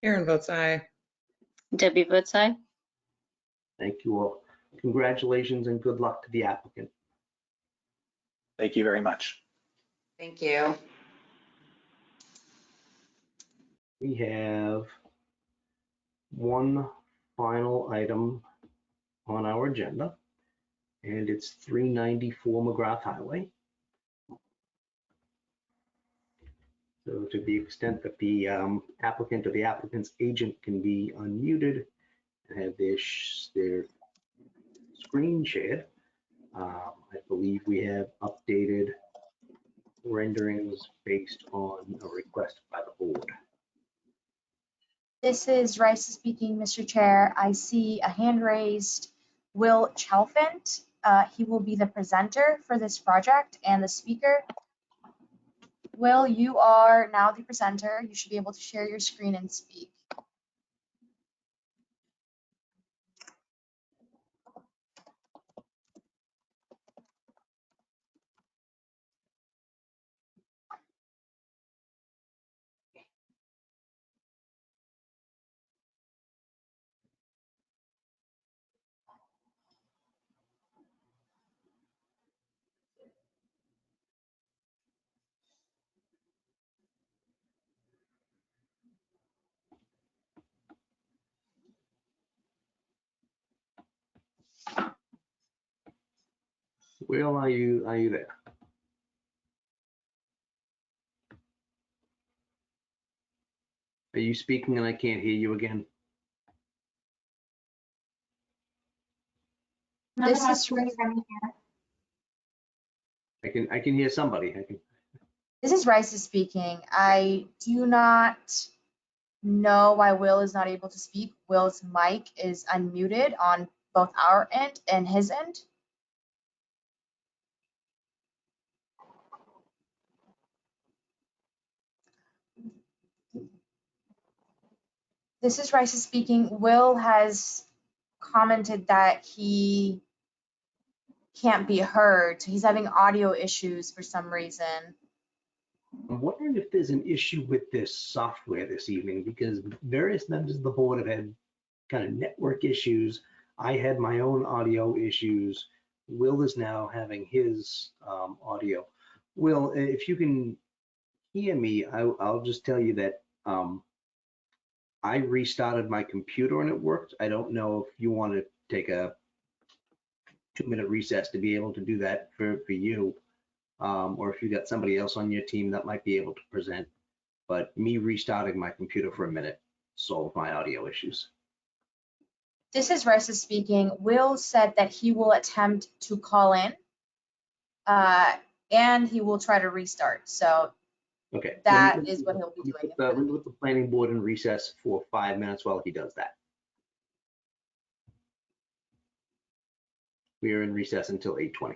S2: Aaron votes aye.
S5: Debbie votes aye.
S1: Thank you all. Congratulations and good luck to the applicant.
S14: Thank you very much.
S15: Thank you.
S1: We have one final item on our agenda, and it's 394 McGrath Highway. So to the extent that the applicant or the applicant's agent can be unmuted and have their screen shared, I believe we have updated renderings based on a request by the board.
S6: This is Rice speaking, Mr. Chair. I see a hand raised. Will Chalfant. He will be the presenter for this project and the speaker. Will, you are now the presenter. You should be able to share your screen and speak.
S1: Will, are you there? Are you speaking and I can't hear you again?
S6: This is Rice.
S1: I can hear somebody.
S6: This is Rice speaking. I do not know why Will is not able to speak. Will's mic is unmuted on both our end and his end. This is Rice speaking. Will has commented that he can't be heard. So he's having audio issues for some reason.
S1: I'm wondering if there's an issue with this software this evening, because various members of the board have had kind of network issues. I had my own audio issues. Will is now having his audio. Will, if you can hear me, I'll just tell you that I restarted my computer and it worked. I don't know if you want to take a 2-minute recess to be able to do that for you, or if you got somebody else on your team that might be able to present. But me restarting my computer for a minute solved my audio issues.
S6: This is Rice speaking. Will said that he will attempt to call in and he will try to restart. So
S1: okay,
S6: that is what he'll be doing.
S1: We'll put the planning board in recess for 5 minutes while he does that. We are in recess until 8:20.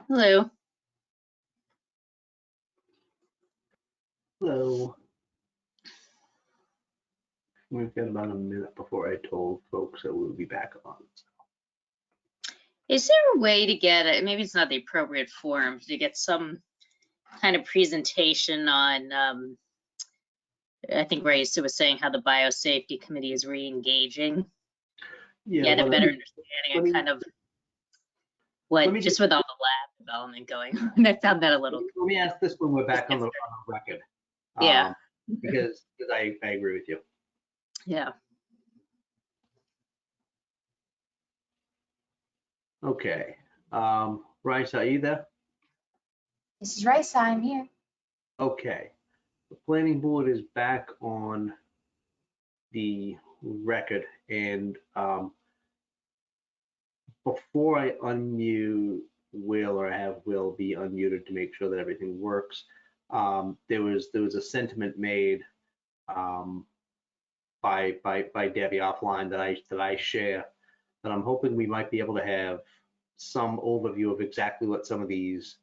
S5: Hello.
S1: Hello. We've got about a minute before I told folks that we'll be back on.
S5: Is there a way to get it? Maybe it's not the appropriate forum to get some kind of presentation on, I think Raisa was saying how the biosafety committee is re-engaging.
S1: Yeah,
S5: Get a
S1: well,
S5: better
S1: let
S5: understanding
S1: me-
S5: of kind of
S1: let
S5: what,
S1: me
S5: just
S1: just-
S5: with all the lab development going on. I found that a little.
S1: Let me ask this when we're back on the record.
S5: Yeah.
S1: Because I agree with you.
S5: Yeah.
S1: Okay. Rice, are you there?
S6: This is Rice, I'm here.
S1: Okay. The planning board is back on the record, and before I unmute Will, or have Will be unmuted to make sure that everything works, there was a sentiment made by Debbie offline that I share, that I'm hoping we might be able to have some overview of exactly what some of these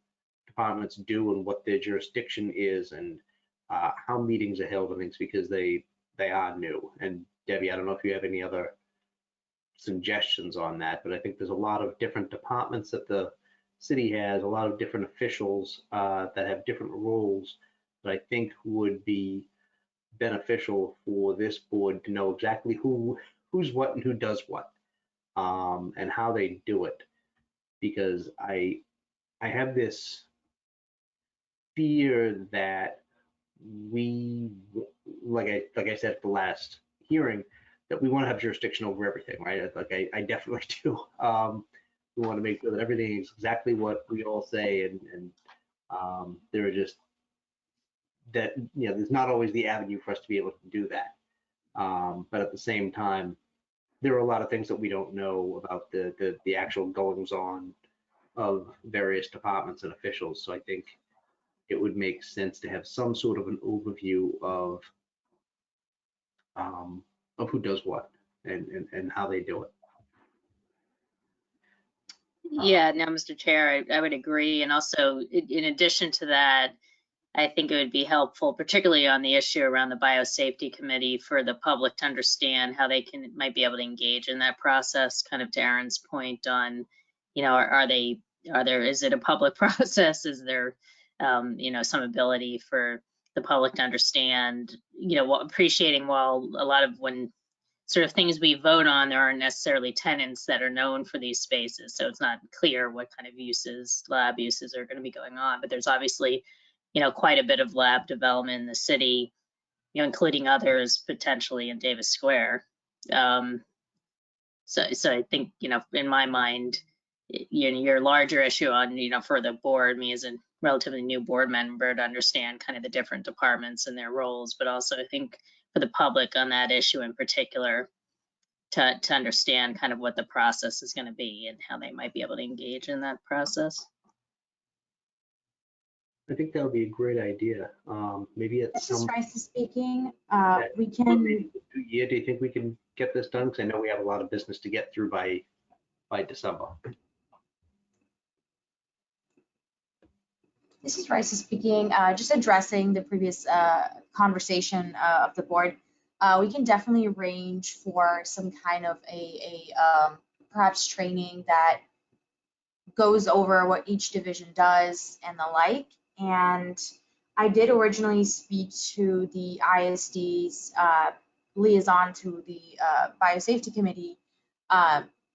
S1: departments do and what their jurisdiction is, and how meetings are held and things, because they are new. And Debbie, I don't know if you have any other suggestions on that, but I think there's a lot of different departments that the city has, a lot of different officials that have different roles that I think would be beneficial for this board to know exactly who's what and who does what, and how they do it. Because I have this fear that we, like I said at the last hearing, that we want to have jurisdiction over everything, right? Like I definitely do. We want to make sure that everything is exactly what we all say, and there are just that, you know, there's not always the avenue for us to be able to do that. But at the same time, there are a lot of things that we don't know about the actual goings on of various departments and officials. So I think it would make sense to have some sort of an overview of who does what and how they do it.
S5: Yeah, no, Mr. Chair, I would agree. And also, in addition to that, I think it would be helpful, particularly on the issue around the biosafety committee, for the public to understand how they might be able to engage in that process. Kind of Darren's point on, you know, is it a public process? Is there, you know, some ability for the public to understand, you know, appreciating while a lot of when sort of things we vote on, there aren't necessarily tenants that are known for these spaces. So it's not clear what kind of uses, lab uses are going to be going on, but there's obviously, you know, quite a bit of lab development in the city, you know, including others potentially in Davis Square. So I think, you know, in my mind, your larger issue on, you know, for the board, me as a relatively new board member, to understand kind of the different departments and their roles, but also I think for the public on that issue in particular, to understand kind of what the process is going to be and how they might be able to engage in that process.
S1: I think that would be a great idea. Maybe at
S6: This
S1: some
S6: is Rice speaking.
S1: Yeah.
S6: We can,
S1: year, do you think we can get this done? Because I know we have a lot of business to get through by December.
S6: this is Rice speaking. Just addressing the previous conversation of the board. We can definitely arrange for some kind of a perhaps training that goes over what each division does and the like. And I did originally speak to the ISD's liaison to the biosafety committee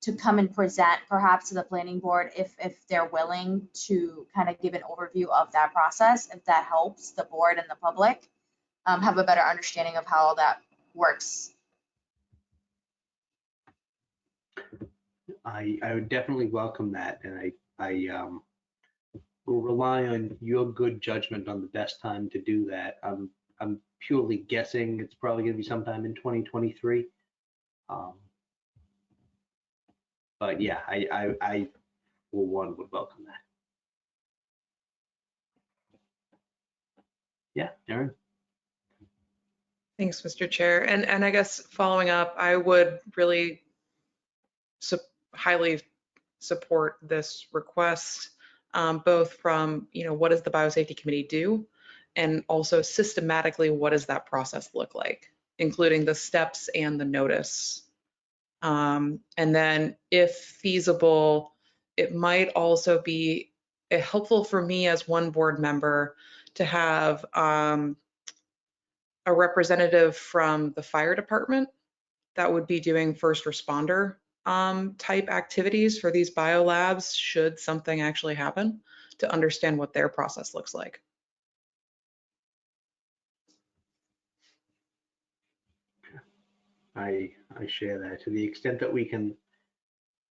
S6: to come and present perhaps to the planning board if they're willing to kind of give an overview of that process, if that helps the board and the public have a better understanding of how all that works.
S1: I would definitely welcome that, and I will rely on your good judgment on the best time to do that. I'm purely guessing it's probably going to be sometime in 2023. But yeah, I for one would welcome that. Yeah, Darren.
S2: Thanks, Mr. Chair. And I guess following up, I would really highly support this request. both from, what does the biosafety committee do? And also systematically, what does that process look like, including the steps and the notice. And then if feasible, it might also be helpful for me as one board member to have a representative from the fire department that would be doing first responder type activities for these biolabs should something actually happen, to understand what their process looks like.
S1: I share that. To the extent that we can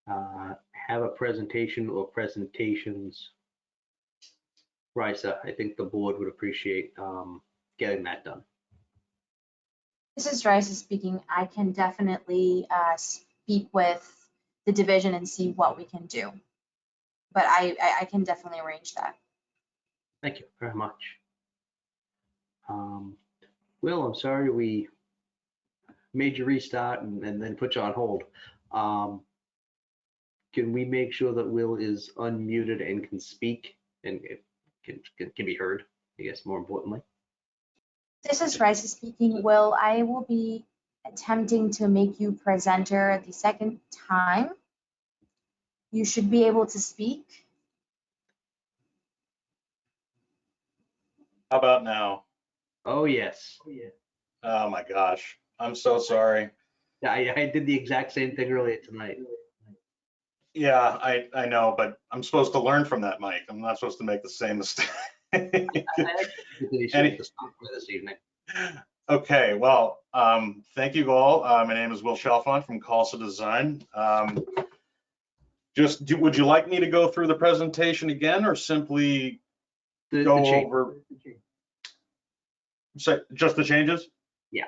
S1: have a presentation or presentations, Risa, I think the board would appreciate getting that done.
S6: This is Risa speaking. I can definitely speak with the division and see what we can do. But I can definitely arrange that.
S1: Thank you very much. Will, I'm sorry we made you restart and then put you on hold. Can we make sure that Will is unmuted and can speak and can be heard, I guess, more importantly?
S6: This is Risa speaking. Will, I will be attempting to make you presenter the second time. You should be able to speak.
S17: How about now?
S1: Oh, yes.
S17: Oh my gosh, I'm so sorry.
S1: Yeah, I did the exact same thing earlier tonight.
S17: Yeah, I know, but I'm supposed to learn from that, Mike. I'm not supposed to make the same mistake.
S1: This evening.
S17: Okay, well, thank you all. My name is Will Chalfant from Calsa Design. Would you like me to go through the presentation again, or simply go over? So just the changes?
S1: Yeah.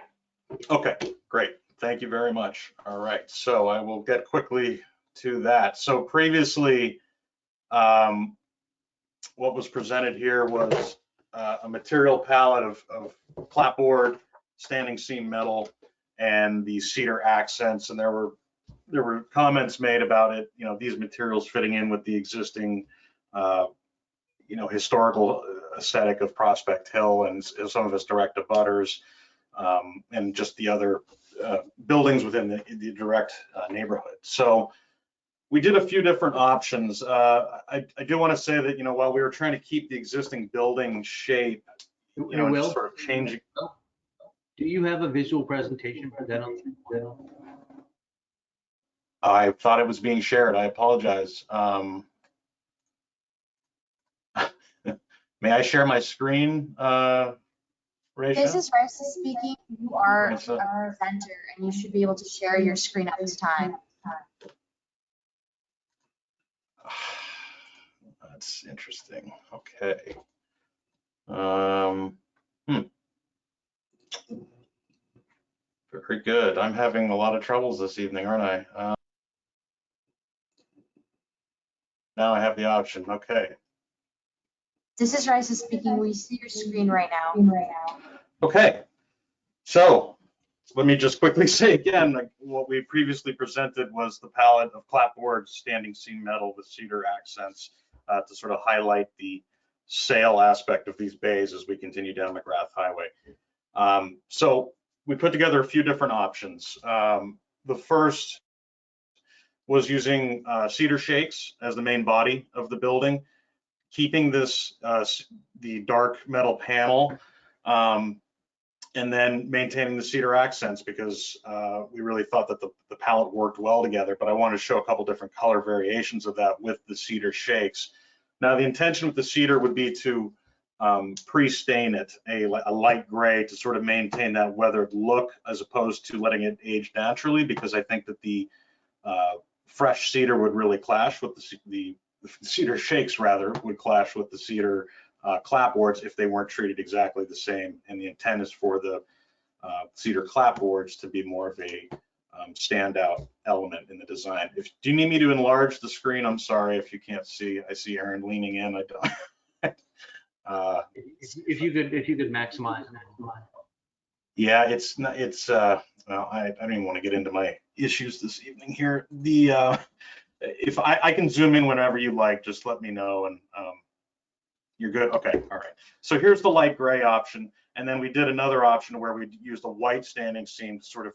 S17: Okay, great. Thank you very much. All right, so I will get quickly to that. So previously, what was presented here was a material palette of clapboard, standing seam metal, and the cedar accents. And there were comments made about it, these materials fitting in with the existing, historical aesthetic of Prospect Hill and some of its direct abutters, and just the other buildings within the direct neighborhood. So we did a few different options. I do want to say that, while we were trying to keep the existing building shape, and just sort of changing.
S1: Do you have a visual presentation for that on?
S17: I thought it was being shared. I apologize. May I share my screen, Raisha?
S6: This is Risa speaking. You are a presenter and you should be able to share your screen at this time.
S17: That's interesting. Okay. Very good. I'm having a lot of troubles this evening, aren't I? Now I have the option. Okay.
S6: This is Risa speaking. We see your screen right now.
S17: Okay. So let me just quickly say again, what we previously presented was the palette of clapboard, standing seam metal with cedar accents to sort of highlight the sail aspect of these bays as we continue down McGrath Highway. So we put together a few different options. The first was using cedar shakes as the main body of the building, keeping this the dark metal panel, and then maintaining the cedar accents, because we really thought that the palette worked well together, but I wanted to show a couple different color variations of that with the cedar shakes. Now, the intention with the cedar would be to pre-stain it a light gray to sort of maintain that weathered look, as opposed to letting it age naturally, because I think that the fresh cedar would really clash with the cedar shakes, rather, would clash with the cedar clapboards if they weren't treated exactly the same. And the intent is for the cedar clapboards to be more of a standout element in the design. Do you need me to enlarge the screen? I'm sorry if you can't see. I see Aaron leaning in. I don't.
S1: If you could maximize.
S17: Yeah, it's not. It's well, I don't even want to get into my issues this evening here. if I can zoom in whenever you like, just let me know. And you're good. Okay. All right. So here's the light gray option. And then we did another option where we used a white standing seam to sort of,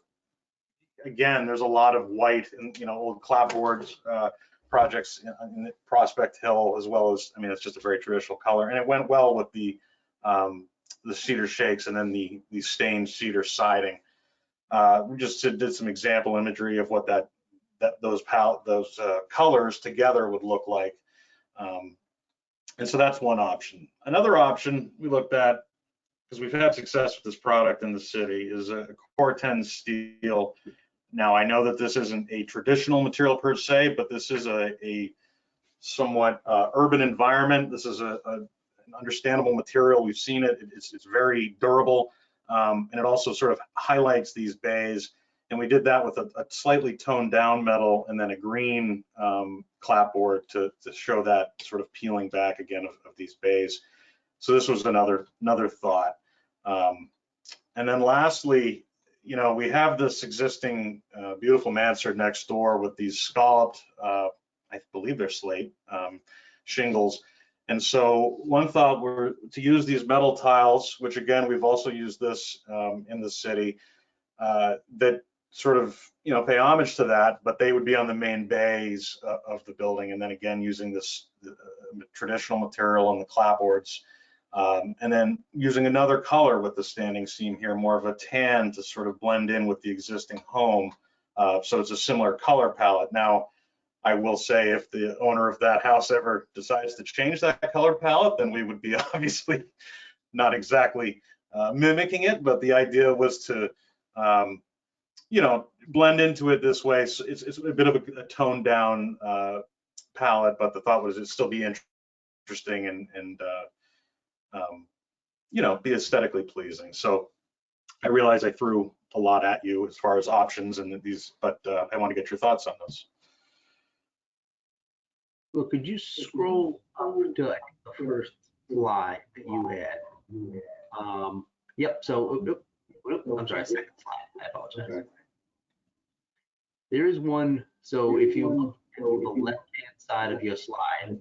S17: again, there's a lot of white and, old clapboards projects in Prospect Hill, as well as, I mean, it's just a very traditional color. And it went well with the cedar shakes and then the stained cedar siding. We just did some example imagery of what those colors together would look like. And so that's one option. Another option we looked at, because we've had success with this product in the city, is a Core 10 steel. Now, I know that this isn't a traditional material per se, but this is a somewhat urban environment. This is an understandable material. We've seen it. It's very durable, and it also sort of highlights these bays. And we did that with a slightly toned down metal and then a green clapboard to show that sort of peeling back again of these bays. So this was another thought. And then lastly, we have this existing beautiful mansard next door with these scalloped, I believe they're slate shingles. And so one thought were to use these metal tiles, which again, we've also used this in the city, that sort of, pay homage to that, but they would be on the main bays of the building. And then again, using this traditional material on the clapboards. And then using another color with the standing seam here, more of a tan to sort of blend in with the existing home. So it's a similar color palette. Now, I will say if the owner of that house ever decides to change that color palette, then we would be obviously not exactly mimicking it, but the idea was to, blend into it this way. So it's a bit of a toned down palette, but the thought was it'd still be interesting and be aesthetically pleasing. So I realize I threw a lot at you as far as options and these, but I want to get your thoughts on those.
S1: Well, could you scroll up to the first slide that you had? Yep. So, I'm sorry, second slide. I apologize. There is one. So if you look to the left-hand side of your slide,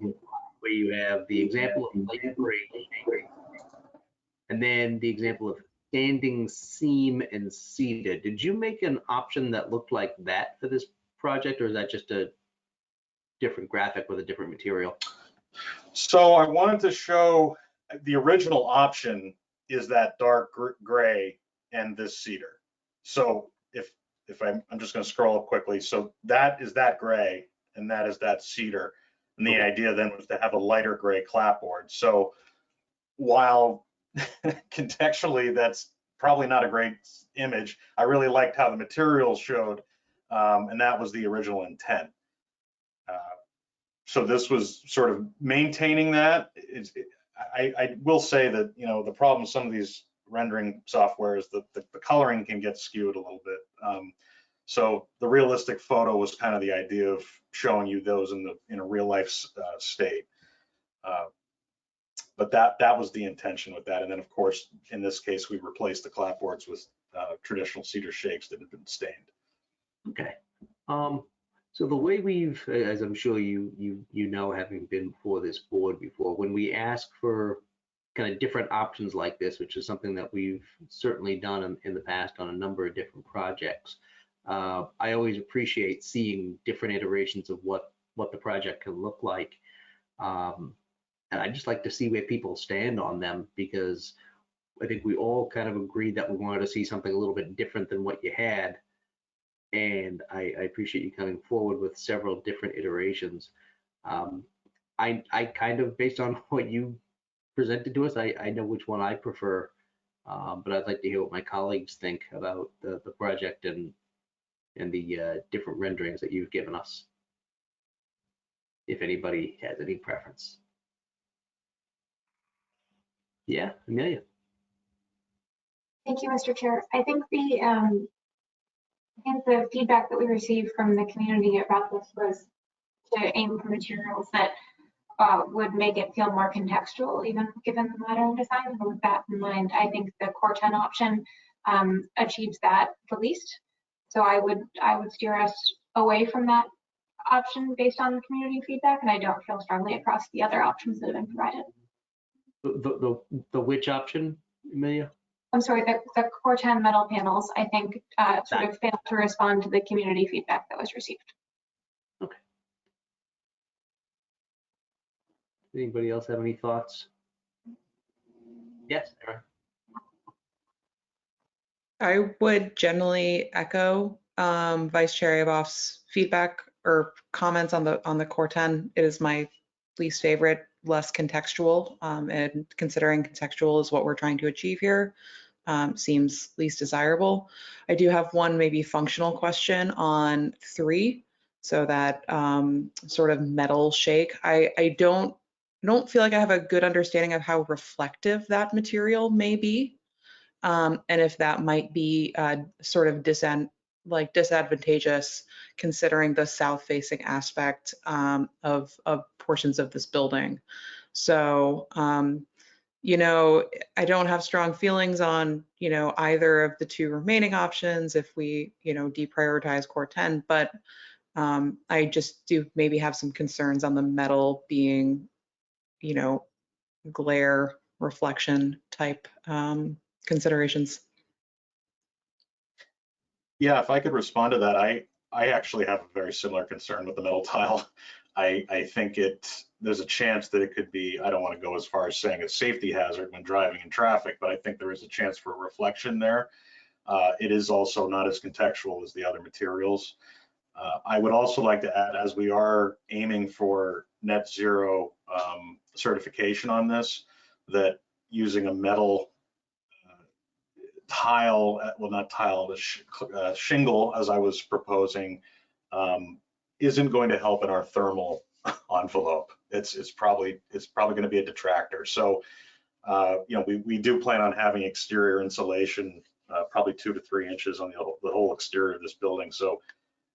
S1: where you have the example of light gray, and then the example of standing seam and cedar. Did you make an option that looked like that for this project, or is that just a different graphic with a different material?
S17: So I wanted to show the original option is that dark gray and this cedar. So if I'm just going to scroll up quickly. So that is that gray and that is that cedar. And the idea then was to have a lighter gray clapboard. So while contextually that's probably not a great image, I really liked how the materials showed, and that was the original intent. So this was sort of maintaining that. I will say that, the problem with some of these rendering software is that the coloring can get skewed a little bit. So the realistic photo was kind of the idea of showing you those in a real life state. But that was the intention with that. And then of course, in this case, we replaced the clapboards with traditional cedar shakes that had been stained.
S1: Okay. So the way we've, as I'm sure you know, having been before this board before, when we ask for kind of different options like this, which is something that we've certainly done in the past on a number of different projects, I always appreciate seeing different iterations of what the project can look like. And I just like to see where people stand on them, because I think we all kind of agreed that we wanted to see something a little bit different than what you had. And I appreciate you coming forward with several different iterations. I kind of, based on what you presented to us, I know which one I prefer, but I'd like to hear what my colleagues think about the project and the different renderings that you've given us, if anybody has any preference. Yeah, Amelia.
S3: Thank you, Mr. Chair. I think the feedback that we received from the community about this was to aim for materials that would make it feel more contextual, even given the modern design. And with that in mind, I think the Core 10 option achieves that the least. So I would steer us away from that option based on the community feedback, and I don't feel strongly across the other options that have been provided.
S1: The which option, Amelia?
S3: I'm sorry, the core 10 metal panels, I think, sort of failed to respond to the community feedback that was received.
S1: Okay. Anybody else have any thoughts? Yes, Erin.
S2: I would generally echo Vice Chair Aboff's feedback or comments on the core 10. It is my least favorite, less contextual, and considering contextual is what we're trying to achieve here, seems least desirable. I do have one maybe functional question on 3, so that sort of metal shake. I don't feel like I have a good understanding of how reflective that material may be. And if that might be sort of disadvantageous considering the south-facing aspect of portions of this building. So, you know, I don't have strong feelings on, you know, either of the 2 remaining options if we, you know, deprioritize core 10, but I just do maybe have some concerns on the metal being, you know, glare reflection type considerations.
S17: Yeah, if I could respond to that, I actually have a very similar concern with the metal tile. I think there's a chance that it could be, I don't want to go as far as saying a safety hazard when driving in traffic, but I think there is a chance for reflection there. It is also not as contextual as the other materials. I would also like to add, as we are aiming for net zero certification on this, that using a metal tile, well, not tile, the shingle, as I was proposing, isn't going to help in our thermal envelope. It's probably going to be a detractor. So, you know, we do plan on having exterior insulation, probably 2 to 3 inches on the whole exterior of this building. So,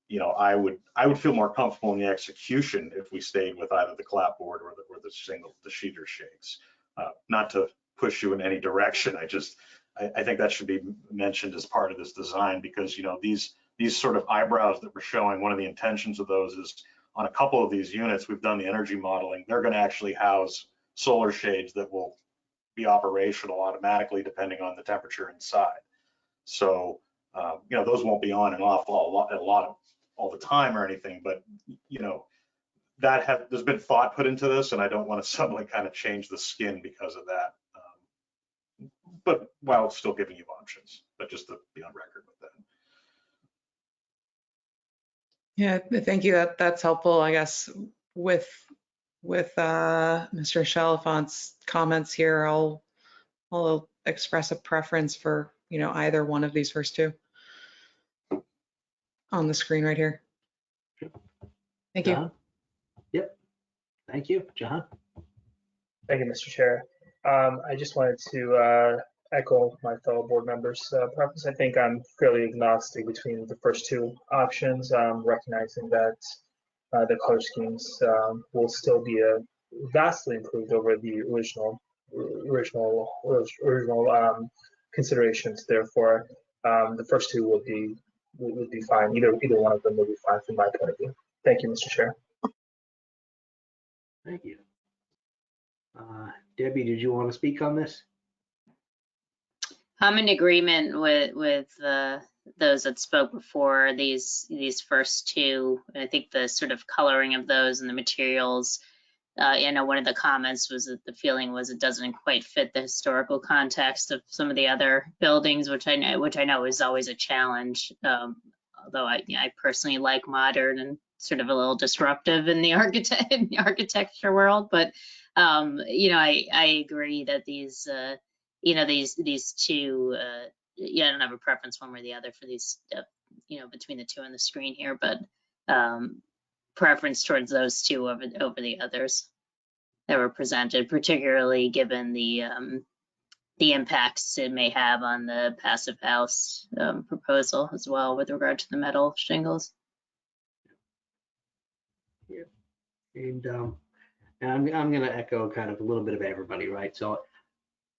S17: you know, I would feel more comfortable in the execution if we stayed with either the clapboard or the shingle, the sheeter shakes. Not to push you in any direction. I think that should be mentioned as part of this design, because, you know, these sort of eyebrows that we're showing, one of the intentions of those is on a couple of these units, we've done the energy modeling. They're going to actually house solar shades that will be operational automatically depending on the temperature inside. So, you know, those won't be on and off all the time or anything, but, you know, there's been thought put into this, and I don't want to suddenly kind of change the skin because of that. But while still giving you options, but just to be on record with that.
S2: Yeah, thank you. That's helpful. I guess with Mr. Chalfant's comments here, I'll express a preference for, you know, either one of these first 2 on the screen right here. Thank you.
S1: Yep. Thank you, John.
S4: Thank you, Mr. Chair. I just wanted to echo my fellow board members' preference. I think I'm fairly agnostic between the first 2 options, recognizing that the color schemes will still be vastly improved over the original considerations. Therefore, the first 2 would be fine. Either one of them would be fine from my point of view. Thank you, Mr. Chair.
S1: Thank you. Debbie, did you want to speak on this?
S5: I'm in agreement with those that spoke before. These first 2, I think the sort of coloring of those and the materials. You know, one of the comments was that the feeling was it doesn't quite fit the historical context of some of the other buildings, which I know is always a challenge. Although I personally like modern and sort of a little disruptive in the architecture world, but you know, I agree that these you know, these 2, yeah, I don't have a preference one way or the other for these, you know, between the 2 on the screen here, but preference towards those 2 over the others that were presented, particularly given the impacts it may have on the passive house proposal as well with regard to the metal shingles.
S1: Yeah. And I'm going to echo kind of a little bit of everybody, right? So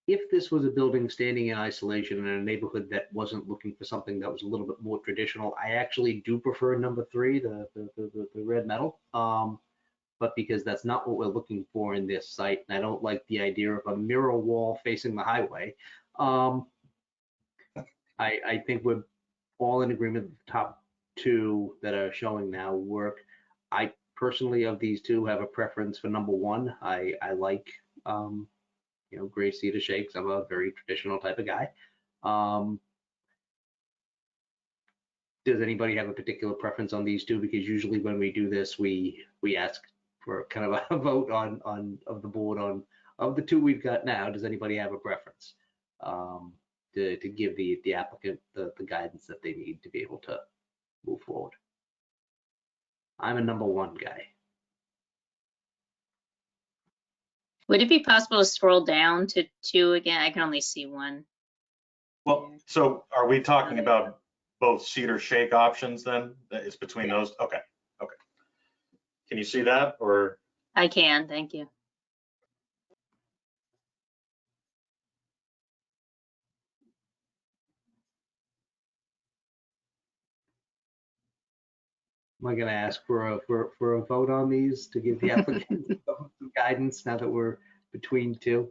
S1: if this was a building standing in isolation in a neighborhood that wasn't looking for something that was a little bit more traditional, I actually do prefer number 3, the red metal. But because that's not what we're looking for in this site, and I don't like the idea of a mirror wall facing the highway, I think we're all in agreement that the top 2 that are showing now work. I personally, of these 2, have a preference for number 1. I like, gray cedar shakes. I'm a very traditional type of guy. Does anybody have a particular preference on these 2? Because usually when we do this, we ask for kind of a vote of the board on, of the 2 we've got now, does anybody have a preference to give the applicant the guidance that they need to be able to move forward? I'm a number 1 guy.
S5: Would it be possible to scroll down to 2 again? I can only see 1.
S17: Well, so are we talking about both cedar shake options then? It's between those? Okay, okay. Can you see that, or?
S5: I can, thank you.
S1: Am I going to ask for a vote on these to give the applicant some guidance now that we're between 2?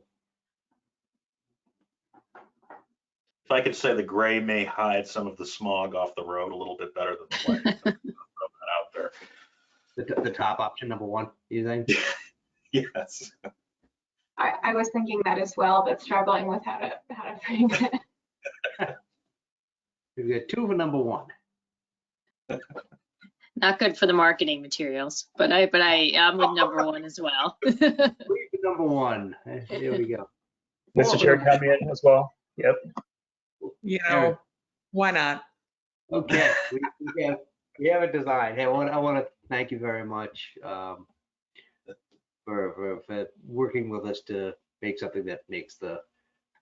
S17: If I could say the gray may hide some of the smog off the road a little bit better than the white. Throw that out there.
S1: The top option, number 1, you think?
S17: Yes.
S3: I was thinking that as well, but struggling with how to frame it.
S1: We've got 2 for number 1.
S5: Not good for the marketing materials, but I'm with number 1 as well.
S1: 3 for number 1. Here we go.
S4: Mr. Chair, count me in as well. Yep.
S2: Why not?
S1: Okay, we have a design. Hey, I want to thank you very much for working with us to make something that makes the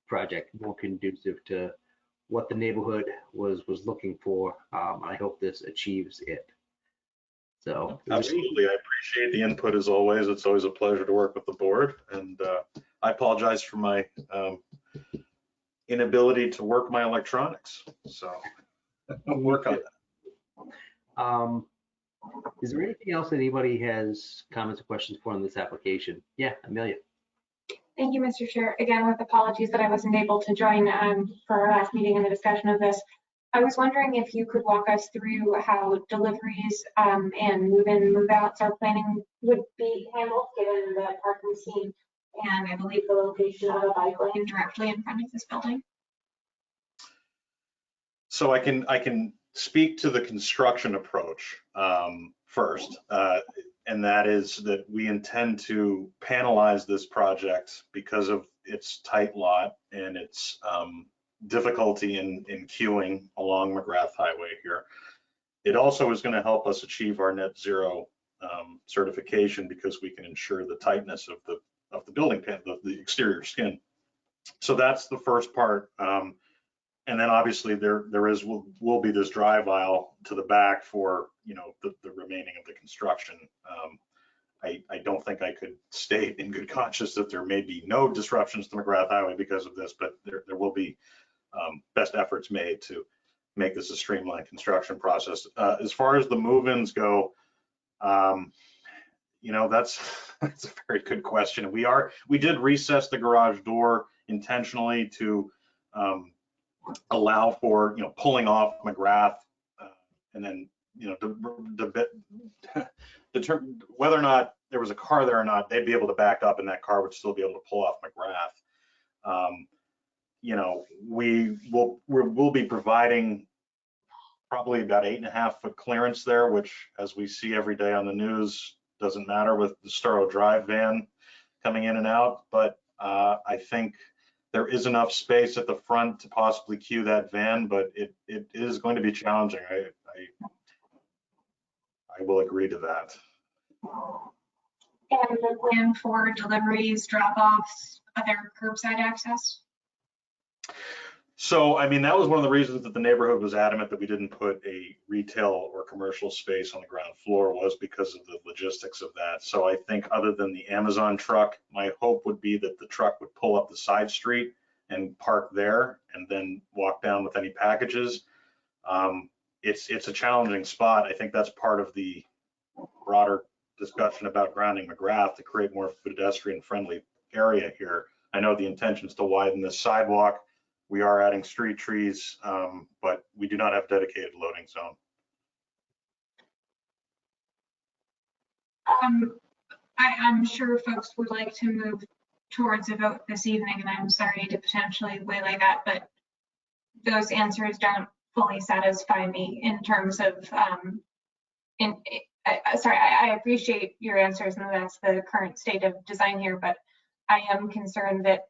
S1: project more conducive to what the neighborhood was looking for. I hope this achieves it. So
S17: absolutely, I appreciate the input as always. It's always a pleasure to work with the board, and I apologize for my inability to work my electronics. So I'll work on that.
S1: Is there anything else anybody has comments or questions for on this application? Yeah, Amelia.
S3: Thank you, Mr. Chair. Again, with apologies that I wasn't able to join for our last meeting and the discussion of this. I was wondering if you could walk us through how deliveries and move-in, move-outs are planning would be handled given the parking scene and I believe the location of a bike lane directly in front of this building.
S17: So I can speak to the construction approach first, and that is that we intend to panelize this project because of its tight lot and its difficulty in queuing along McGrath Highway here. It also is going to help us achieve our net zero certification because we can ensure the tightness of the building pan, the exterior skin. So that's the first part. And then obviously there will be this drive aisle to the back for the remaining of the construction. I don't think I could state in good conscience that there may be no disruptions to McGrath Highway because of this, but there will be best efforts made to make this a streamlined construction process. As far as the move-ins go, that's a very good question. We did recess the garage door intentionally to allow for pulling off McGrath and then determine whether or not there was a car there or not, they'd be able to back up and that car would still be able to pull off McGrath. We'll be providing probably about 8.5 foot clearance there, which as we see every day on the news doesn't matter with the Sturo Drive van coming in and out, but I think there is enough space at the front to possibly queue that van, but it is going to be challenging. I will agree to that.
S3: And the plan for deliveries, drop-offs, other curbside access?
S17: So, I mean, that was one of the reasons that the neighborhood was adamant that we didn't put a retail or commercial space on the ground floor, was because of the logistics of that. So I think other than the Amazon truck, my hope would be that the truck would pull up the side street and park there and then walk down with any packages. It's a challenging spot. I think that's part of the broader discussion about grounding McGrath to create more pedestrian friendly area here. I know the intention is to widen the sidewalk. We are adding street trees, but we do not have dedicated loading zone.
S3: I'm sure folks would like to move towards a vote this evening, and I'm sorry to potentially waylay that, but those answers don't fully satisfy me in terms of, sorry, I appreciate your answers, and that's the current state of design here, but I am concerned that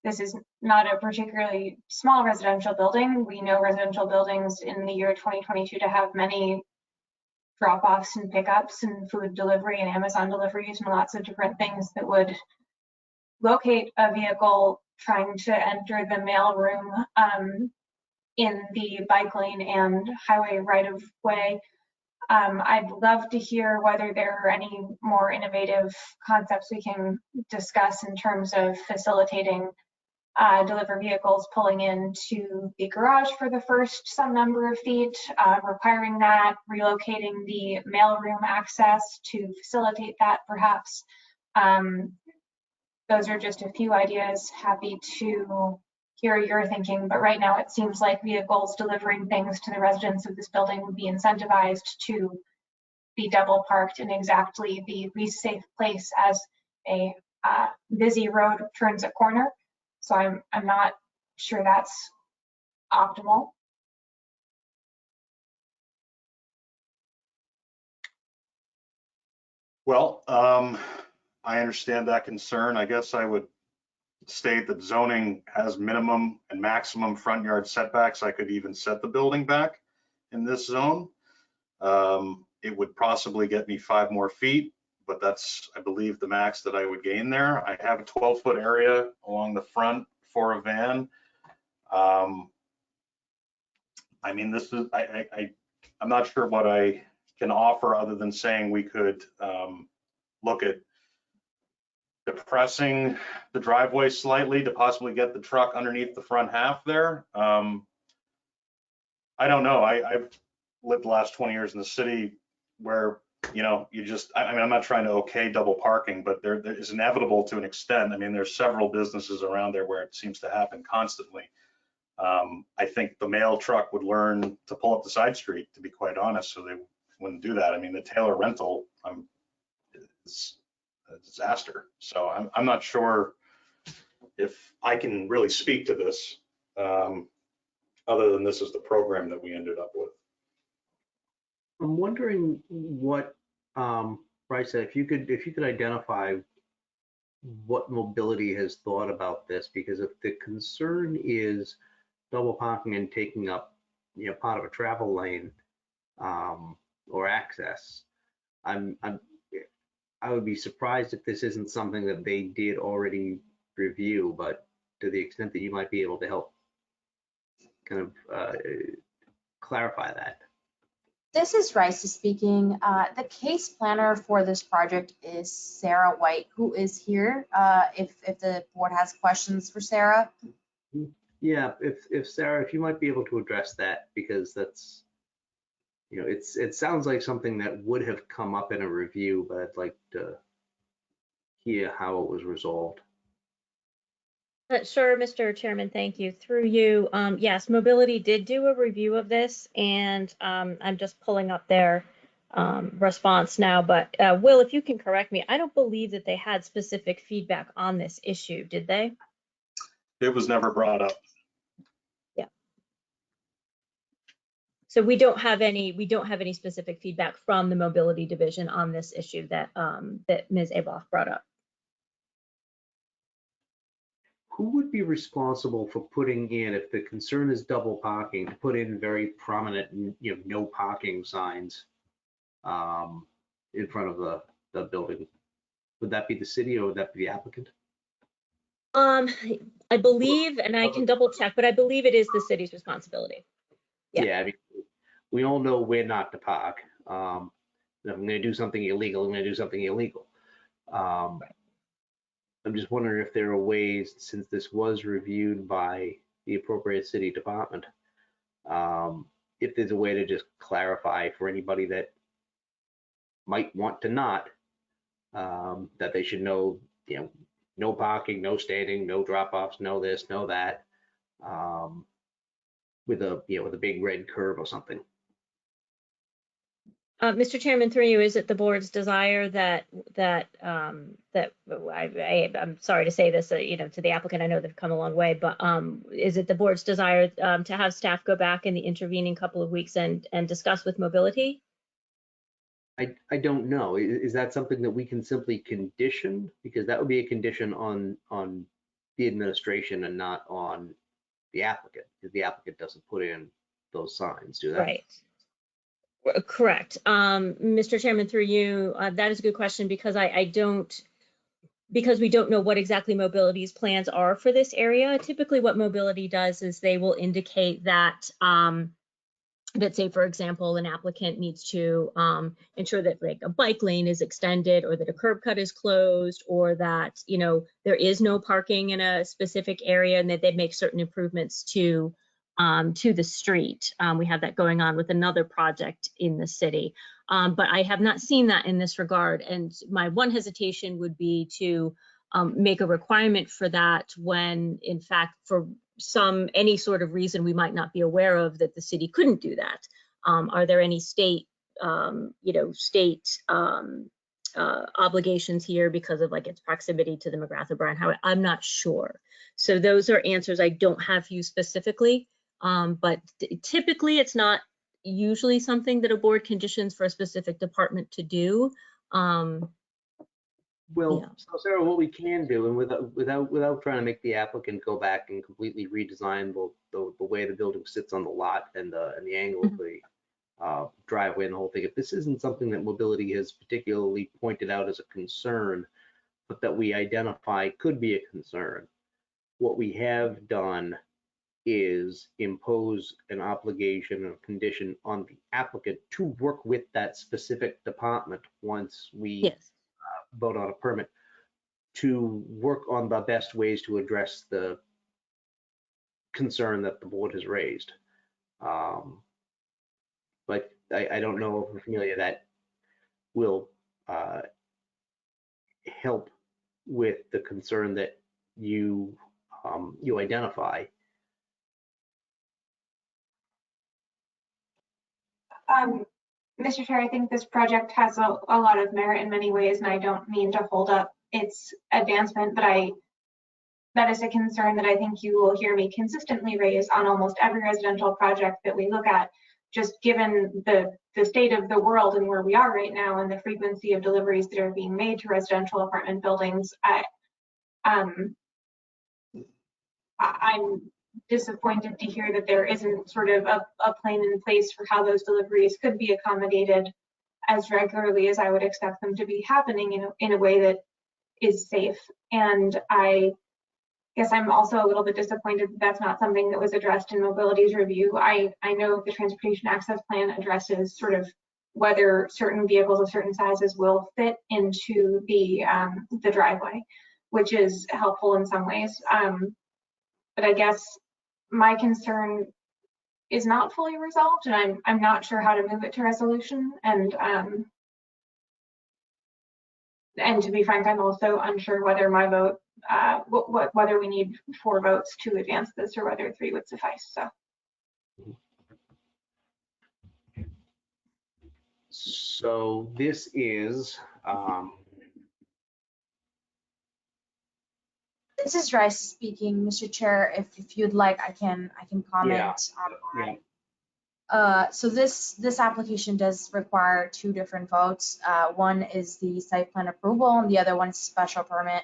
S3: this is not a particularly small residential building. We know residential buildings in the year 2022 to have many drop-offs and pickups and food delivery and Amazon deliveries and lots of different things that would locate a vehicle trying to enter the mail room in the bike lane and highway right-of-way. I'd love to hear whether there are any more innovative concepts we can discuss in terms of facilitating deliver vehicles pulling into the garage for the first some number of feet, requiring that, relocating the mailroom access to facilitate that perhaps. Those are just a few ideas. Happy to hear your thinking, but right now it seems like vehicles delivering things to the residents of this building would be incentivized to be double parked in exactly the least safe place as a busy road turns a corner. So I'm not sure that's optimal.
S17: Well, I understand that concern. I guess I would state that zoning has minimum and maximum front yard setbacks. I could even set the building back in this zone. It would possibly get me 5 more feet, but that's, I believe, the max that I would gain there. I have a 12-foot area along the front for a van. I mean, this is, I'm not sure what I can offer other than saying we could look at depressing the driveway slightly to possibly get the truck underneath the front half there. I don't know. I've lived the last 20 years in the city where, you know, you just, I mean, I'm not trying to okay double parking, but there is inevitable to an extent. I mean, there's several businesses around there where it seems to happen constantly. I think the mail truck would learn to pull up the side street, to be quite honest, so they wouldn't do that. I mean, the Taylor rental, it's a disaster. So I'm not sure if I can really speak to this, other than this is the program that we ended up with.
S1: I'm wondering what, Bryce, if you could identify what mobility has thought about this, because if the concern is double parking and taking up, you know, part of a travel lane or access, I would be surprised if this isn't something that they did already review, but to the extent that you might be able to help kind of clarify that.
S6: This is Rice speaking. The case planner for this project is Sarah White, who is here. If the board has questions for Sarah.
S1: Yeah, if Sarah, if you might be able to address that, because that's, you know, it sounds like something that would have come up in a review, but I'd like to hear how it was resolved.
S18: Sure, Mr. Chairman, thank you. Through you, yes, Mobility did do a review of this, and I'm just pulling up their response now. But Will, if you can correct me, I don't believe that they had specific feedback on this issue, did they?
S17: It was never brought up.
S18: Yeah. So we don't have any specific feedback from the Mobility Division on this issue that that Ms. Aboff brought up.
S1: Who would be responsible for putting in, if the concern is double parking, to put in very prominent, you know, no parking signs in front of the building? Would that be the city or would that be the applicant?
S18: I believe, and I can double check, but I believe it is the city's responsibility.
S1: Yeah, I mean, we all know where not to park. If I'm going to do something illegal, I'm going to do something illegal. I'm just wondering if there are ways, since this was reviewed by the appropriate city department, if there's a way to just clarify for anybody that might want to not, that they should know, no parking, no standing, no drop-offs, no this, no that, with a big red curve or something.
S18: Mr. Chairman, through you, is it the board's desire that I'm sorry to say this, to the applicant, I know they've come a long way, but is it the board's desire to have staff go back in the intervening couple of weeks and discuss with mobility?
S1: I don't know. Is that something that we can simply condition? Because that would be a condition on the administration and not on the applicant, because the applicant doesn't put in those signs, do they?
S18: Right. Correct. Mr. Chairman, through you, that is a good question, because because we don't know what exactly mobility's plans are for this area. Typically what mobility does is they will indicate that, say, for example, an applicant needs to ensure that like a bike lane is extended, or that a curb cut is closed, or that, there is no parking in a specific area, and that they'd make certain improvements to the street. We have that going on with another project in the city. But I have not seen that in this regard. And my one hesitation would be to make a requirement for that when, in fact, for any sort of reason we might not be aware of, that the city couldn't do that. Are there any state obligations here because of like its proximity to the McGrath-O'Brien Highway? I'm not sure. So those are answers I don't have for you specifically. But typically it's not usually something that a board conditions for a specific department to do.
S1: Well,
S18: Yeah.
S1: so Sarah, what we can do, and without trying to make the applicant go back and completely redesign the way the building sits on the lot and the angle of the driveway and the whole thing, if this isn't something that mobility has particularly pointed out as a concern, but that we identify could be a concern, what we have done is impose an obligation or condition on the applicant to work with that specific department once we vote on a permit, to work on the best ways to address the concern that the board has raised. But I don't know, Amelia, that will help with the concern that you identify.
S3: Mr. Chair, I think this project has a lot of merit in many ways, and I don't mean to hold up its advancement, but that is a concern that I think you will hear me consistently raise on almost every residential project that we look at, just given the state of the world and where we are right now and the frequency of deliveries that are being made to residential apartment buildings. I'm disappointed to hear that there isn't sort of a plan in place for how those deliveries could be accommodated as regularly as I would expect them to be happening in a way that is safe. And I guess I'm also a little bit disappointed that that's not something that was addressed in mobility's review. I know the transportation access plan addresses sort of whether certain vehicles of certain sizes will fit into the driveway, which is helpful in some ways. But I guess my concern is not fully resolved, and I'm not sure how to move it to resolution. And to be frank, I'm also unsure whether my vote, whether we need 4 votes to advance this or whether 3 would suffice.
S1: So this is
S6: This is Rice speaking, Mr. Chair. If you'd like, I can comment on that. So this application does require 2 different votes. One is the site plan approval, and the other one is special permit.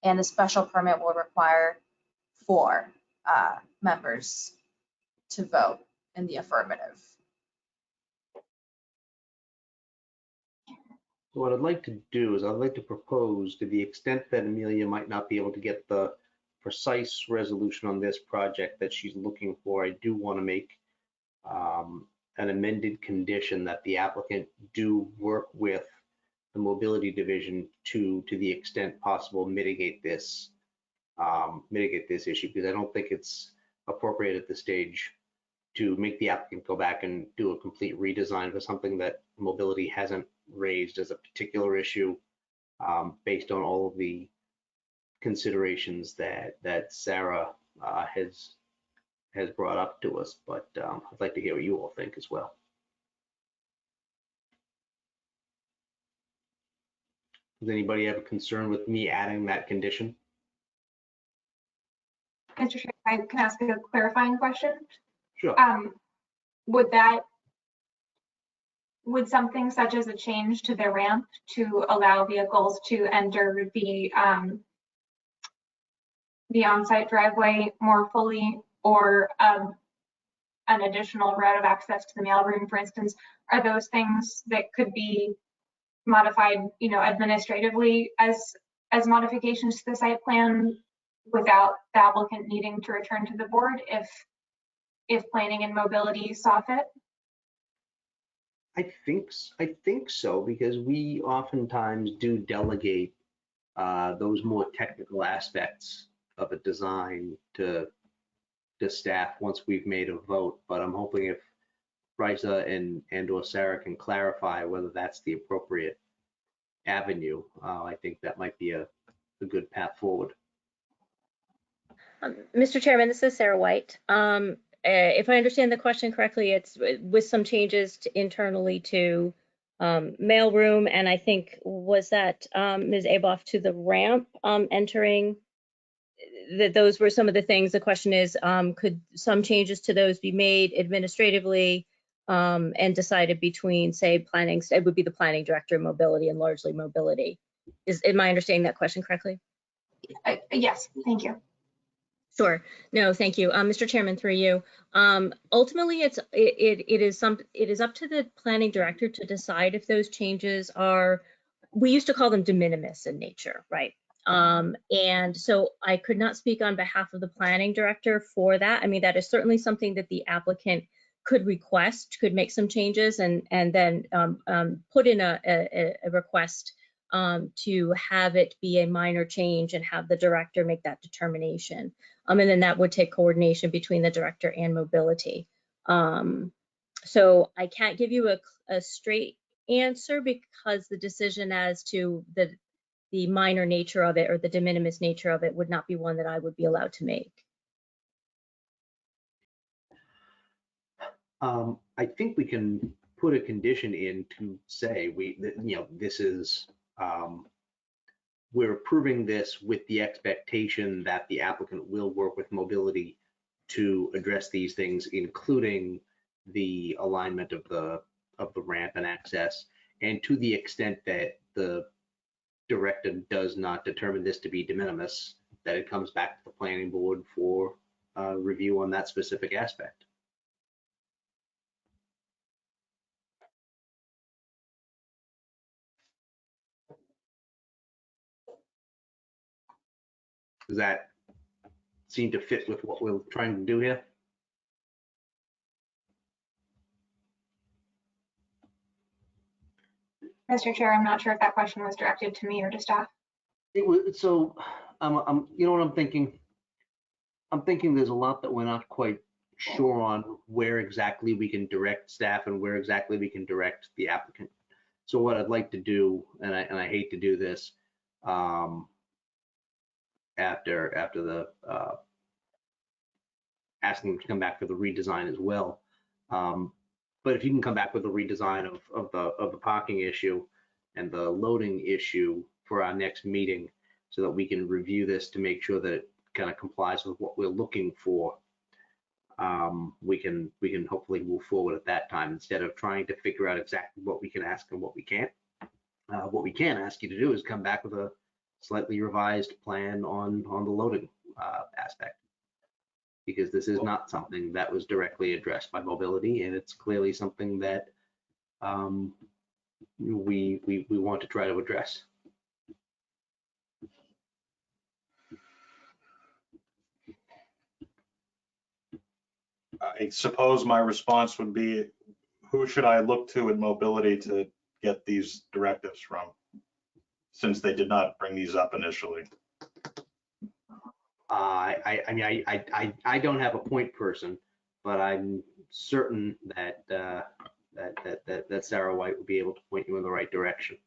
S6: And the special permit will require 4 members to vote in the affirmative.
S1: So what I'd like to do is I'd like to propose, to the extent that Amelia might not be able to get the precise resolution on this project that she's looking for, I do want to make an amended condition that the applicant do work with the mobility division to the extent possible mitigate this issue, because I don't think it's appropriate at this stage to make the applicant go back and do a complete redesign for something that mobility hasn't raised as a particular issue, based on all of the considerations that Sarah has brought up to us. But I'd like to hear what you all think as well. Does anybody have a concern with me adding that condition?
S3: Mr. Chair, I can ask a clarifying question.
S1: Sure.
S3: Would something such as a change to the ramp to allow vehicles to enter the on-site driveway more fully, or an additional route of access to the mailroom, for instance, are those things that could be modified, administratively as modifications to the site plan without the applicant needing to return to the board if planning and mobility saw fit?
S1: I think so, because we oftentimes do delegate those more technical aspects of a design to staff once we've made a vote. But I'm hoping if Risa and or Sarah can clarify whether that's the appropriate avenue, I think that might be a good path forward.
S18: Mr. Chairman, this is Sarah White. If I understand the question correctly, it's with some changes internally to mailroom, and I think was that Ms. Aboff to the ramp entering, that those were some of the things. The question is, could some changes to those be made administratively and decided between, say, planning, it would be the planning director, mobility, and largely mobility. Am I understanding that question correctly?
S3: Yes, thank you.
S18: Sure. No, thank you. Mr. Chairman, through you. Ultimately, it is up to the planning director to decide if those changes are, we used to call them de minimis in nature, right? And so I could not speak on behalf of the planning director for that. I mean, that is certainly something that the applicant could request, could make some changes and then put in a request to have it be a minor change and have the director make that determination. And then that would take coordination between the director and mobility. So I can't give you a straight answer because the decision as to the minor nature of it or the de minimis nature of it would not be one that I would be allowed to make.
S1: I think we can put a condition in to say this is, we're approving this with the expectation that the applicant will work with mobility to address these things, including the alignment of the ramp and access. And to the extent that the director does not determine this to be de minimis, that it comes back to the planning board for review on that specific aspect. Does that seem to fit with what we're trying to do here?
S3: Mr. Chair, I'm not sure if that question was directed to me or to staff.
S1: It was, so you know what I'm thinking? I'm thinking there's a lot that we're not quite sure on where exactly we can direct staff and where exactly we can direct the applicant. So what I'd like to do, and I hate to do this, after the asking them to come back for the redesign as well. But if you can come back with a redesign of the parking issue and the loading issue for our next meeting, so that we can review this to make sure that it kind of complies with what we're looking for, we can hopefully move forward at that time instead of trying to figure out exactly what we can ask and what we can't. What we can ask you to do is come back with a slightly revised plan on the loading aspect, because this is not something that was directly addressed by mobility, and it's clearly something that we want to try to address.
S17: I suppose my response would be, who should I look to in mobility to get these directives from? since they did not bring these up initially.
S1: I mean, I don't have a point person, but I'm certain that that Sarah White will be able to point you in the right direction.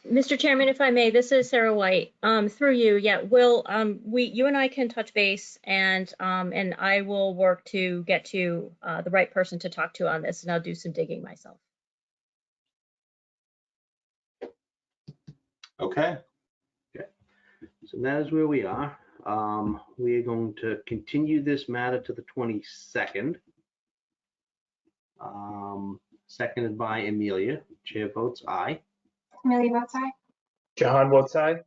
S18: Mr. Chairman, if I may, this is Sarah White. Through you, yeah, Will, you and I can touch base, and I will work to get to the right person to talk to on this, and I'll do some digging myself.
S17: Okay.
S1: Okay. So that is where we are. We are going to continue this matter to the 22nd. Seconded by Amelia. Chair votes aye.
S3: Amelia votes aye.
S4: Jahan votes aye.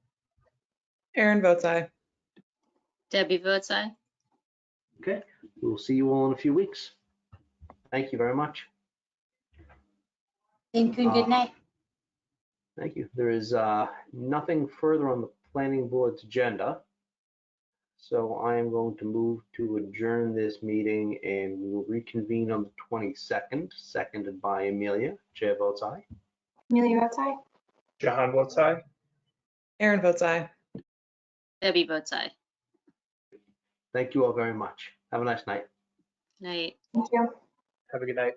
S2: Aaron votes aye.
S5: Debbie votes aye.
S1: Okay, we'll see you all in a few weeks. Thank you very much.
S6: Thank you and good night.
S1: Thank you. There is nothing further on the planning board's agenda. So I am going to move to adjourn this meeting, and we will reconvene on the 22nd, seconded by Amelia. Chair votes aye.
S3: Amelia votes aye.
S4: Jahan votes aye.
S2: Aaron votes aye.
S5: Debbie votes aye.
S1: Thank you all very much. Have a nice night.
S5: Night.
S3: Thank you.
S4: Have a good night.